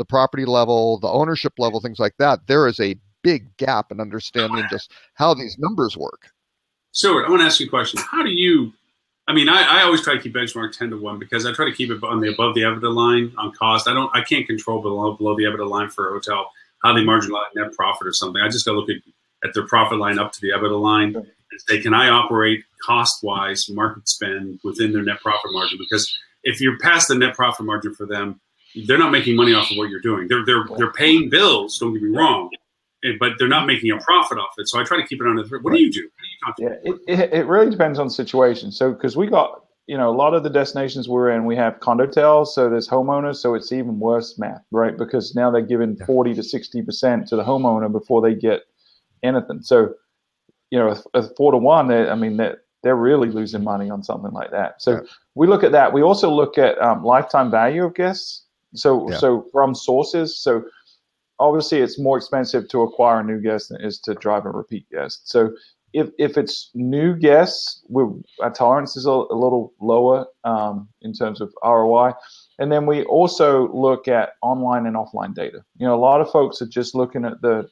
property level, the ownership level, things like that, there is a big gap in understanding just how these numbers work. Stuart, I want to ask you a question. How do you, I always try to keep benchmark 10 to 1 because I try to keep it on the above the EBITDA line on cost. I can't control below the EBITDA line for a hotel, how they marginalize net profit or something. I just got to look at their profit line up to the EBITDA line and say, can I operate cost-wise market spend within their net profit margin? Because if you're past the net profit margin for them, they're not making money off of what you're doing. They're paying bills, don't get me wrong, but they're not making a profit off it. So I try to keep it on the What do you do? It really depends on the situation. So because we got, a lot of the destinations we're in, we have condotels, so there's homeowners, so it's even worse math, right? Because now they're giving 40 to 60% to the homeowner before they get anything. So, a 4 to 1, they're really losing money on something like that. So we look at that. We also look at lifetime value of guests. So from sources. So obviously it's more expensive to acquire a new guest than it is to drive a repeat guest. So if it's new guests, our tolerance is a little lower in terms of ROI. And then we also look at online and offline data. A lot of folks are just looking at the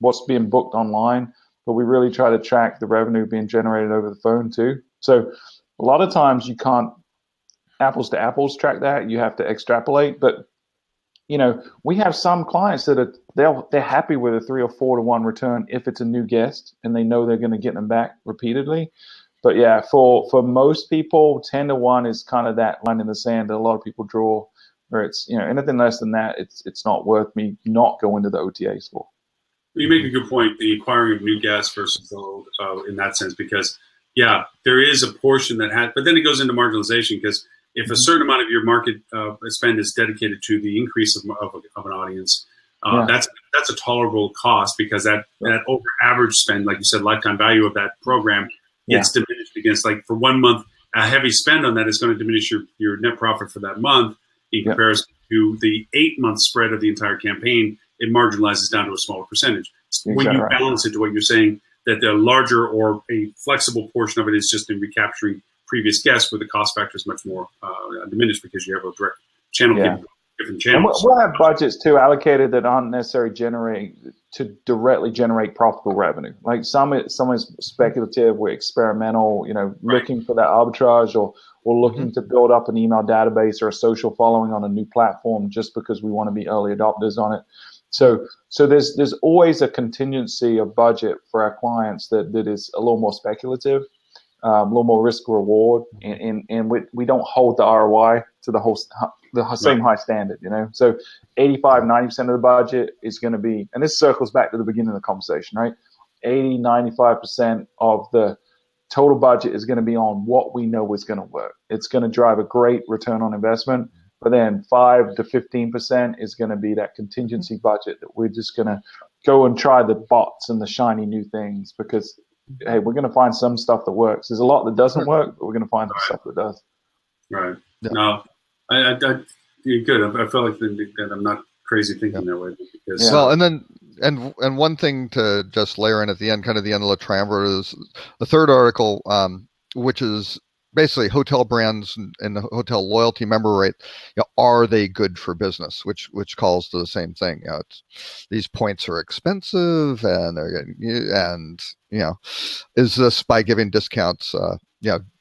what's being booked online, but we really try to track the revenue being generated over the phone too. So a lot of times you can't apples to apples track that. You have to extrapolate. But we have some clients that they're happy with a 3 or 4 to 1 return if it's a new guest and they know they're going to get them back repeatedly. But yeah, for most people, 10 to 1 is kind of that line in the sand that a lot of people draw, where it's anything less than that, it's not worth me not going to the OTAs for. You make a good point, the acquiring of new guests versus the old in that sense, because there is a portion that has, but then it goes into marginalization, because if a certain amount of your market spend is dedicated to the increase of an audience, that's a tolerable cost, because that over average spend, like you said, lifetime value of that program gets diminished against, like, for 1 month, a heavy spend on that is going to diminish your net profit for that month in comparison to the 8-month spread of the entire campaign. It marginalizes down to a smaller percentage. When you balance it to what you're saying, that the larger or a flexible portion of it is just in recapturing previous guests, where the cost factor is much more diminished, because you have a direct channel, different channels. And we'll have budgets too allocated that aren't necessarily directly generate profitable revenue. Like some is speculative, we're experimental, looking for that arbitrage, or looking to build up an email database or a social following on a new platform just because we want to be early adopters on it. So there's always a contingency of budget for our clients that is a little more speculative, a little more risk reward, and we don't hold the ROI to the same high standard, So 85-90% of the budget is going to be, and this circles back to the beginning of the conversation, right? 80-95% of the total budget is going to be on what we know is going to work. It's going to drive a great return on investment. But then 5 to 15% is going to be that contingency budget that we're just going to go and try the bots and the shiny new things because, hey, we're going to find some stuff that works. There's a lot that doesn't work, but we're going to find some stuff that does. Right. Yeah. No, you're good. I feel like that I'm not crazy thinking that way. Because, well, and one thing to just layer in at the end, kind of the end of the triumvirate, is the third article, which is basically hotel brands and the hotel loyalty member rate. Are they good for business? Which calls to the same thing. These points are expensive, and is this by giving discounts?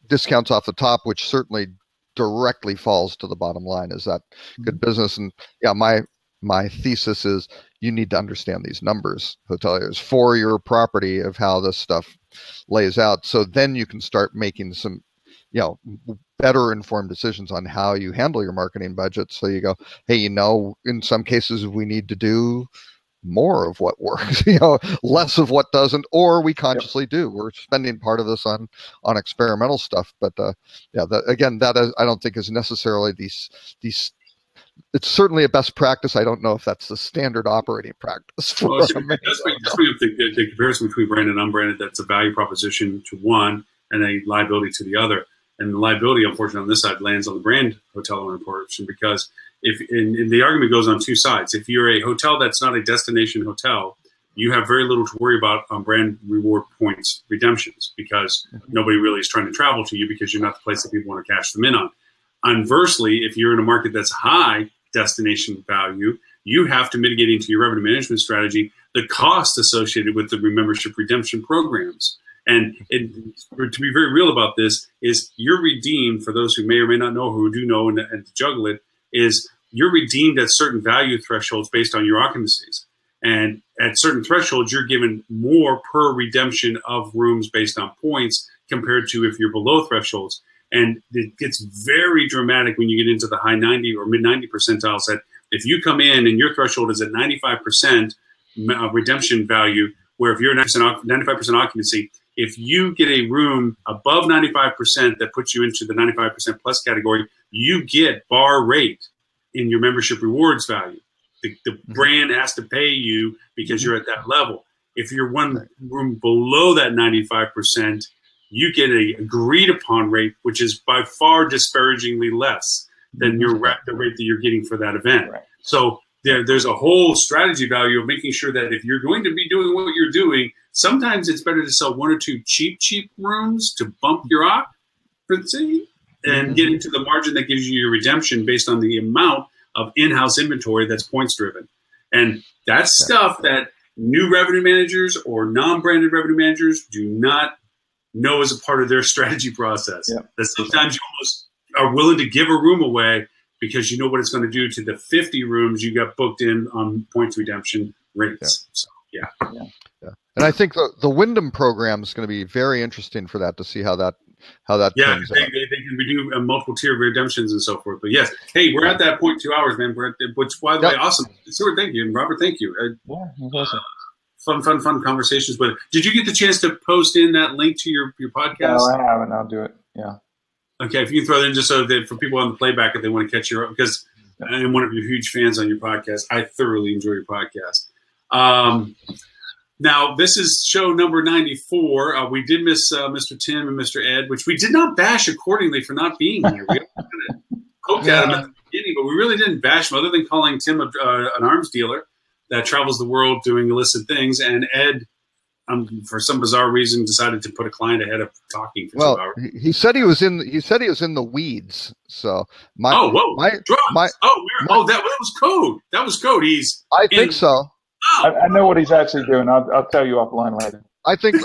Discounts off the top, which certainly directly falls to the bottom line. Is that good business? And my thesis is you need to understand these numbers, hoteliers, for your property of how this stuff lays out. So then you can start making some better informed decisions on how you handle your marketing budget. So you go, hey, in some cases we need to do more of what works, less of what doesn't, or we consciously do. We're spending part of this on experimental stuff. But that I don't think is necessarily these. It's certainly a best practice. I don't know if that's the standard operating practice. That's what you think. The comparison between branded and unbranded, that's a value proposition to one and a liability to the other. And the liability, unfortunately, on this side lands on the brand hotel owner portion because and the argument goes on two sides. If you're a hotel that's not a destination hotel, you have very little to worry about on brand reward points redemptions because nobody really is trying to travel to you because you're not the place that people want to cash them in on. Conversely, if you're in a market that's high destination value, you have to mitigate into your revenue management strategy the cost associated with the membership redemption programs. And to be very real about this is you're redeemed, for those who may or may not know, who do know and to juggle it, is you're redeemed at certain value thresholds based on your occupancies. And at certain thresholds, you're given more per redemption of rooms based on points compared to if you're below thresholds. And it gets very dramatic when you get into the high 90 or mid 90 percentiles that if you come in and your threshold is at 95% redemption value, where if you're 95% occupancy, if you get a room above 95% that puts you into the 95% plus category, you get bar rate in your membership rewards value. The brand has to pay you because you're at that level. If you're one room below that 95%, you get a agreed upon rate, which is by far disparagingly less than the rate that you're getting for that event. Right. So there's a whole strategy value of making sure that if you're going to be doing what you're doing, sometimes it's better to sell one or two cheap rooms to bump your occupancy and get into the margin that gives you your redemption based on the amount of in-house inventory that's points driven. And that's stuff that new revenue managers or non-branded revenue managers do not know as a part of their strategy process. Yeah. That sometimes you almost are willing to give a room away because you know what it's going to do to the 50 rooms you got booked in on points redemption rates. So, yeah. And I think the Wyndham program is going to be very interesting for that, to see how that turns out. They can do multiple tier redemptions and so forth. But yes, hey, we're at that point 2 hours, man. Which, by the way, awesome. Stuart, thank you. And Robert, thank you. Awesome. Fun conversations. But did you get the chance to post in that link to your podcast? No, I haven't. I'll do it. Yeah. Okay, if you can throw that in just so that for people on the playback, if they want to catch your, because I'm one of your huge fans on your podcast. I thoroughly enjoy your podcast. Now, this is show number 94. We did miss Mr. Tim and Mr. Ed, which we did not bash accordingly for not being here. We poked at him at the beginning, but we really didn't bash him other than calling Tim an arms dealer that travels the world doing illicit things, and Ed, for some bizarre reason, decided to put a client ahead of talking for 2 hours. He said he was in the weeds. So that was code. That was code. I think so. I know what he's actually doing. I'll tell you offline later. I think.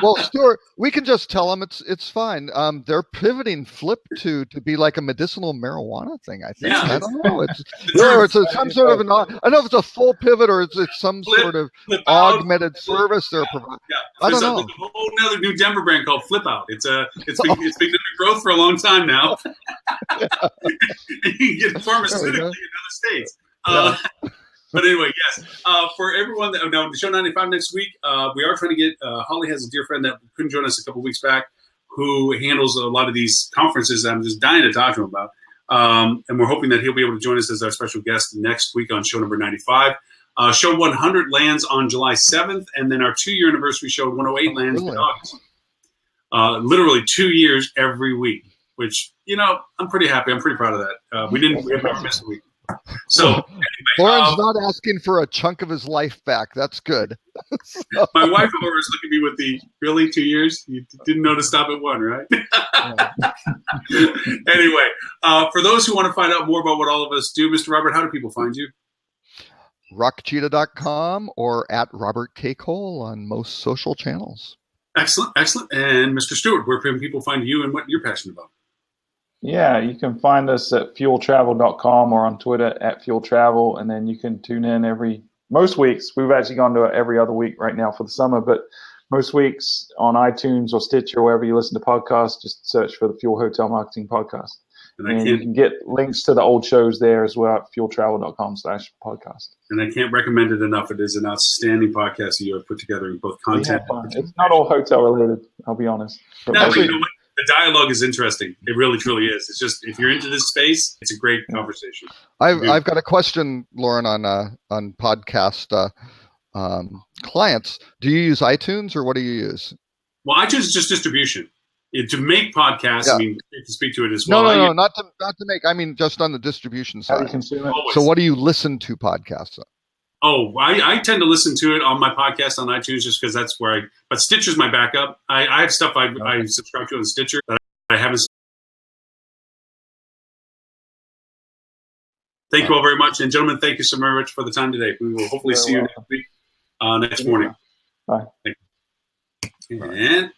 Well, Stuart, we can just tell them it's fine. They're pivoting flip to be like a medicinal marijuana thing. I think. Yeah, I don't know. It's some sort of I don't know if it's a full pivot or it's some sort of flip out, augmented service they're providing. Yeah, I don't there's know. a whole other new Denver brand called Flip Out. It's been under growth for a long time now. You can get pharmaceutically in other states. But anyway, yes. For everyone that now the show 95 next week, we are trying to get. Holly has a dear friend that couldn't join us a couple weeks back, who handles a lot of these conferences. I'm just dying to talk to him about, and we're hoping that he'll be able to join us as our special guest next week on show number 95. Show 100 lands on July 7th, and then our 2-year anniversary show 108 lands in August. Literally 2 years every week, which I'm pretty happy. I'm pretty proud of that. We have never missed a week. So anyway, Lauren's not asking for a chunk of his life back. That's good. My wife, however, is looking at me with the really 2 years. You didn't know to stop at one, right? Anyway, for those who want to find out more about what all of us do, Mr. Robert, how do people find you? rockcheetah.com or at Robert K. Cole on most social channels. Excellent. And Mr. Stewart, where can people find you and what you're passionate about? Yeah, you can find us at fueltravel.com or on Twitter at fueltravel, and then you can tune in most weeks. We've actually gone to every other week right now for the summer, but most weeks on iTunes or Stitcher or wherever you listen to podcasts, just search for the Fuel Hotel Marketing Podcast. And you can get links to the old shows there as well at fueltravel.com/podcast. And I can't recommend it enough. It is an outstanding podcast that you have put together in both content. It's not all hotel related, I'll be honest. No, but you know what? The dialogue is interesting. It really, truly is. It's just, if you're into this space, it's a great conversation. I've got a question, Lauren, on podcast clients. Do you use iTunes or what do you use? Well, iTunes is just distribution. To make podcasts, I mean, to speak to it as well. No, not to make. I mean, just on the distribution side. How do you consume it? So, what do you listen to podcasts on? Oh, I tend to listen to it on my podcast on iTunes just because that's where but Stitcher's my backup. I have stuff I subscribe to on Stitcher that I haven't. Thank you all very much. And gentlemen, thank you so very much for the time today. We will hopefully see you next week, next morning. Bye. And